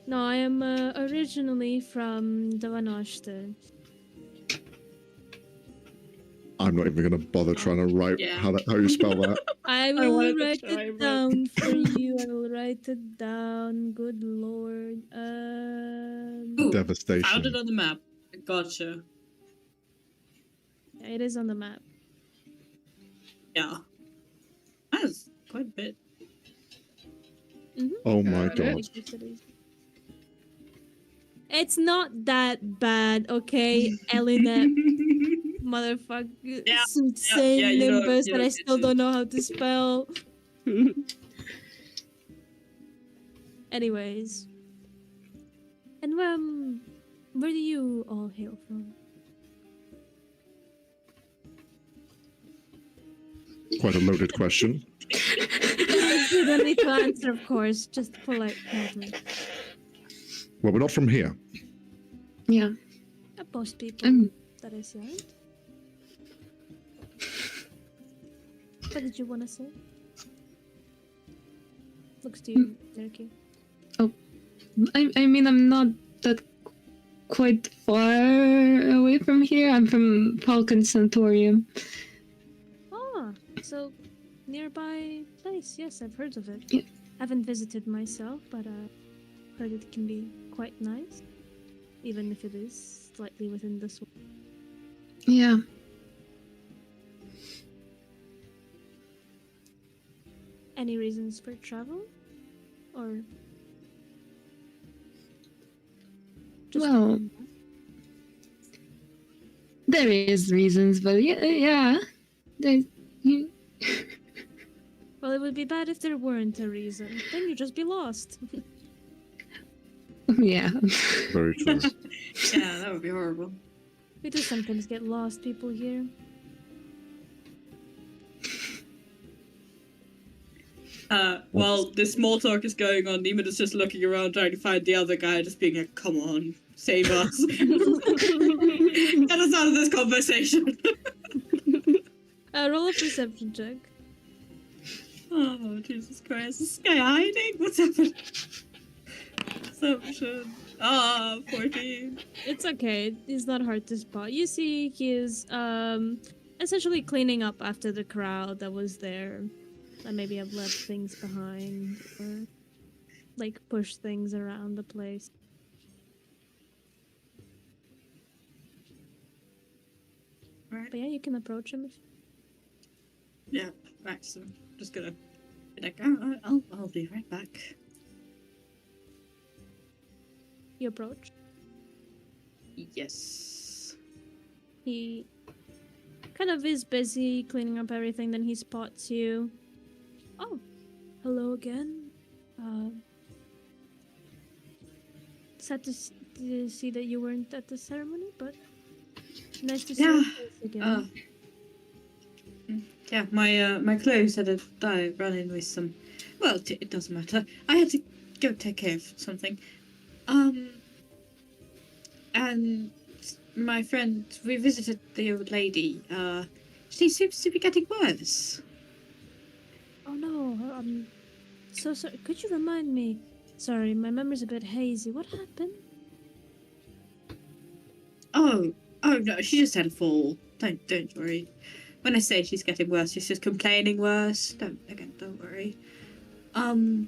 No, I am originally from Davanoshte. I'm not even going to bother trying to write Yeah. how you spell that. I will wanted to write try, it but- down for you. I will write it down. Good lord. Ooh, found Devastation. it on the map. Gotcha. It is on the map. Yeah. That's quite a bit. Oh my Got it. god. It's not that bad, okay, Elinet, motherfucker. Yeah, Soothsaying yeah, you know, Nimbus you that know, I still don't know how to spell. Anyways. And where do you all hail from? Quite a loaded question. You don't need to answer, of course, just politely. Well, we're not from here. yeah. Most people, that is right. What did you want to say? Looks to you, Nerky. I mean, I'm not that quite far away from here. I'm from Falcon Centaurium. So, nearby place. Yes, I've heard of it. Yeah. Haven't visited myself, but heard it can be quite nice, even if it is slightly within the swamp. Yeah. Any reasons for travel, or just Well, there is reasons, but yeah. There's, you, well, it would be bad if there weren't a reason. Then you'd just be lost. yeah. Very true. Yeah, that would be horrible. We do sometimes get lost, people here. While this small talk is going on, Neiman is just looking around trying to find the other guy, just being like, come on, save us. Get us out of this conversation. Roll a perception check. Oh, Jesus Christ. Is this guy hiding? What's happening? Perception. 14. It's okay. He's not hard to spot. You see, he is essentially cleaning up after the crowd that was there. That maybe have left things behind or like push things around the place. Right. But yeah, you can approach him. Yeah, right, so I'm just gonna be like, oh, I'll be right back. You approach. Yes. He kind of is busy cleaning up everything. Then he spots you. Oh, hello again. Sad to see that you weren't at the ceremony, but nice to see Yeah, you again. Yeah, my clothes had I run in with some. Well, it doesn't matter. I had to go take care of something. And my friend, we visited the old lady. She seems to be getting worse. Oh no, I'm so sorry. Could you remind me? Sorry, my memory's a bit hazy. What happened? Oh no, she just had a fall. Don't worry. When I say she's getting worse, she's just complaining worse. Don't worry. Well,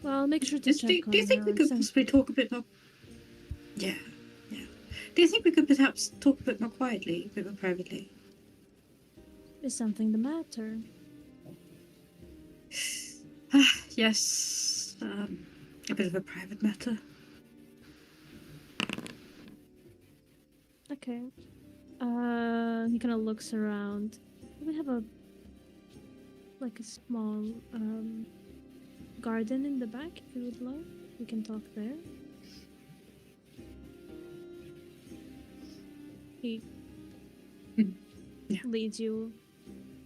I'll make sure to Do check on you think her. we could possibly talk a bit more? Yeah. Do you think we could perhaps talk a bit more quietly, a bit more privately? Is something the matter? Yes. A bit of a private matter. Okay. He kind of looks around. We have a small garden in the back. If you would like, we can talk there. He Yeah. leads you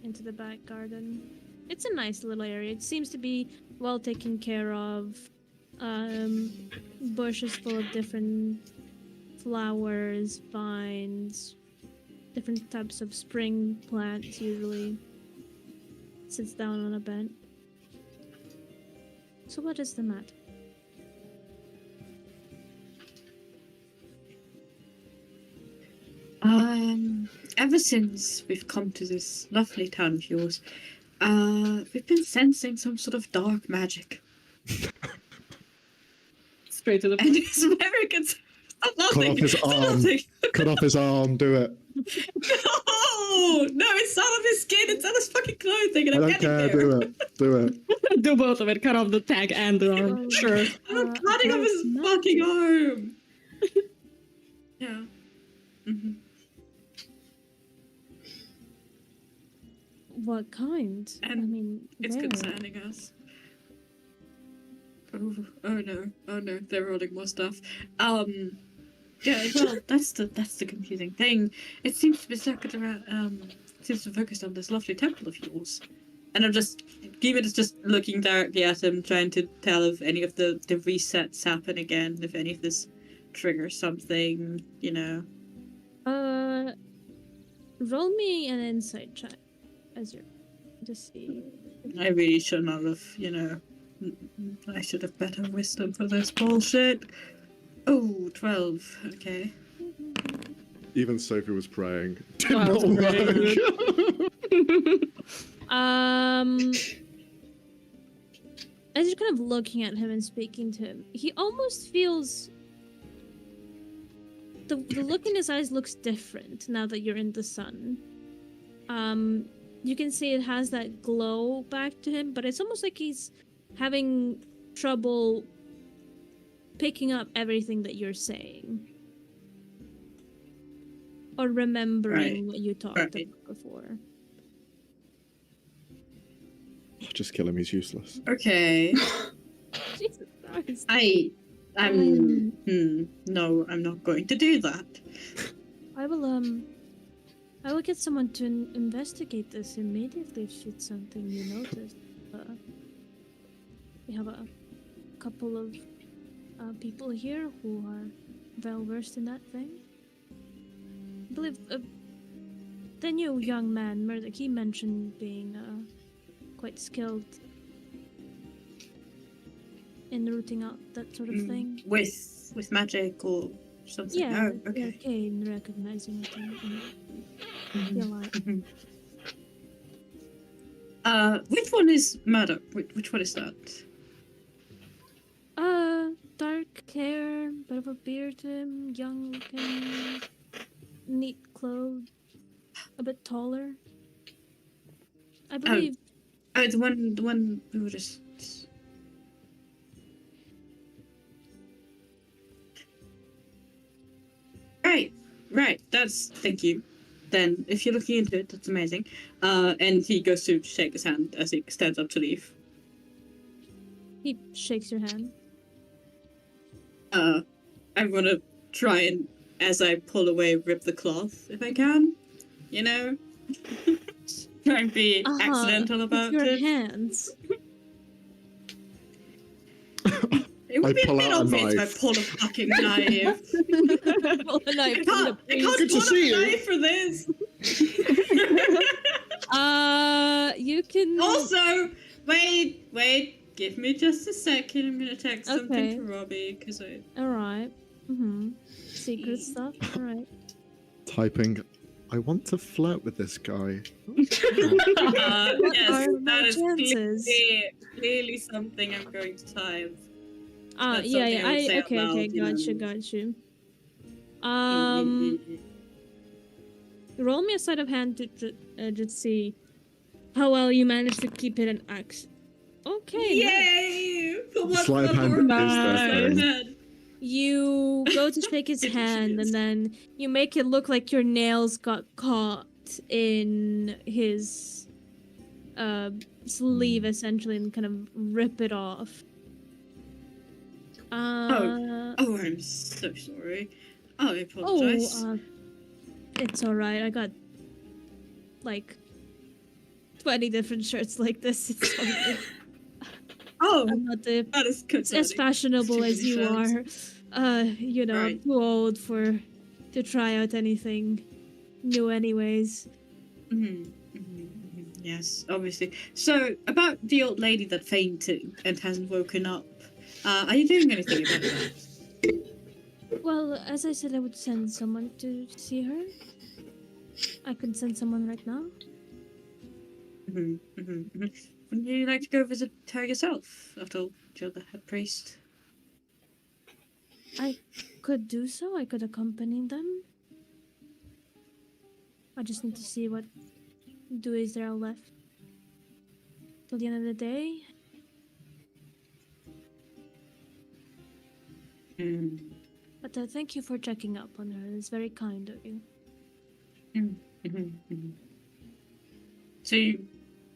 into the back garden. It's a nice little area. It seems to be well taken care of. Bushes full of different flowers, vines, different types of spring plants usually. Sits down on a bench. So what is the matter? Ever since we've come to this lovely town of yours, we've been sensing some sort of dark magic. Straight to the And point. it's very concerned. Stop Cut laughing. off his Stop arm. laughing. Cut off his arm. Do it. No, it's not on his skin. It's on his fucking clothing, and I I'm don't getting care. there. Do it. Do it. Do both of it. Cut off the tag and the arm. Oh, Sure. I'm cutting off dark his magic. fucking arm. Yeah. Mm-hmm. What kind? I And mean, It's where? concerning us. Oh no, they're rolling more stuff. Yeah, well, that's the confusing thing. It seems to be circled around, seems to focus on this lovely temple of yours. And Given is just looking directly at him, trying to tell if any of the resets happen again, if any of this triggers something, you know. Roll me an insight check as you're to see. I really should not have, you know. I should have better wisdom for this bullshit. Oh, 12. Okay. Even Sophie was praying. Did I was not praying. work. As you're kind of looking at him and speaking to him, he almost feels the look in his eyes looks different now that you're in the sun. You can see it has that glow back to him, but it's almost like he's having trouble picking up everything that you're saying or remembering what you talked about before. Just kill him. He's useless. Okay. Jesus Christ. No, I'm not going to do that. I will get someone to investigate this immediately if it's something you notice. We have a couple of people here who are well versed in that thing. I believe the new young man, Murdoch, he mentioned being quite skilled in rooting out that sort of thing. With magic or something? Yeah, Oh, okay. arcane, recognizing it and feel like. Which one is Murdoch? Which one is that? Dark hair, bit of a beard to him, young looking, neat clothes, a bit taller. I believe. Oh, the one we were just. Right. Thank you. Then, if you're looking into it, that's amazing. And he goes to shake his hand as he stands up to leave. He shakes your hand. I'm gonna try and, as I pull away, rip the cloth if I can. You know, try and be accidental about with your it. hands. It would I be a pull bit out a obvious if I knife. pull a fucking knife. Well, a knife. I can't Good to pull see a you. knife for this. You can. Also, wait. Give me just a second. I'm gonna text Okay. something to Robbie because I. All right. Secret stuff. All right. Typing. I want to flirt with this guy. Yes, are my that is chances? clearly something I'm going to type. That's Yeah. something I would say out Okay. loud, you Got you. know. Roll me a sleight of hand to just see how well you managed to keep it an axe. Okay. nice. Yay! For what Sleight of hand level? is their Sleight of thing. hand. You go to shake his hand, and then you make it look like your nails got caught in his sleeve, essentially, and kind of rip it off. Oh, I'm so sorry. Oh, I apologize. It's alright. I got like 20 different shirts like this. It's alright. I'm not that is good. as fashionable as you are. You know, Right. I'm too old to try out anything new anyways. Yes, obviously. So, about the old lady that fainted and hasn't woken up, are you doing anything about that? Well, as I said, I would send someone to see her. I could send someone right now. Wouldn't you like to go visit her yourself? I told the head priest. I could do so. I could accompany them. I just need to see what duties there are left till the end of the day. But thank you for checking up on her. It's very kind of you. So you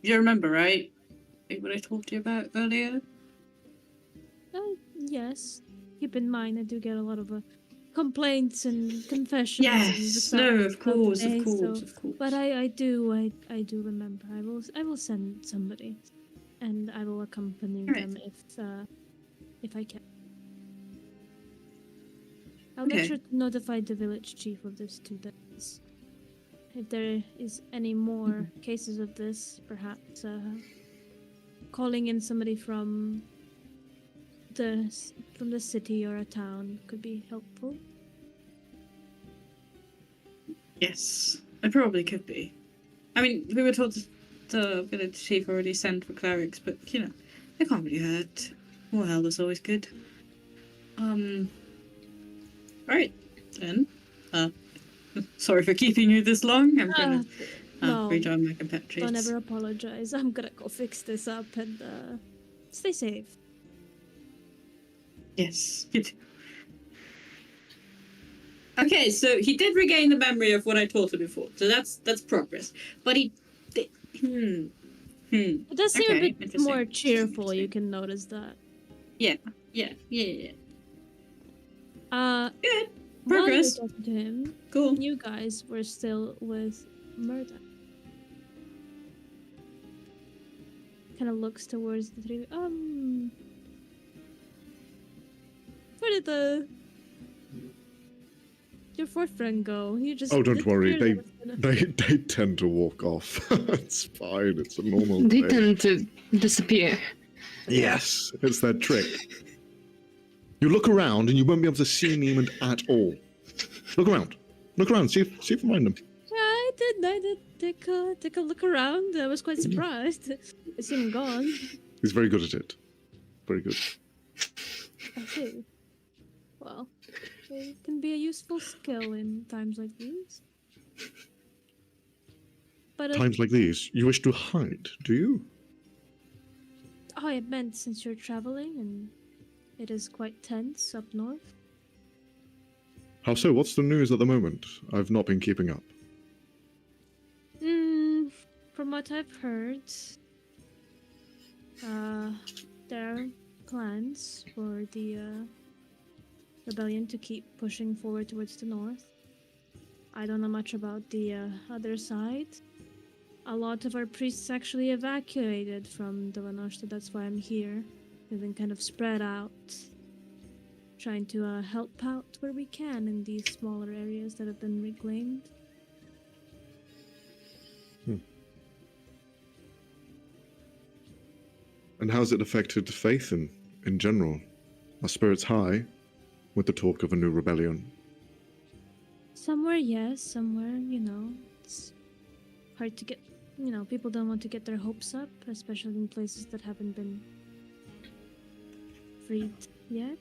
remember, right? What I talked to you about earlier? Yes. Keep in mind, I do get a lot of complaints and confessions. Yes. and No. the Of course. day, Of course. so- Of course. But I do remember. I will send somebody, and I will accompany Alright. them if I can. I'll make Okay. sure to notify the village chief of this too. That if there is any more cases of this, perhaps calling in somebody from the city or a town could be helpful. Yes, it probably could be. I mean, we were told gonna see if I already sent for clerics, but you know, they can't really hurt. More hell is always good. Alright, then. Sorry for keeping you this long. I'm gonna No, rejoin my compatriots. don't ever apologize. I'm gonna go fix this up and stay safe. Yes. Good. Okay, so he did regain the memory of what I taught him before, so that's progress. But he did. It does seem a Okay, bit interesting. more cheerful. You can notice that. Yeah. Good. Progress. While you were talking to him, Cool. you guys were still with Murda. Kind of looks towards the three. Where did your fourth friend go? You just. Oh, don't worry. disappeared out of the- They tend to walk off. It's fine. It's a normal They thing. tend to disappear. Yes, it's their trick. You look around and you won't be able to see Neiman at all. Look around. Look around. See if you find them. Yeah, I did take a look around. I was quite surprised. I see him gone. He's very good at it. Very good. I see. Well, it can be a useful skill in times like these. But Times like these, you wish to hide, do you? oh, I meant since you're traveling and it is quite tense up north. How so? What's the news at the moment? I've not been keeping up. From what I've heard, there are plans for the rebellion to keep pushing forward towards the north. I don't know much about the other side. A lot of our priests actually evacuated from Delanoshta, that's why I'm here. We've been kind of spread out, trying to help out where we can in these smaller areas that have been reclaimed. And how's it affected faith in general? Are spirits high with the talk of a new rebellion? Somewhere, yes, somewhere, it's hard to get, people don't want to get their hopes up, especially in places that haven't been freed yet.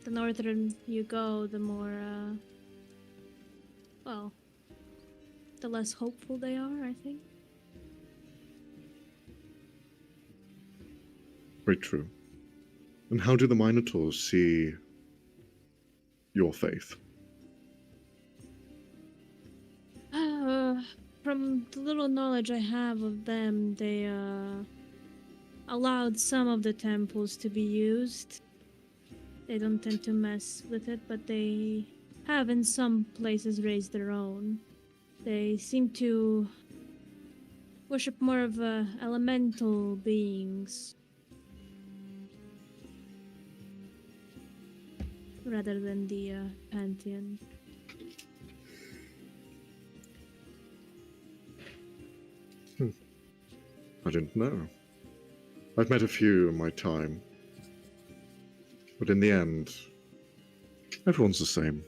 The northern you go, the more, the less hopeful they are, I think. Very true. And how do the Minotaurs see your faith? From the little knowledge I have of them, they allowed some of the temples to be used. They don't tend to mess with it, but they have in some places raised their own. They seem to worship more of elemental beings rather than the pantheon. I didn't know. I've met a few in my time. But in the end, everyone's the same.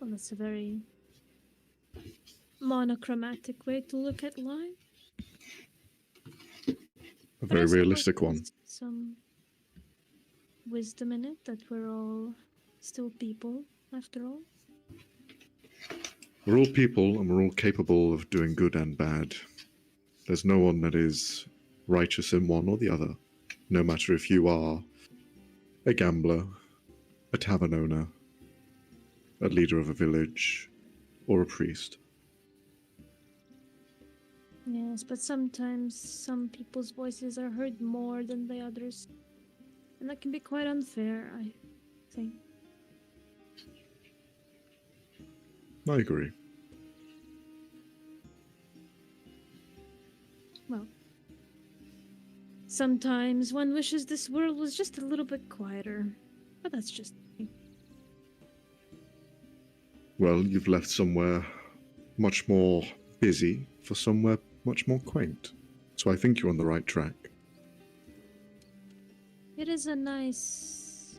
Well, that's a very monochromatic way to look at life. A But very I suppose realistic one. there's some wisdom in it that we're all still people, after all. We're all people and we're all capable of doing good and bad. There's no one that is righteous in one or the other, no matter if you are a gambler, a tavern owner, a leader of a village, or a priest. Yes, but sometimes some people's voices are heard more than the others. And that can be quite unfair, I think. I agree. Well, sometimes one wishes this world was just a little bit quieter. But that's just me. Well, you've left somewhere much more busy for somewhere much more quaint. So I think you're on the right track. It is a nice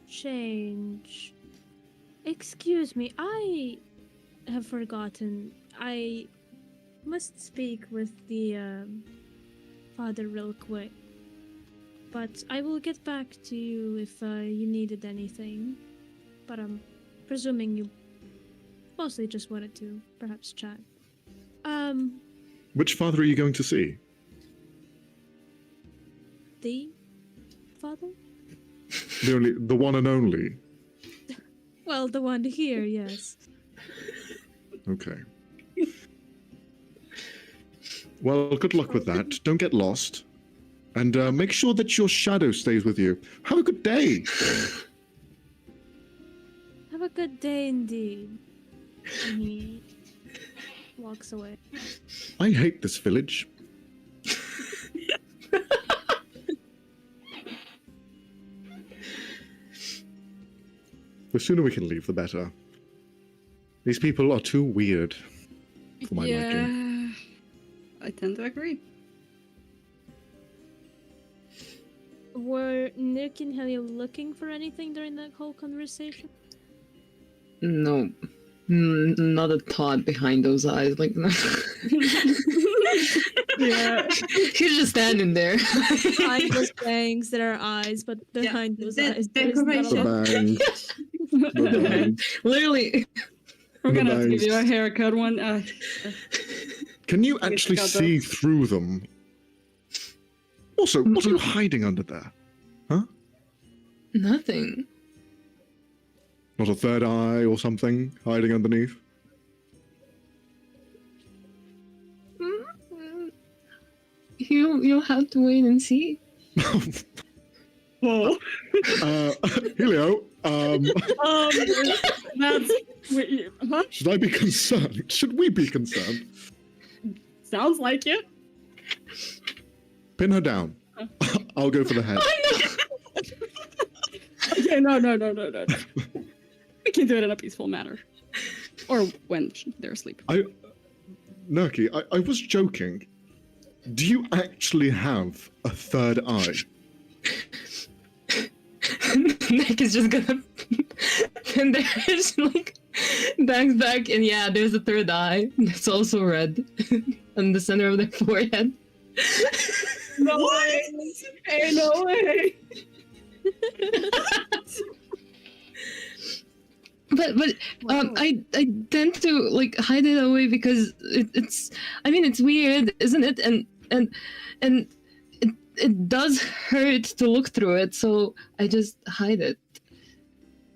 change. Excuse me, I have forgotten. I must speak with the father real quick. But I will get back to you if you needed anything. But I'm presuming you mostly just wanted to perhaps chat. Which father are you going to see? The father? The one and only. Well, the one here, yes. Okay. Well, good luck with that. Don't get lost. And make sure that your shadow stays with you. Have a good day. Have a good day indeed. And he walks away. I hate this village. The sooner we can leave, the better. These people are too weird for my liking. I tend to agree. Were Nick and Helio looking for anything during that whole conversation? No, not a thought behind those eyes. Like, no. Yeah. He's just standing there. Behind those bangs, there are eyes, but behind those eyes, there's not a decoration. lot. The bang. Literally. We're gonna have to give Nice. you a haircut one. Can you actually got see through them? Also, what are you hiding under there? Nothing. Not a third eye or something hiding underneath? You'll have to wait and see. Whoa. Helio, That's. Wait, huh? should I be concerned? Should we be concerned? Sounds like it. Pin her down. I'll go for the head. Okay, no. We can do it in a peaceful manner. Or when they're asleep. Nurki, I was joking. Do you actually have a third eye? Nick is just gonna and there's like bangs back and yeah, there's a third eye. It's also red on the center of their forehead. No way! Hey, no way! But I tend to like hide it away because it's I mean it's weird, isn't it? And it does hurt to look through it, so I just hide it.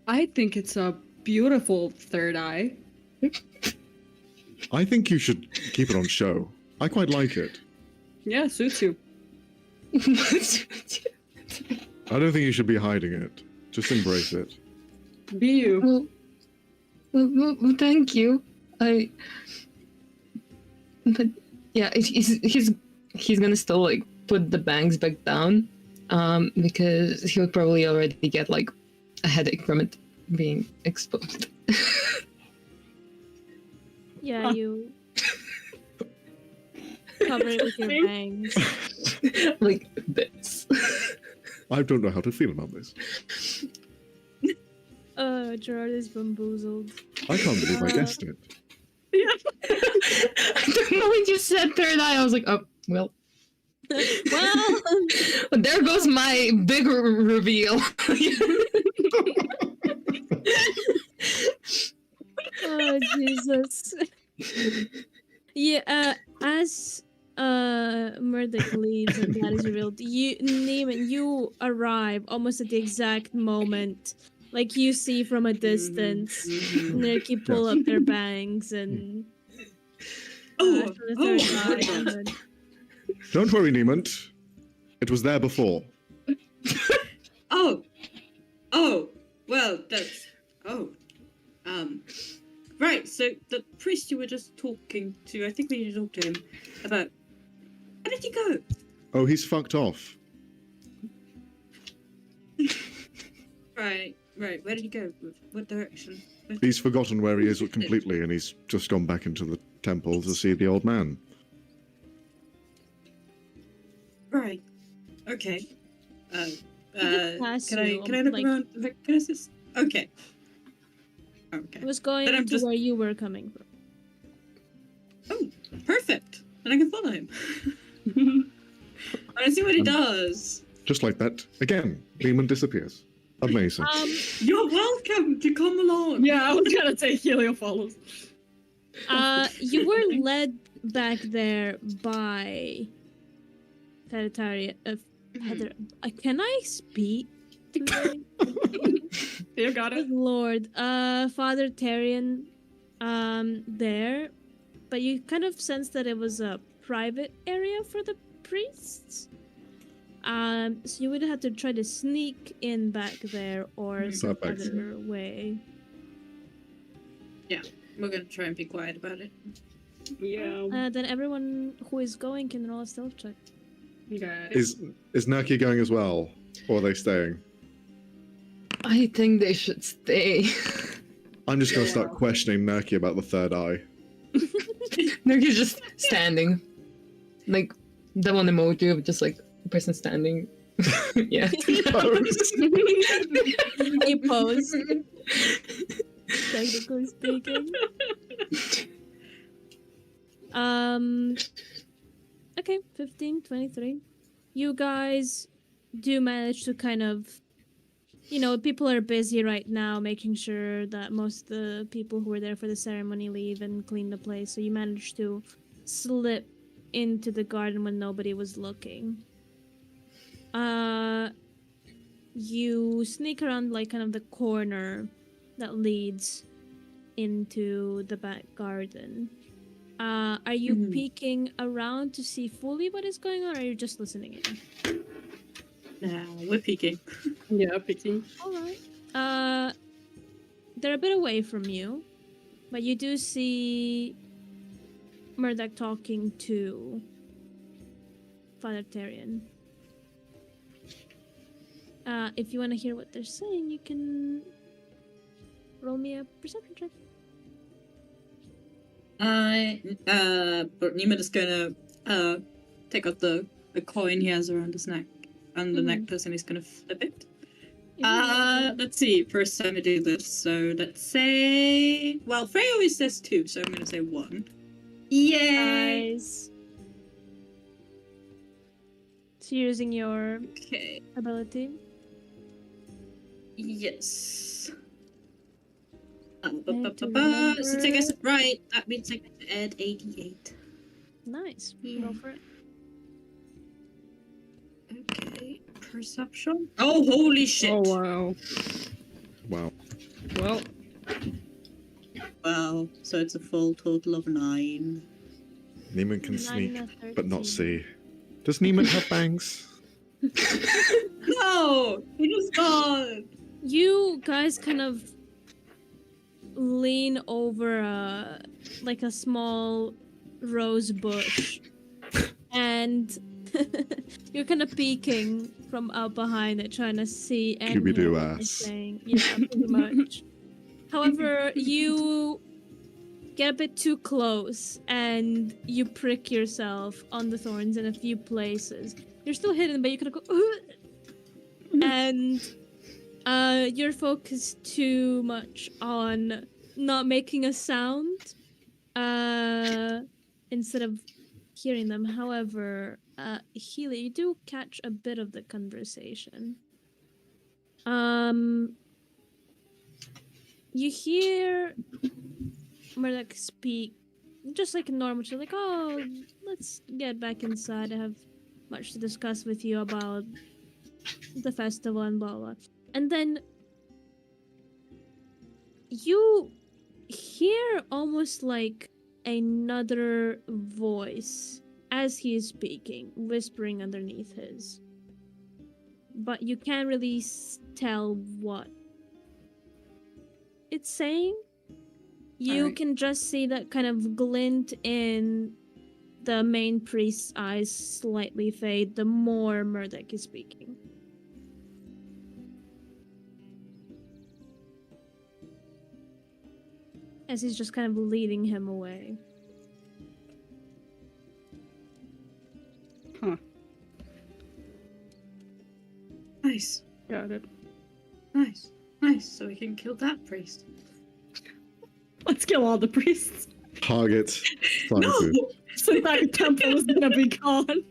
I think it's a beautiful third eye. I think you should keep it on show. I quite like it. Yeah, suits you. I don't think you should be hiding it. Just embrace it. Be you. well, thank you. But yeah, he's gonna still like put the bangs back down, because he'll probably already get like a headache from it being exposed. Yeah, you cover it with your bangs. Like this. I don't know how to feel about this. Gerard is bamboozled. I can't believe I guessed it. I don't know when you said third eye, I was like, oh well. Well, There goes my big reveal. oh Jesus. Yeah, as Murdoch leaves and that is revealed, Neiman, you arrive almost at the exact moment. Like you see from a distance, Nerky pull up their bangs and Oh, for the third time, and then- Don't worry, Niemand. It was there before. oh, well, that's, right, so the priest you were just talking to, I think we need to talk to him about, where did he go? Oh, he's fucked off. Right, where did he go? What direction? He's forgotten where he is completely, and he's just gone back into the temple to see the old man. Right, okay. pass Can I you, look like- around? Can I just, okay. Okay. It was Then going I'm to just- where you were coming from. Oh, perfect. Then I can follow him. I want to see what he does. Just like that, again, demon disappears. Amazing. You're welcome to come along. Yeah, I was gonna say Helio follows. You were led back there by Hereditary. Heather, can I speak today? You got Good it. lord. Father Tarian, there, but you kind of sense that it was a private area for the priests. So you would have to try to sneak in back there or some That makes other way. We're gonna try and be quiet about it. Yeah. Then everyone who is going can roll a stealth check. Okay. Is Naki going as well? Or are they staying? I think they should stay. I'm just going to start questioning Naki about the third eye. No, you're just standing. Like the one emoji of just like a person standing. Yeah. Pose. A pose. Technically speaking. Okay, 15, 23. You guys do manage to kind of, people are busy right now making sure that most of the people who were there for the ceremony leave and clean the place. So you managed to slip into the garden when nobody was looking. You sneak around like kind of the corner that leads into the back garden. Are you peeking around to see fully what is going on, or are you just listening in? Nah, we're peeking. Yeah, picking. Alright. They're a bit away from you, but you do see Murdoch talking to Father Tarian. If you want to hear what they're saying, you can roll me a perception check. But Neiman is gonna take out the coin he has around his neck and the necklace, and he's gonna flip it. Let's see. First time I do this, so let's say. Well, Frey always says 2, so I'm gonna say 1. Yay! Nice. So you're using your Okay. ability. Yes. to Since I guess remember- it right, that means I get to add 88. Nice. Yeah. Go for it. Okay. Perception. Oh, holy shit! Oh wow. Wow. Well, Wow. So it's a full total of 9. Neiman can 9 sneak, and a but not 13. see. Does Neiman have bangs? No! He just gone! You guys kind of lean over a small rose bush, and you're kind of peeking from out behind it, trying to see and Scooby-Doo hear what they're ass. saying. Yeah, pretty much. However, you get a bit too close and you prick yourself on the thorns in a few places. You're still hidden, but you kind of go, and you're focused too much on not making a sound instead of hearing them. However, Healy, you do catch a bit of the conversation. You hear Murdoch speak just like normal. She's like, "Oh, let's get back inside. I have much to discuss with you about the festival and blah blah." And then you hear almost like another voice as he is speaking, whispering underneath his. But you can't really tell what it's saying. You Alright. can just see that kind of glint in the main priest's eyes slightly fade the more Murdoch is speaking. As he's just kind of leading him away. huh. Nice. Got it. Nice. Nice. So we can kill that priest. Let's kill all the priests. Target No, scientist. So that temple is gonna be gone.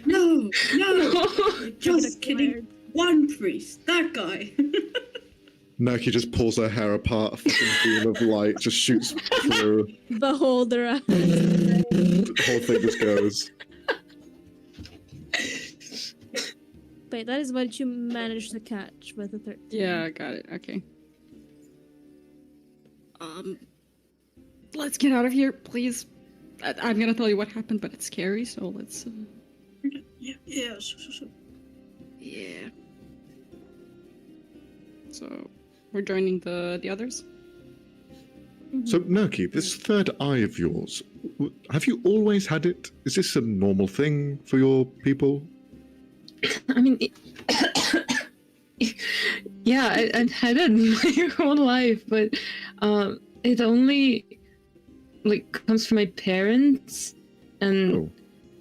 no, no. Give it Just a kidding. cleared. One priest, that guy. Nerky just pulls her hair apart, a fucking beam of light just shoots through. Beholder. The whole thing just goes. Wait, that is what you managed to catch with the 13. Yeah, got it. Okay. Let's get out of here, please. I'm gonna tell you what happened, but it's scary, so let's. Yeah. So. Yeah. So, we're joining the others. So, Nerky, this third eye of yours, have you always had it? Is this a normal thing for your people? I mean, yeah, I've had it my whole life, but it only like comes from my parents, and Oh.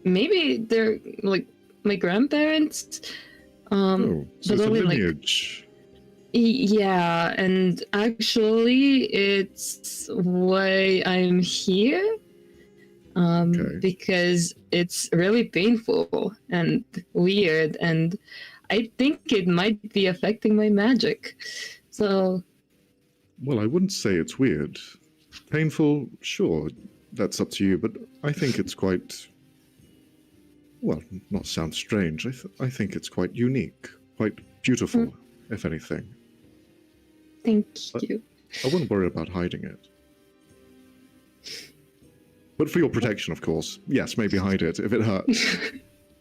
maybe they're like my grandparents. Oh, so but it's a only like lineage. yeah, and actually, it's why I'm here. Okay. Because it's really painful and weird, and I think it might be affecting my magic. So, Well, I wouldn't say it's weird. Painful, sure, that's up to you, but I think it's quite. Well, not sound strange. I think it's quite unique, quite beautiful, if anything. thank you. I wouldn't worry about hiding it. But for your protection, of course. Yes, maybe hide it if it hurts.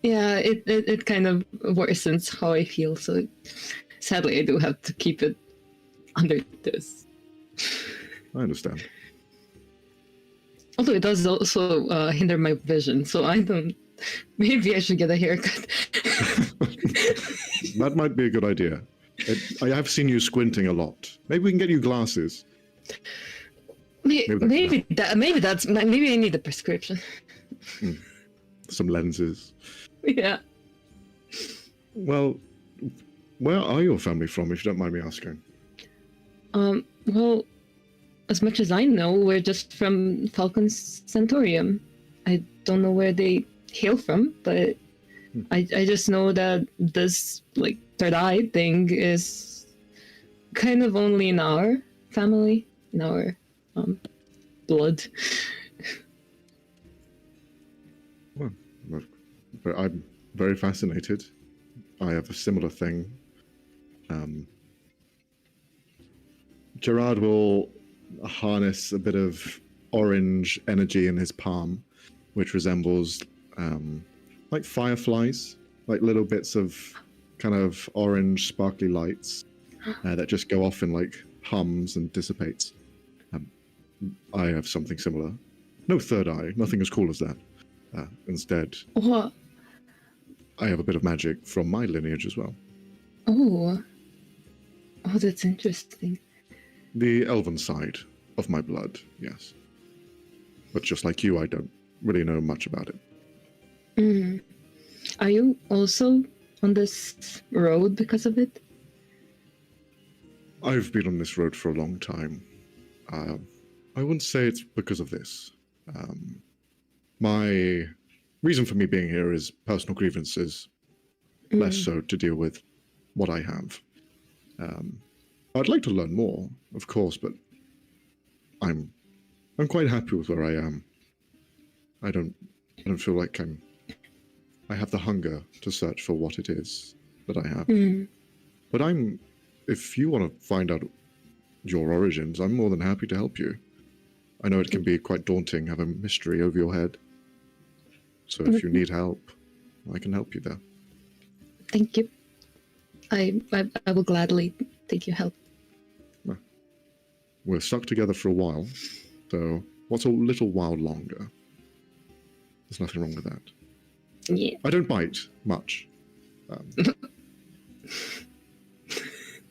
Yeah, it kind of worsens how I feel, so sadly I do have to keep it under this. I understand. Although it does also hinder my vision, so I don't. Maybe I should get a haircut. That might be a good idea. I have seen you squinting a lot. Maybe we can get you glasses. Maybe I need a prescription. Some lenses. Yeah. Well, where are your family from, if you don't mind me asking? Well, as much as I know, we're just from Falcon's Centaurium. I don't know where they hail from, but I just know that this, like, third eye thing is kind of only in our family, in our blood. But I'm very fascinated. I have a similar thing. Gerard will harness a bit of orange energy in his palm, which resembles like fireflies, like little bits of kind of orange sparkly lights that just go off in like hums and dissipates. I have something similar. No third eye, nothing as cool as that. Instead, What? I have a bit of magic from my lineage as well. Oh, that's interesting. The elven side of my blood, yes. But just like you, I don't really know much about it. Are you also on this road because of it? I've been on this road for a long time. I wouldn't say it's because of this. My reason for me being here is personal grievances, less so to deal with what I have. I'd like to learn more, of course, but I'm quite happy with where I am. I don't feel like I have the hunger to search for what it is that I have. But if you want to find out your origins, I'm more than happy to help you. I know it can be quite daunting, have a mystery over your head. So if you need help, I can help you there. Thank you. I will gladly take your help. We're stuck together for a while, so what's a little while longer? There's nothing wrong with that. Yeah. I don't bite much.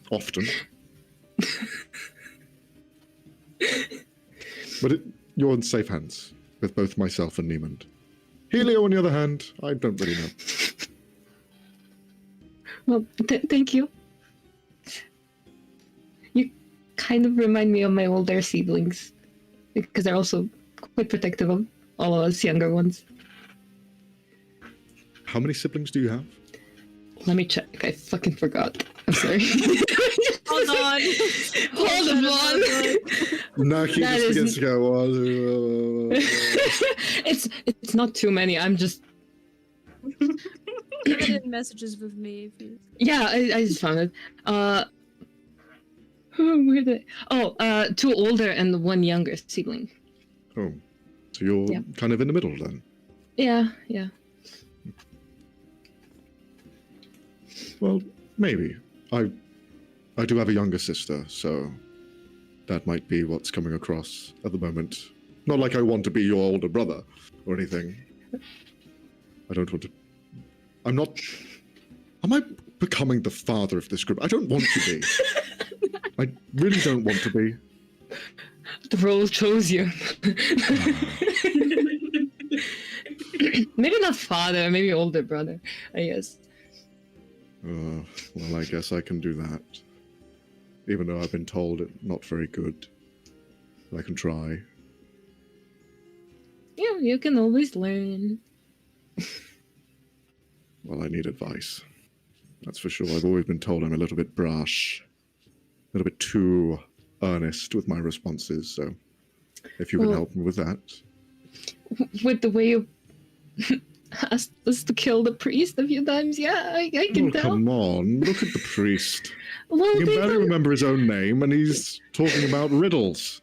Often. But you're in safe hands with both myself and Niemand. Helio, on the other hand, I don't really know. Well, thank you. You kind of remind me of my older siblings. because they're also quite protective of all of us younger ones. How many siblings do you have? Let me check. I fucking forgot. I'm sorry. Hold on. Hold on. Naki That just is- begins to go. It's not too many. I'm just Put it in messages with me if you. yeah. I just found it. Where did? Two older and one younger sibling. Oh, so you're Yeah. kind of in the middle then. Yeah. Well, maybe. I do have a younger sister, so that might be what's coming across at the moment. Not like I want to be your older brother or anything. I don't want to. I'm not. Am I becoming the father of this group? I don't want to be. I really don't want to be. The role chose you. Maybe not father, maybe older brother, I guess. Well, I guess I can do that. Even though I've been told it's not very good. I can try. Yeah, you can always learn. Well, I need advice. That's for sure. I've always been told I'm a little bit brash. A little bit too earnest with my responses, so if you can Well- help me with that. With the way you asked us to kill the priest a few times, yeah, I can Oh, tell. come on. Look at the priest. Well, He can they barely don't- remember his own name, and he's talking about riddles.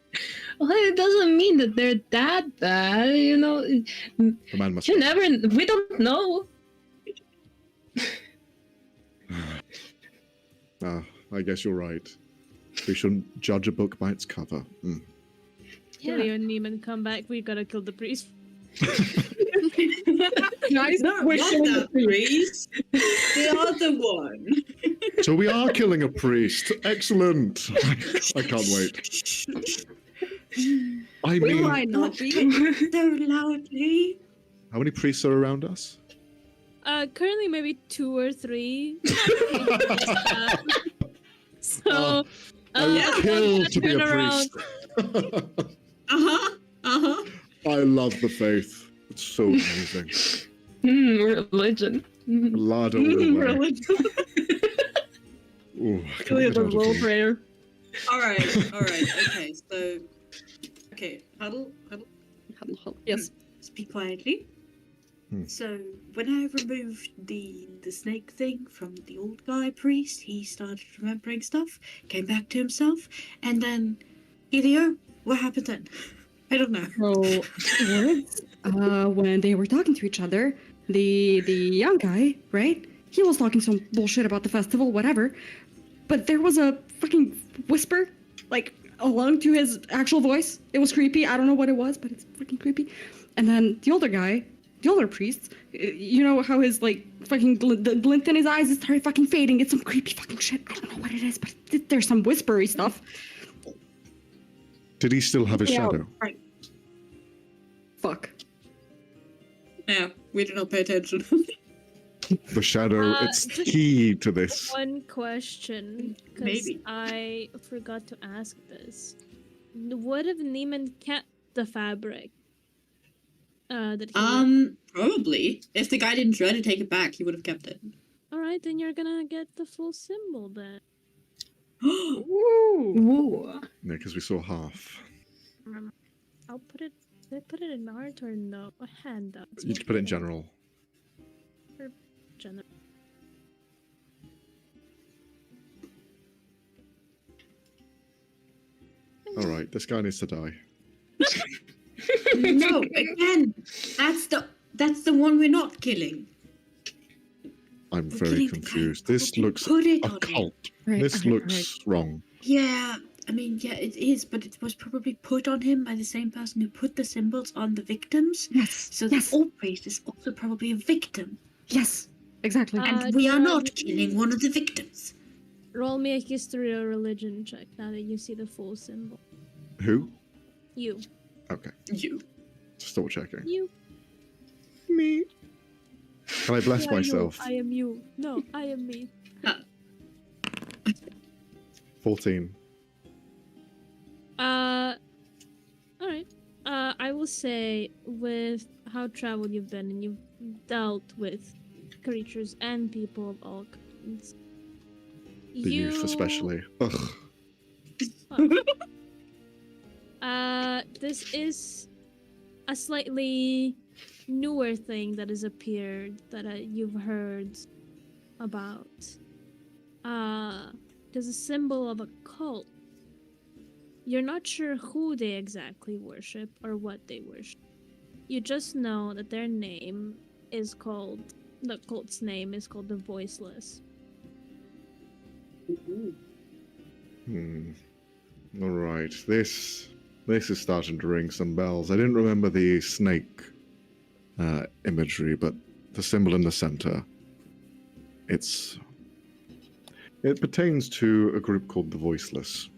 well, it doesn't mean that they're that bad, you know. The man must... You never, we don't know. I guess you're right. We shouldn't judge a book by its cover. Mm. Kilio and Neiman come back. We gotta kill the priest. Nice Not question. the priest. The other one. So we are killing a priest. Excellent. I can't wait. I Will mean, I not be? So loudly. how many priests are around us? Currently maybe 2 or 3. So, Oh, I would kill to be a turn around. priest. Uh-huh. I love the faith. It's so amazing. Religion. Blood all the way. Ooh, I can't Really, get the out of little here. prayer. Alright. Okay, so. Okay, huddle. Yes. Speak quietly. Hmm. So, when I removed the snake thing from the old guy priest, he started remembering stuff, came back to himself, and then. Elio, what happened then? I don't know. So afterwards, when they were talking to each other, the young guy, right? He was talking some bullshit about the festival, whatever. But there was a fucking whisper, like along to his actual voice. It was creepy. I don't know what it was, but it's freaking creepy. And then the older guy, the older priest, you know how his like fucking the glint in his eyes is started fucking fading. It's some creepy fucking shit. I don't know what it is, but there's some whispery stuff. Did he still have his Yeah. shadow? Fuck. Yeah, we did not pay attention. The shadow, it's just key to this. One question, because Maybe. I forgot to ask this. What if Neiman kept the fabric? That he Probably. If the guy didn't try to take it back, he would have kept it. All right, then you're gonna get the full symbol then. Ooh. Ooh. Yeah, because we saw half. I'll put it. Did I put it in art or no? A handout. You can put it in general. General. Alright, this guy needs to die. No, again, that's the one we're not killing. I'm We're very killing the guy confused. who This looks put it on it. occult. Right, This right, looks wrong. Yeah, I mean, yeah, it is, but it was probably put on him by the same person who put the symbols on the victims. Yes. So yes. the old priest is also probably a victim, Yes. Exactly. and we are not John, killing one of the victims. Roll me a history or religion check now that you see the full symbol. Who? You. Okay, You. just double checking. You. Me. Can I bless Who are you? myself? I am you. No, I am me. 14. Alright. say, with how traveled you've been and you've dealt with creatures and people of all kinds, The youth, especially. Ugh. This is a slightly newer thing that has appeared that you've heard about. There's a symbol of a cult. You're not sure who they exactly worship or what they worship. You just know that their name is called, the cult's name is called the Voiceless. All right, this is starting to ring some bells. I didn't remember the snake imagery, but the symbol in the center. It pertains to a group called the Voiceless.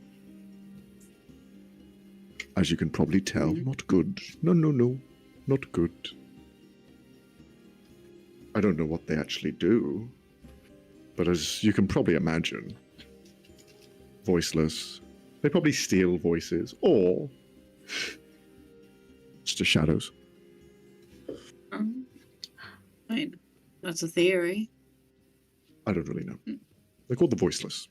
As you can probably tell, not good. No, not good. I don't know what they actually do, but as you can probably imagine, voiceless. They probably steal voices, or it's just shadows. I mean, that's a theory. I don't really know. They're called the Voiceless.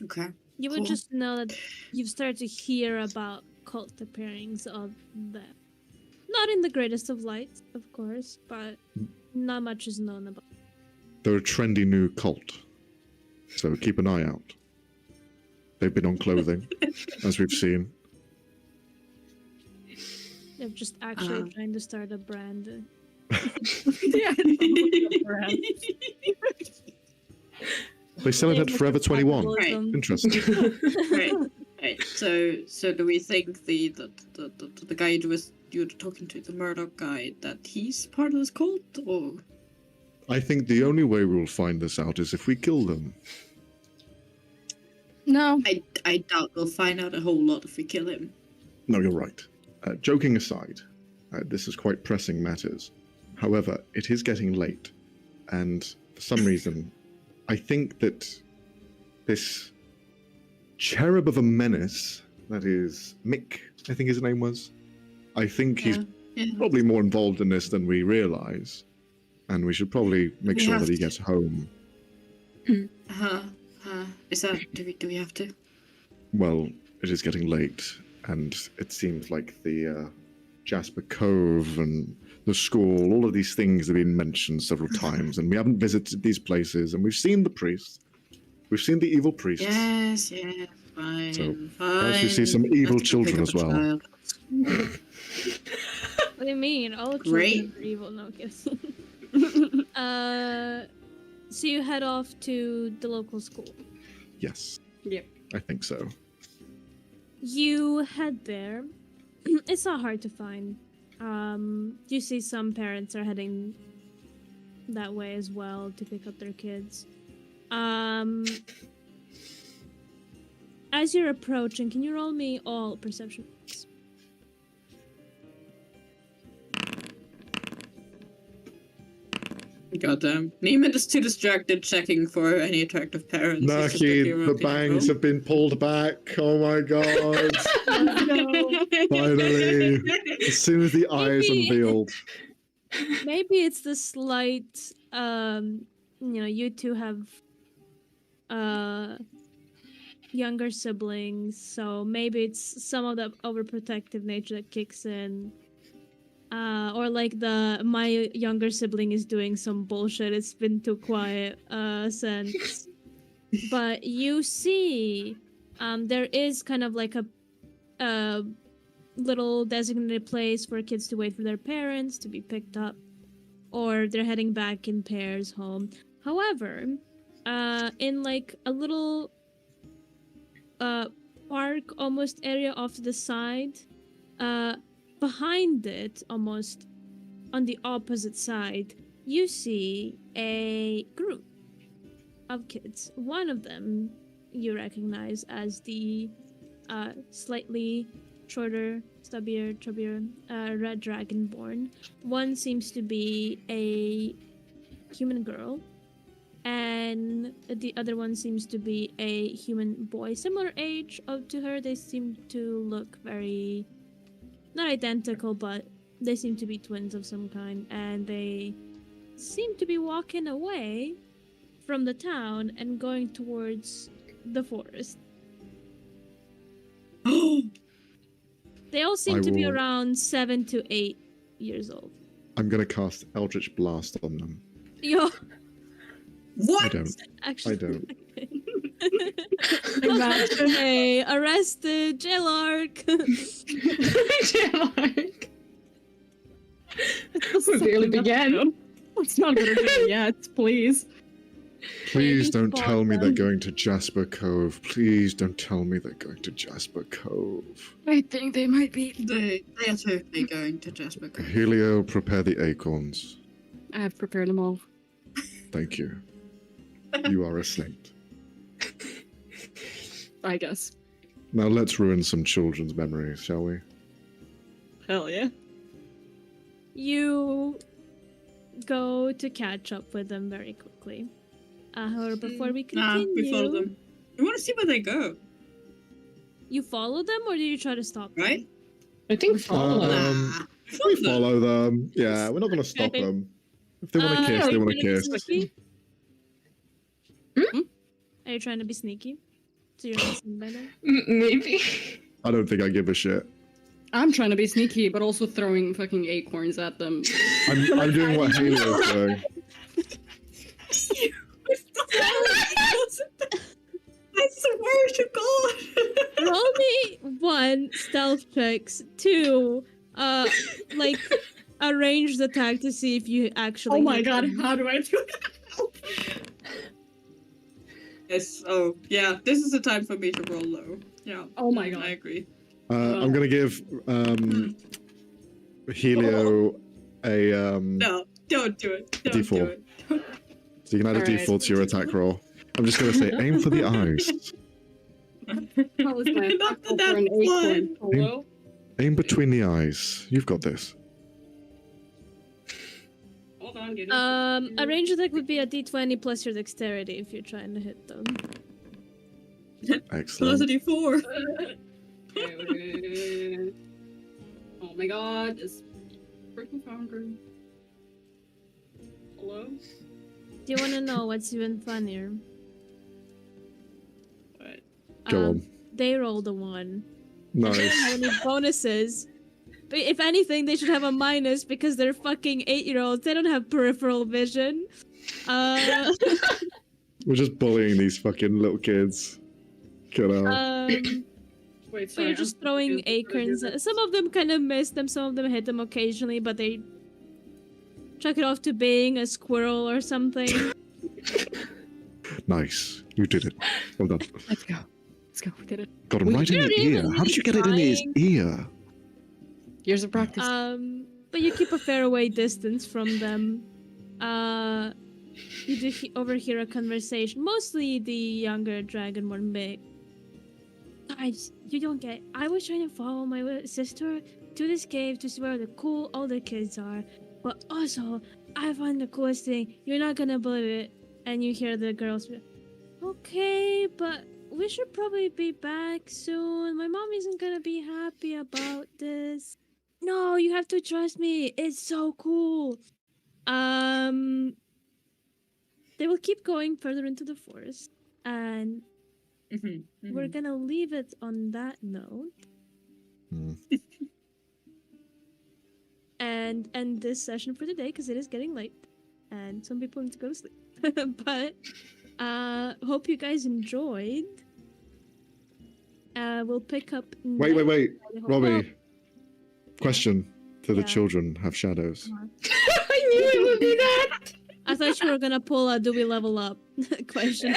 Okay. You would Cool. just know that you've started to hear about cult appearings of them. Not in the greatest of lights, of course, but not much is known about. They're a trendy new cult, so keep an eye out. They've been on clothing, as we've seen. They're just actually trying to start a brand. Yeah. They sell it at Forever 21. Right. Interesting. Right. So do we think the guy you were talking to, the Murdoch guy, that he's part of this cult, or? I think the only way we'll find this out is if we kill them. No. I doubt we'll find out a whole lot if we kill him. No, you're right. Joking aside, this is quite pressing matters. However, it is getting late, and for some reason, I think that this cherub of a menace, that is Mick, I think his name was, I think he's probably more involved in this than we realize, and we should probably make sure that he gets home. Is that, do we have to? Well, it is getting late, and it seems like the Jasper Cove and the school, all of these things have been mentioned several times, and we haven't visited these places, and we've seen the priests. We've seen the evil priests. Yes, fine. So, fine. as we see some evil Let's go pick children up as a well. child. What do you mean? All Great. children are evil, no kids. So you head off to the local school. Yes. Yep. I think so. You head there. It's not hard to find. You see some parents are heading that way as well to pick up their kids. As you're approaching, can you roll me all perception checks? Goddamn. Neiman is too distracted checking for any attractive parents. He's just Naki, looking around the being like, bangs "Oh." have been pulled back. Oh my god. Finally. As soon as the eye is Maybe- unveiled. Maybe it's the slight, you two have younger siblings, so maybe it's some of the overprotective nature that kicks in. Or like my younger sibling is doing some bullshit, it's been too quiet sense. But you see, there is kind of like a little designated place for kids to wait for their parents to be picked up, or they're heading back in pairs home. However, in like a little park almost area off to the side, behind it, almost on the opposite side, you see a group of kids. One of them you recognize as the slightly shorter, stubbier, red dragonborn. One seems to be a human girl, and the other one seems to be a human boy, similar age to her. They seem to look very, not identical, but they seem to be twins of some kind, and they seem to be walking away from the town and going towards the forest. They all seem to be will- around 7 to 8 years old. I'm gonna cast Eldritch Blast on them. Yo, What? I don't. actually, I don't. Okay, arrested, jail arc. Jailmark. We barely began. Let's not go to jail yet, please. Please you don't spot tell me they're them. going to Jasper Cove. Please don't tell me they're going to Jasper Cove. I think they might be. They are totally going to Jasper Cove. Helio, prepare the acorns. I have prepared them all. Thank you. You are a saint. I guess. Now let's ruin some children's memories, shall we? Hell yeah. You go to catch up with them very quickly. However, before we Nah, continue, we follow them. We want to see where they go, you follow them or do you try to stop them? right? I think follow. Nah. We follow them. Yeah, we're not going to stop Okay. them. If they want to kiss, are they you want to trying kiss. be sneaky? Are you trying to be sneaky? So you're not seen by them? Maybe. I don't think I give a shit. I'm trying to be sneaky, but also throwing fucking acorns at them. I'm doing what Helio's doing. That's the word you God. Roll me 1 stealth checks, 2 like a ranged attack to see if you actually Oh my hit god, them. how do I do that? Yes. Oh, yeah. This is the time for me to roll low. Yeah. Oh my god. I agree. I'm going to give Helio a No, don't do it. Don't D4. do it. So you can add a Alright. D4 to your attack roll. I'm just going to say aim for the eyes. How was my Not attack roll that for an acorn? one. Hello? Aim between the eyes. You've got this. Hold on, get A ranged attack would be a d20 plus your dexterity if you're trying to hit them. Excellent. Velocity 4. Oh my god, this freaking founder. Hello? Do you want to know what's even funnier? What? Go on. They rolled a 1. Nice. They don't have any bonuses. But if anything, they should have a minus because they're fucking 8-year-olds. They don't have peripheral vision. We're just bullying these fucking little kids. Get out. Wait, So sorry. you're just throwing acorns. Some of them kind of miss them, some of them hit them occasionally, but they chuck it off to being a squirrel or something. Nice. You did it. Well done. Let's go. Let's go. We did it. Got him We right in the didn't ear. even How did you get it in his trying. ear? Years of practice. But you keep a fair away distance from them. You do overhear a conversation. Mostly the younger Dragonborn big. Guys, you don't get. I was trying to follow my sister to this cave to see where the cool older kids are. But also, I find the coolest thing. You're not gonna believe it. And you hear the girls. Okay, but we should probably be back soon. My mom isn't gonna be happy about this. No, you have to trust me. It's so cool. They will keep going further into the forest, and we're gonna leave it on that note. Hmm. And end this session for today because it is getting late, and some people need to go to sleep. But hope you guys enjoyed. We'll pick up. Wait. next- Robbie, question. Do the Yeah. children have shadows? I knew it would be that. I thought you were gonna pull a "Do we level up?" question.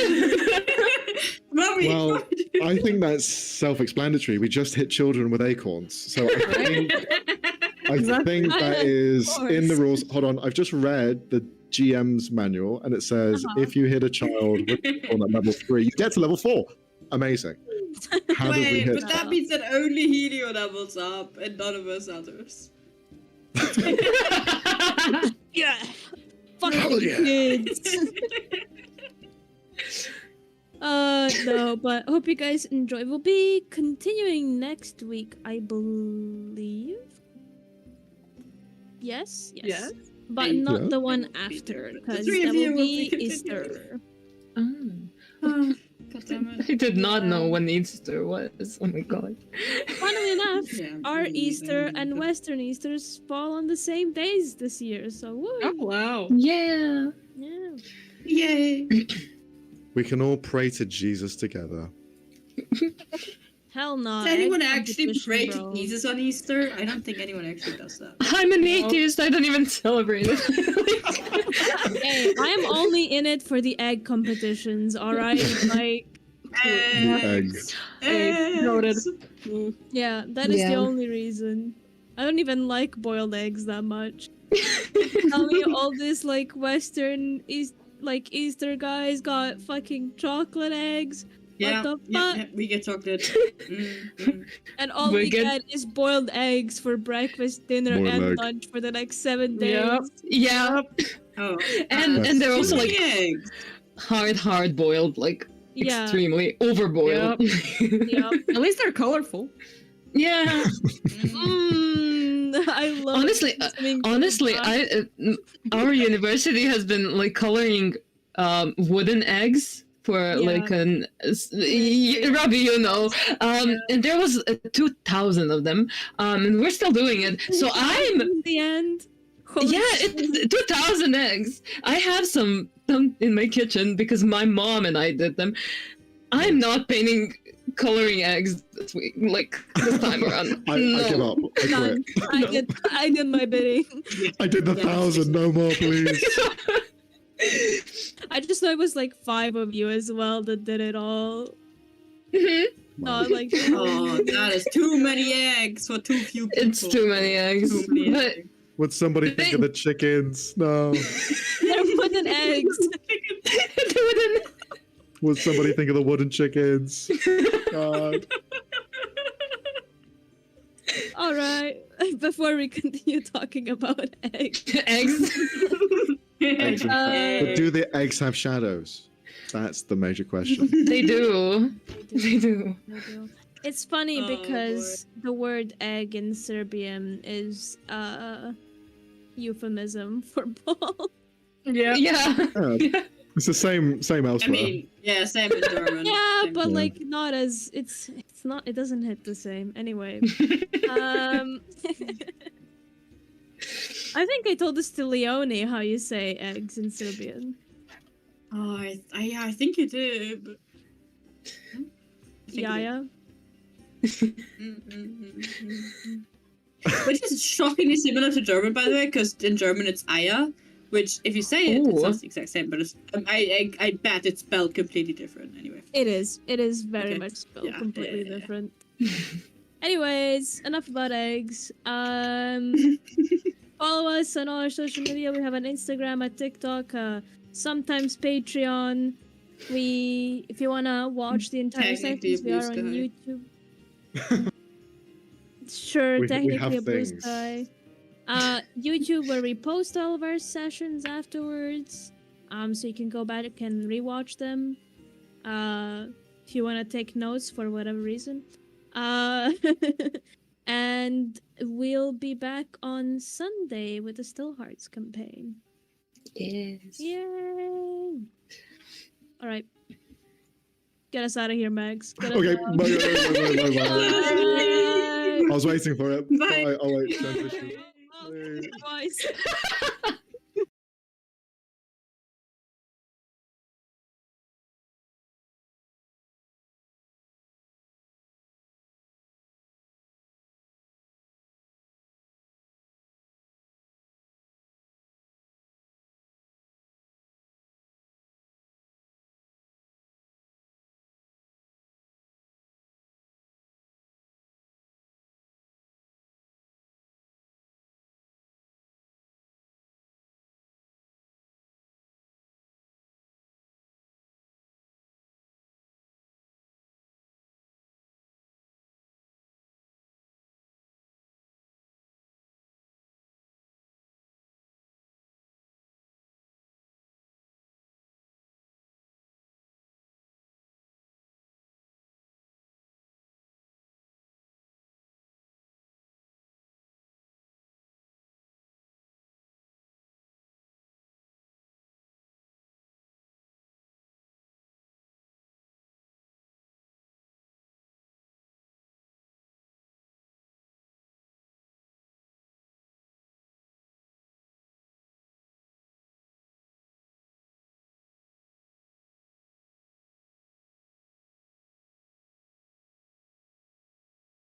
Mommy, Well, I think that's self-explanatory. We just hit children with acorns. So I think that is in the rules. Hold on. I've just read the GM's manual and it says if you hit a child with an acorn at level 3, you get to level 4. Amazing. How did we wait, hit? but that means that only Helio levels up and none of us others. Yeah. Hell Fucking yeah. kids. No, but hope you guys enjoy. We'll be continuing next week, I believe. Yes. Yes. But Yeah. not the one I won't be after, there, but the because three that of you will will be be Easter. Oh. Oh, God damn it. I did not know Yeah. when Easter was. Oh my god. Funnily enough, Yeah, our me neither, Easter me and neither. Western Easters fall on the same days this year, so woo! Oh wow. Yeah. Yeah. Yay. We can all pray to Jesus together. Hell no. Does anyone egg actually competition, pray bro. to Jesus on Easter? I don't think anyone actually does that. I'm an atheist. I don't even celebrate it. Hey, I am only in it for the egg competitions, alright? Like, Eggs. Eggs. Noted. Eggs. yeah, that is the Yeah. only reason. I don't even like boiled eggs that much. Tell me all this, like, Western Easter guys got fucking chocolate eggs. Yeah, the yeah, fuck? yeah, we get chocolate. And all we Wicked. get is boiled eggs for breakfast, dinner, Boiled and egg. lunch for the next 7 days. Yep. Yeah. Oh, And they're also too like many eggs. hard boiled, like Yeah. extremely overboiled. Yep. At least they're colorful. Yeah. I love Honestly, listening to Honestly, that. our university has been like coloring wooden eggs for like Robbie, you know, and there was 2,000 of them, and we're still doing it. So I'm in the end. it's 2,000 eggs. I have some in my kitchen because my mom and I did them. I'm not painting coloring eggs this week, like this time around. I give up. I None. quit. I did my bidding. I did the 1,000. No more, please. I just know it was like 5 of you as well that did it all. Mhm. Not like Oh, that is too many eggs for too few people. It's too many eggs. Too many But eggs. Would somebody think of the chickens? No. they're wooden eggs. Would somebody think of the wooden chickens? God. All right. Before we continue talking about eggs, eggs. Eggs have- but Uh, do the eggs have shadows? That's the major question. They do. They do. it's funny Oh, because the word egg in Serbian is euphemism for ball. Yeah. Yeah. Yeah. It's the same I elsewhere. mean, yeah, same in German. Yeah, Same. but Yeah. like not as it's not it doesn't hit the same anyway. I think I told this to Leone how you say eggs in Serbian. Oh, I think you did. But... Yaya. Which is shockingly similar to German, by the way, because in German it's Eier, which if you say it, Ooh. it's not the exact same, but it's, I bet it's spelled completely different anyway. It is. It is very Okay. much spelled Yeah, completely yeah. different. Anyways, enough about eggs. Follow us on all our social media. We have an Instagram, a TikTok, sometimes Patreon. If you wanna watch the entire Technically a sessions, we are Blue on Sky. YouTube. Sure, We technically have a Blue things. Sky. YouTube where we post all of our sessions afterwards. So you can go back and rewatch them. If you wanna take notes for whatever reason. And we'll be back on Sunday with the Still Hearts campaign. Yes. Yay! All right, get us out of here, Max. Get us Okay, out. bye. I Bye. was waiting for it. Bye. Bye. Oh wait, transition. Twice.